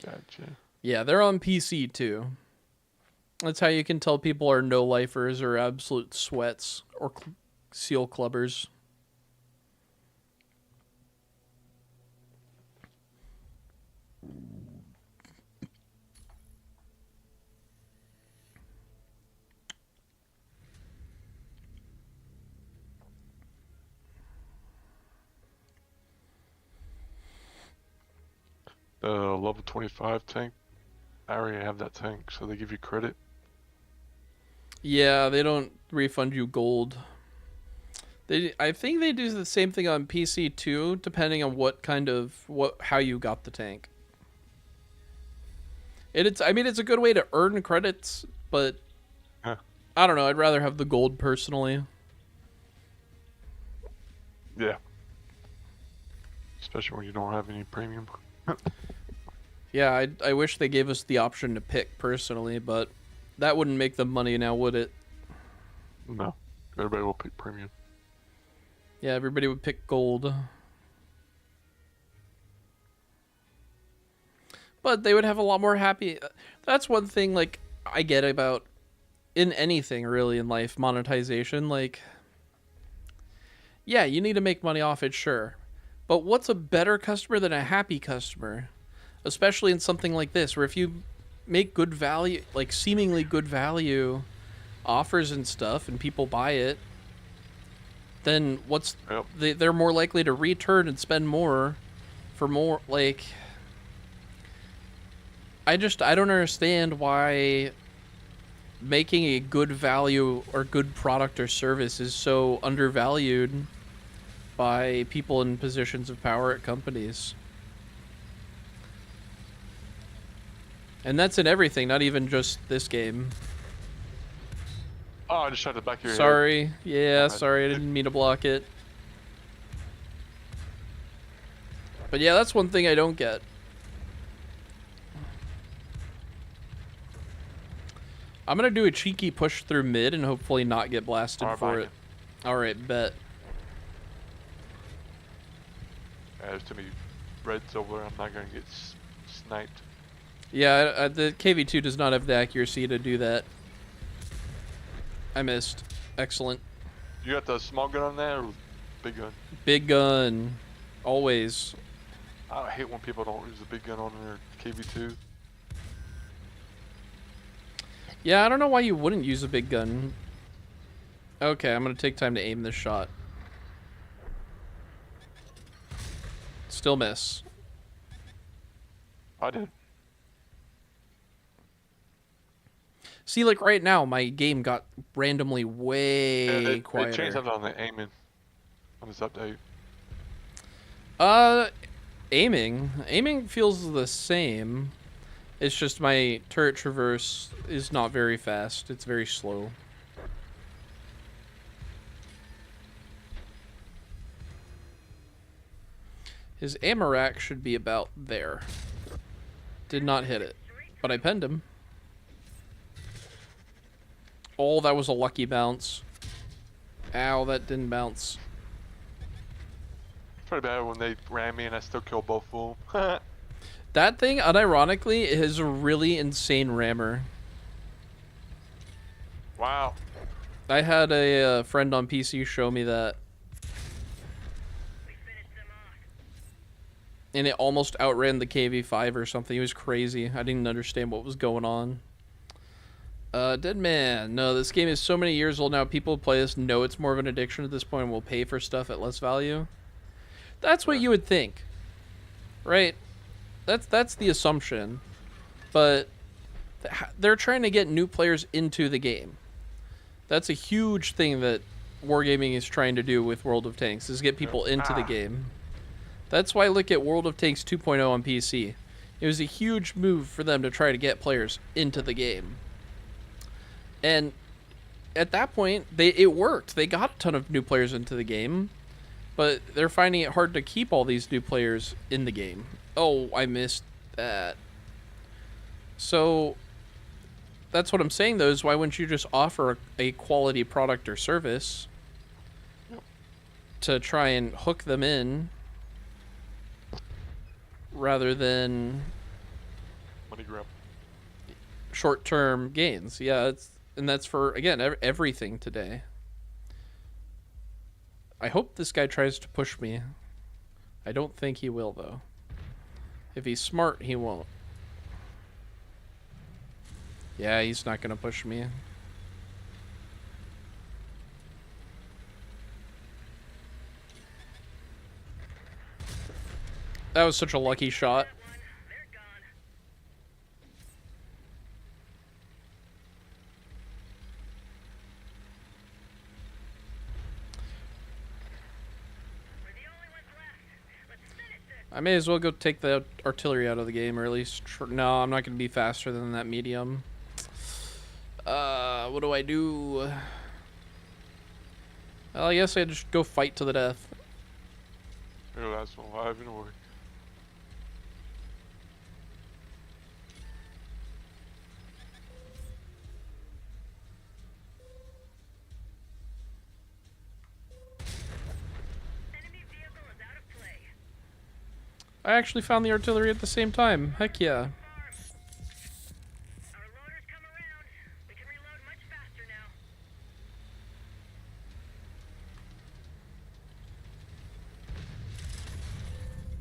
Gotcha.
Yeah, they're on PC too. That's how you can tell people are no-lifers or absolute sweats or seal clubbers.
The level 25 tank. I already have that tank, so they give you credit.
Yeah, they don't refund you gold. I think they do the same thing on PC too, depending on how you got the tank. I mean, it's a good way to earn credits, but
Huh.
I don't know. I'd rather have the gold personally.
Yeah. Especially when you don't have any premium.
Yeah, I wish they gave us the option to pick personally, but that wouldn't make them money now, would it?
No. Everybody will pick premium.
Yeah, everybody would pick gold. But they would have a lot more happy. That's one thing, like, I get about in anything really in life, monetization. Like, yeah, you need to make money off it, sure. But what's a better customer than a happy customer? Especially in something like this, where if you make good value, like seemingly good value offers and stuff, and people buy it, then
Yep.
they're more likely to return and spend more for more, like, I don't understand why making a good value or good product or service is so undervalued by people in positions of power at companies. And that's in everything, not even just this game.
Oh, I just shot the back of your head.
Sorry. Yeah,
bad.
sorry, I didn't mean to block it. But yeah, that's one thing I don't get. I'm gonna do a cheeky push through mid and hopefully not get blasted
Alright,
for
bye.
it. Alright, bet.
Yeah, there's too many reds over there. I'm not gonna get sniped.
Yeah, the KV2 does not have the accuracy to do that. I missed. Excellent.
You got the small gun on there or big gun?
Big gun. Always.
I hate when people don't use the big gun on their KV2.
Yeah, I don't know why you wouldn't use a big gun. Okay, I'm gonna take time to aim this shot. Still miss.
I did.
See, like right now, my game got randomly
Yeah,
way
they changed
quieter.
something on the aiming on this update.
Aiming feels the same. It's just my turret traverse is not very fast. It's very slow. His ammo rack should be about there. Did not hit it, but I penned him. Oh, that was a lucky bounce. Ow, that didn't bounce.
It's pretty bad when they ran me and I still killed both of them.
That thing, unironically, is a really insane rammer.
Wow.
I had a friend on PC show me that. And it almost outran the KV5 or something. It was crazy. I didn't understand what was going on. Dead Man. No, this game is so many years old now. People who play this know it's more of an addiction at this point and will pay for stuff at less value. That's what you would think. Right? That's the assumption. But they're trying to get new players into the game. That's a huge thing that Wargaming is trying to do with World of Tanks, is get people into the game. That's why I look at World of Tanks 2.0 on PC. It was a huge move for them to try to get players into the game. And at that point, it worked. They got a ton of new players into the game, but they're finding it hard to keep all these new players in the game. Oh, I missed that. So that's what I'm saying, though, is why wouldn't you just offer a quality product or service to try and hook them in rather than
Money grab.
short-term gains? Yeah, and that's for, again, everything today. I hope this guy tries to push me. I don't think he will, though. If he's smart, he won't. Yeah, he's not going to push me. That was such a lucky shot. I may as well go take the artillery out of the game, or at least no, I'm not going to be faster than that medium. What do I do? Well, I guess I just go fight to the death.
You're the last one alive anyway.
Enemy vehicle is out of play.
I actually found the artillery at the same time. Heck yeah.
Our loaders come around. We can reload much faster now.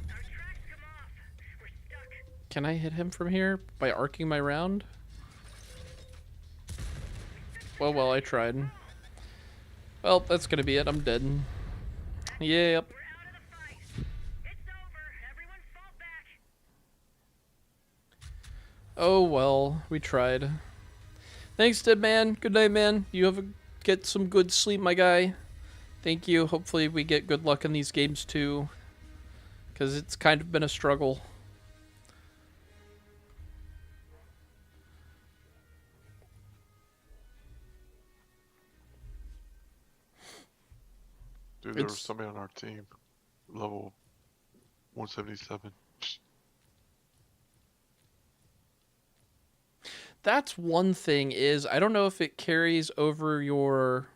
Our tracks come off. We're stuck.
Can I hit him from here by arcing my round? Well, I tried. Well, that's gonna be it. I'm dead. Yep.
We're out of the fight. It's over. Everyone fall back.
Oh well, we tried. Thanks, dead man. Good night, man. Get some good sleep, my guy. Thank you. Hopefully we get good luck in these games too, because it's kind of been a struggle.
Dude, there was
It's-
somebody on our team, level 177.
That's one thing is I don't know if it carries over your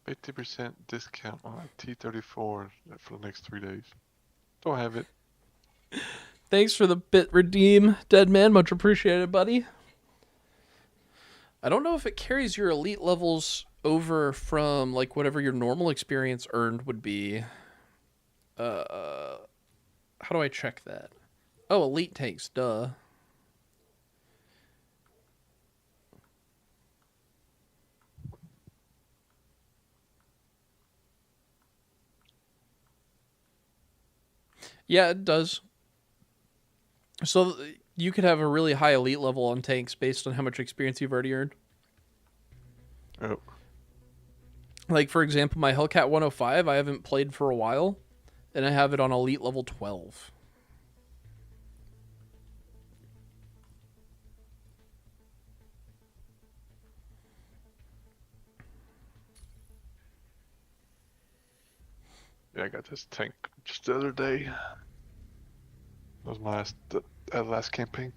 50% discount on a T-34 for the next 3 days. Don't have it.
Thanks for the bit redeem, dead man. Much appreciated, buddy. I don't know if it carries your elite levels over from like whatever your normal experience earned would be. How do I check that? Oh, elite tanks, duh. Yeah, it does. So you could have a really high elite level on tanks based on how much experience you've already earned.
Yep.
Like, for example, my Hellcat 105, I haven't played for a while, and I have it on elite level 12.
Yeah, I got this tank just the other day. That was my last campaign.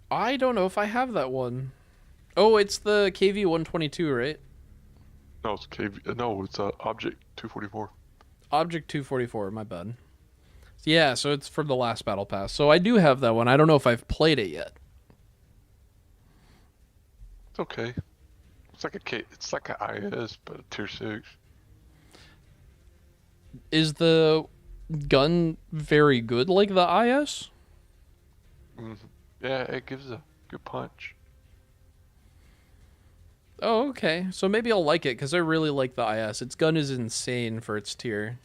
I don't know if I have that one. Oh, it's the KV 122, right?
No, it's KV. No, it's Object 244.
Object 244, my bad. Yeah, so it's from the last battle pass. So I do have that one. I don't know if I've played it yet.
It's okay. It's like a K. It's like an IS, but a tier 6.
Is the gun very good like the IS?
Yeah, it gives a good punch.
Oh, okay. So maybe I'll like it because I really like the IS. Its gun is insane for its tier.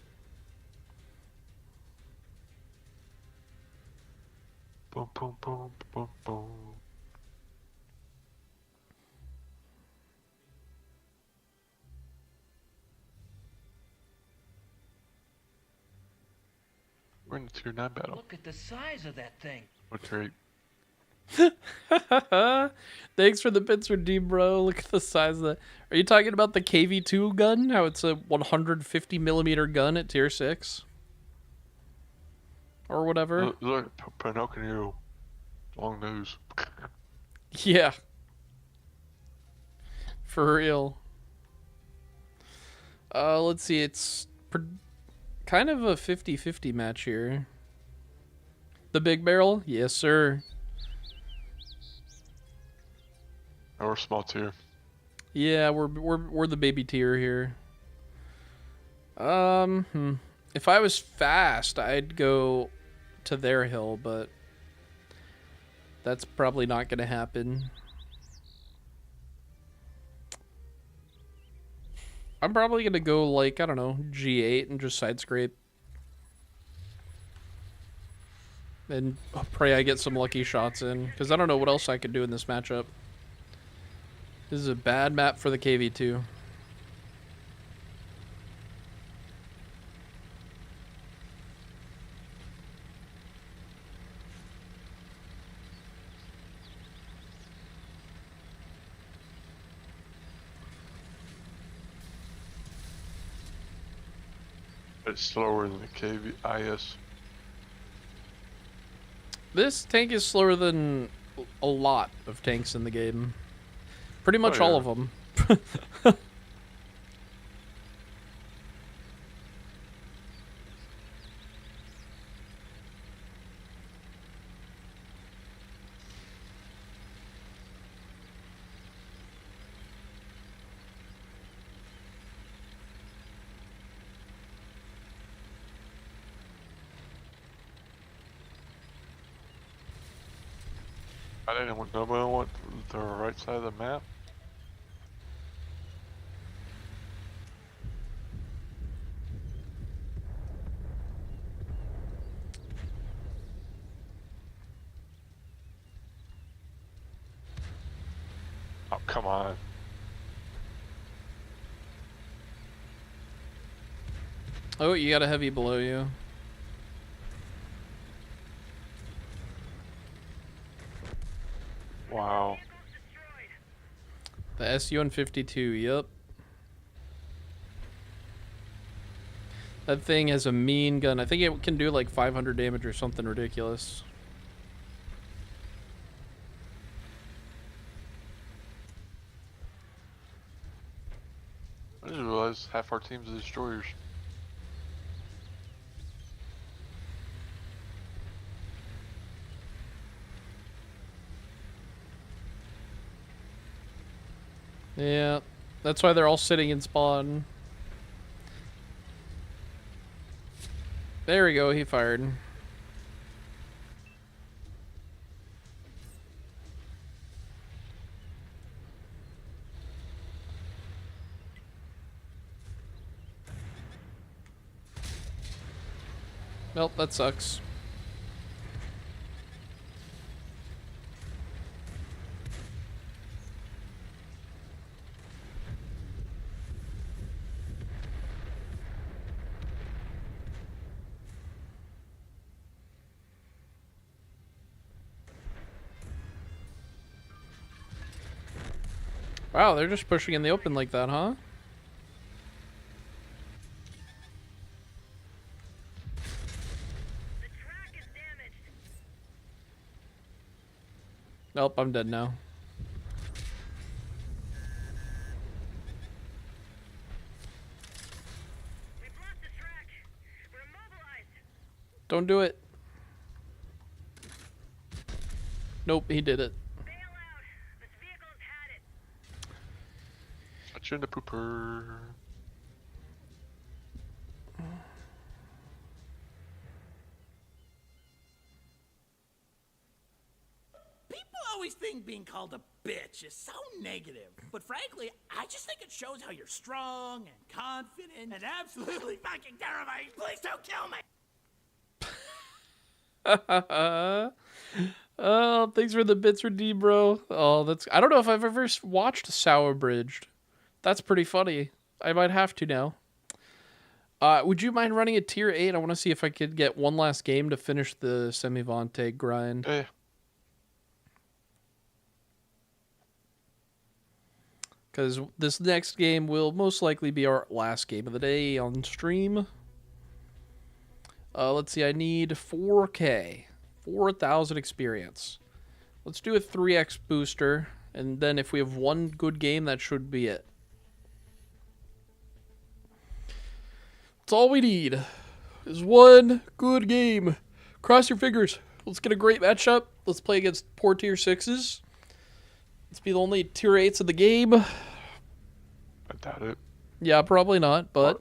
Boom, boom, boom, boom, boom. We're in the tier 9 battle.
Look at the size of that thing.
Or tier 8.
Thanks for the bits redeemed, bro. Look at the size of that. Are you talking about the KV2 gun? How it's a 150 millimeter gun at tier 6? Or whatever?
Look, Pinocchio. Long nose.
Yeah. For real. Let's see. It's kind of a 50-50 match here. The big barrel? Yes, sir.
Or small tier.
Yeah, we're the baby tier here. If I was fast, I'd go to their hill, but that's probably not going to happen. I'm probably going to go like, I don't know, G8 and just side scrape. And pray I get some lucky shots in, because I don't know what else I could do in this matchup. This is a bad map for the KV2.
It's slower than the KVIS.
This tank is slower than a lot of tanks in the game. Pretty much
Oh,
all
yeah.
of them.
I didn't want nobody want the right side of the map. Oh, come on.
Oh, you got a heavy below you.
Wow.
The SU-152, yep. That thing has a mean gun. I think it can do like 500 damage or something ridiculous.
I just realized half our team's are destroyers.
Yeah, that's why they're all sitting in spawn. There we go, he fired. Well, that sucks. Wow, they're just pushing in the open like that, huh?
The track is damaged.
Nope, I'm dead now.
We've lost the track. We're immobilized.
Don't do it. Nope, he did it.
Bail out. This vehicle's had it.
Touch you in the pooper.
People always think being called a bitch is so negative. But frankly, I just think it shows how you're strong and confident and absolutely fucking terrifying. Please don't kill me!
Oh, thanks for the bits, redeem, bro. Oh, that's. I don't know if I've ever watched Sour Bridged. That's pretty funny. I might have to now. Would you mind running a tier 8? I want to see if I could get one last game to finish the Semivante grind.
Yeah.
Because this next game will most likely be our last game of the day on stream. Let's see, I need 4K. 4,000 experience. Let's do a 3x booster, and then if we have one good game, that should be it. That's all we need, is one good game. Cross your fingers. Let's get a great matchup. Let's play against poor tier 6s. Let's be the only tier 8s in the game.
I doubt it.
Yeah, probably not, but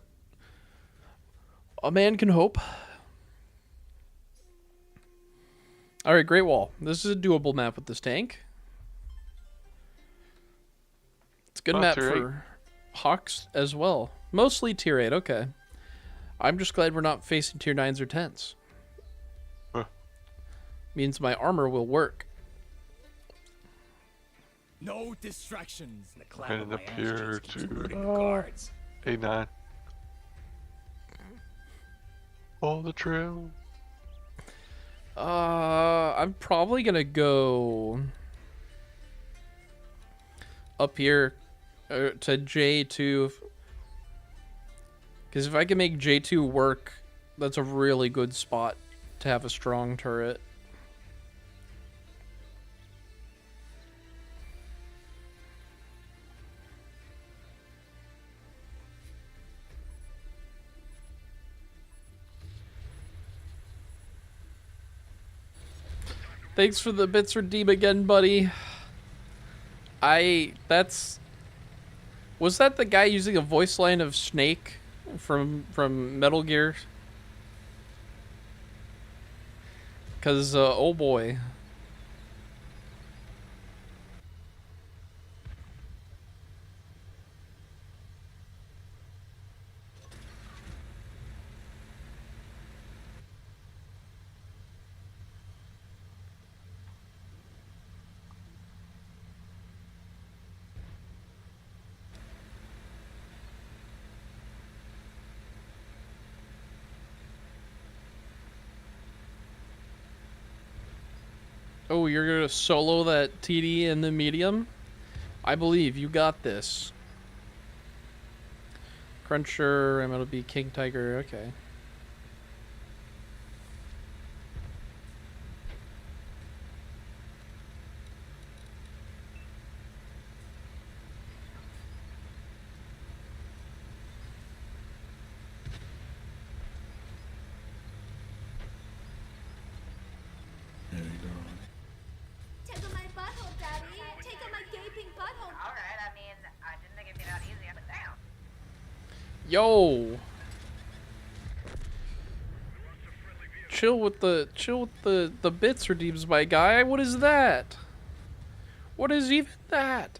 a man can hope. Alright, Great Wall. This is a doable map with this tank. It's a good
Oh,
map
tier
for Hawks as well. Mostly tier 8, okay. I'm just glad we're not facing tier 9s or 10s.
Huh.
Means my armor will work.
No distractions. The clap
And
of
up
my hands
here
just keeps
to-
moving the guards.
A9. All the trail.
I'm probably gonna go up here to J2, Because if I can make J2 work, that's a really good spot to have a strong turret. Thanks for the bits redeem again, buddy. Was that the guy using a voice line of Snake from Metal Gear? Cause oh boy. Oh, you're gonna solo that TD in the medium? I believe you got this. Cruncher, MLB, King Tiger, okay.
Tickle my butthole, Daddy. Tickle my gaping butthole.
Alright, I mean, I didn't think it'd be that easy, but damn.
Yo. Chill with the bits redeems, my guy. What is that? What is even that?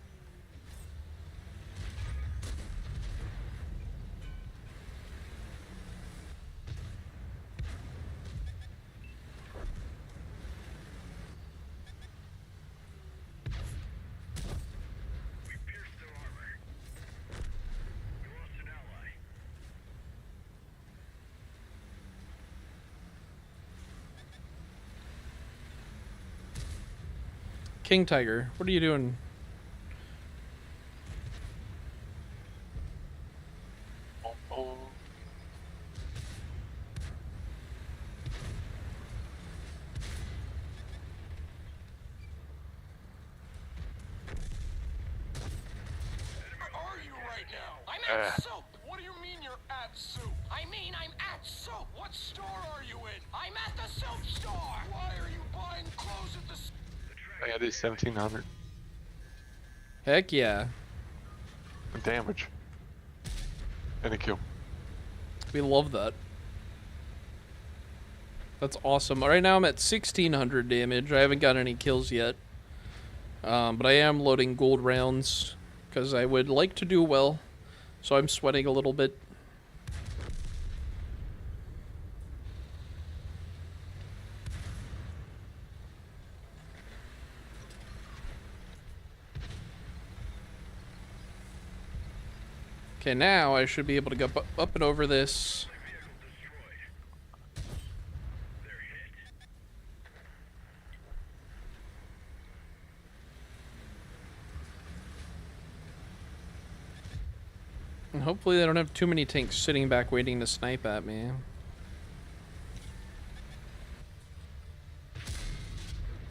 We pierced their armor. We lost an ally.
King Tiger, what are you doing?
Oh.
Where are you right now? I'm
Uh.
at Soap. What do you mean you're at Soap? I mean I'm at Soap. What store are you in? I'm at the Soap store. Why are you buying clothes at the store?
I got these 1700
Heck yeah.
damage. And a kill.
We love that. That's awesome. Right now I'm at 1600 damage. I haven't got any kills yet. But I am loading gold rounds because I would like to do well. So I'm sweating a little bit. Okay, now I should be able to go up and over this.
Vehicle destroyed. They're hit.
And hopefully they don't have too many tanks sitting back waiting to snipe at me.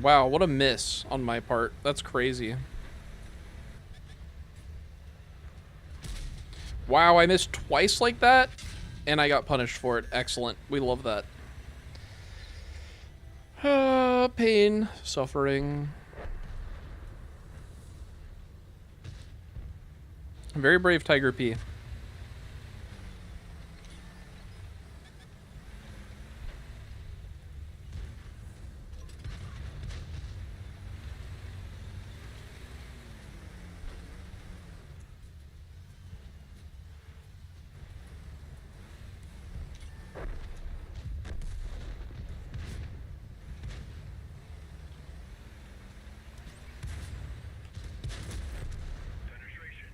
Wow, what a miss on my part. That's crazy. Wow, I missed twice like that, and I got punished for it. Excellent. We love that. Pain, suffering. Very brave, Tiger P.
Penetration.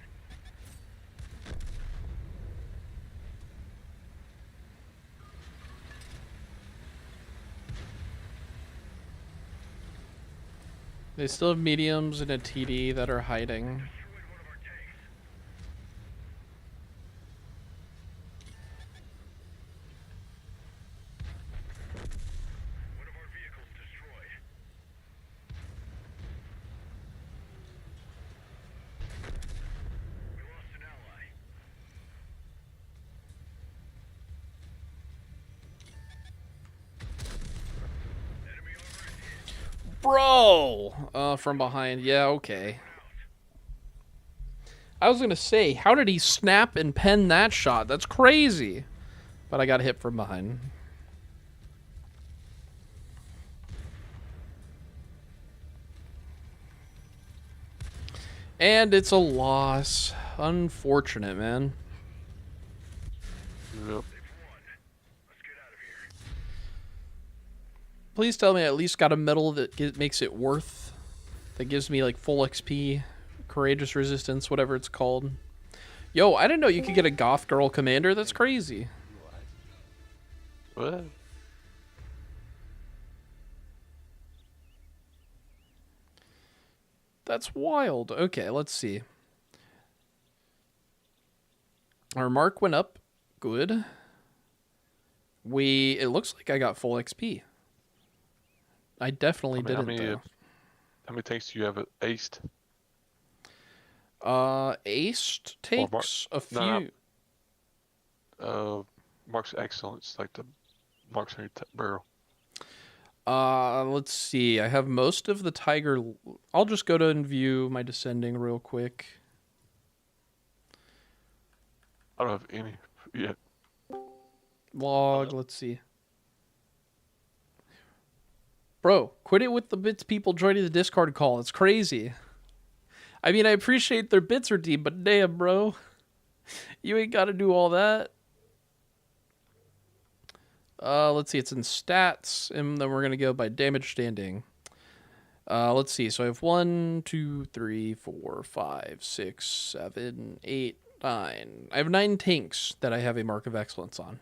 They still have mediums and a TD that are hiding.
Destroyed one of our tanks.
Bro! From behind. Yeah, okay. I was going to say, how did he snap and pen that shot? That's crazy. But I got hit from behind. And it's a loss. Unfortunate, man.
Yep.
Let's get out of here.
Please tell me I at least got a medal that makes it worth. That gives me like full XP, courageous resistance, whatever it's called. Yo, I didn't know you could get a goth girl commander. That's crazy.
What?
That's wild. Okay, let's see. Our mark went up. Good. It looks like I got full XP. I definitely didn't, though.
How many tanks do you have aced?
Aced takes a few.
Mark's excellence, like the marks on your barrel.
Let's see. I have most of the tiger. I'll just go to and view my descending real quick.
I don't have any yet.
Log, let's see. Bro, quit it with the bits people joining the Discord call. It's crazy. I mean, I appreciate their bits redeemed, but damn, bro. You ain't got to do all that. Let's see. It's in stats, and then we're going to go by damage standing. Let's see. So I have 1, 2, 3, 4, 5, 6, 7, 8, 9. I have 9 tanks that I have a mark of excellence on.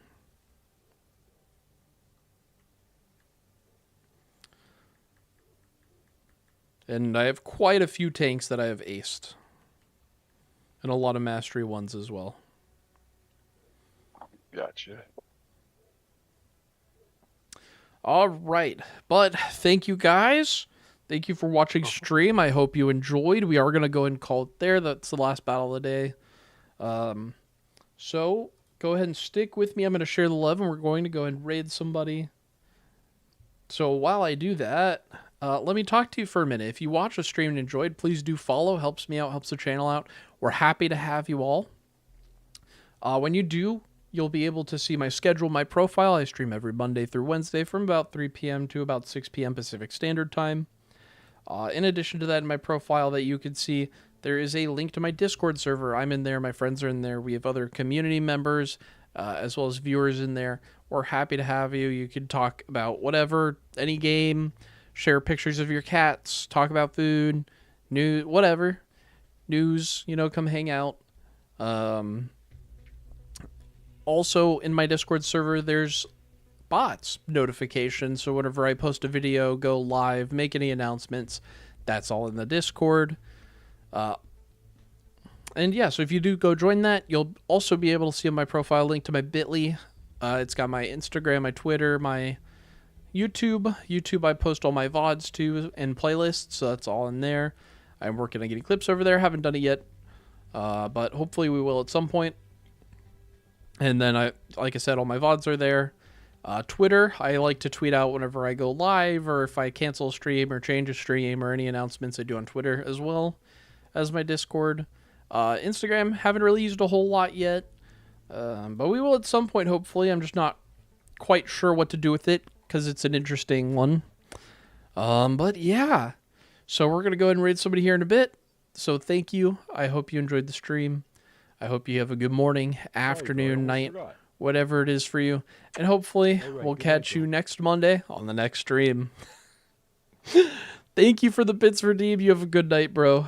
And I have quite a few tanks that I have aced. And a lot of mastery ones as well.
Gotcha.
All right. But thank you guys. Thank you for watching stream. I hope you enjoyed. We are going to go and call it there. That's the last battle of the day. So go ahead and stick with me. I'm going to share the love, and we're going to go and raid somebody. So while I do that, let me talk to you for a minute. If you watch the stream and enjoyed, please do follow. Helps me out, helps the channel out. We're happy to have you all. When you do, you'll be able to see my schedule, my profile. I stream every Monday through Wednesday from about 3 p.m. to about 6 p.m. Pacific Standard Time. In addition to that, in my profile that you can see, there is a link to my Discord server. I'm in there. My friends are in there. We have other community members as well as viewers in there. We're happy to have you. You can talk about whatever, any game, share pictures of your cats, talk about food, news, whatever. News, come hang out. Also, in my Discord server, there's bots notifications. So whenever I post a video, go live, make any announcements, that's all in the Discord. And yeah, so if you do go join that, you'll also be able to see on my profile link to my Bitly. It's got my Instagram, my Twitter, my YouTube. YouTube, I post all my VODs to and playlists, so that's all in there. I'm working on getting clips over there. Haven't done it yet, but hopefully we will at some point. And then, like I said, all my VODs are there. Twitter, I like to tweet out whenever I go live or if I cancel a stream or change a stream or any announcements I do on Twitter as well as my Discord. Instagram, haven't really used a whole lot yet, but we will at some point, hopefully. I'm just not quite sure what to do with it because it's an interesting one. But yeah, so we're going to go ahead and raid somebody here in a bit. So thank you. I hope you enjoyed the stream. I hope you have a good morning, afternoon, night, whatever it is for you. And hopefully we'll catch you next Monday on the next stream. Thank you for the bits redeemed. You have a good night, bro.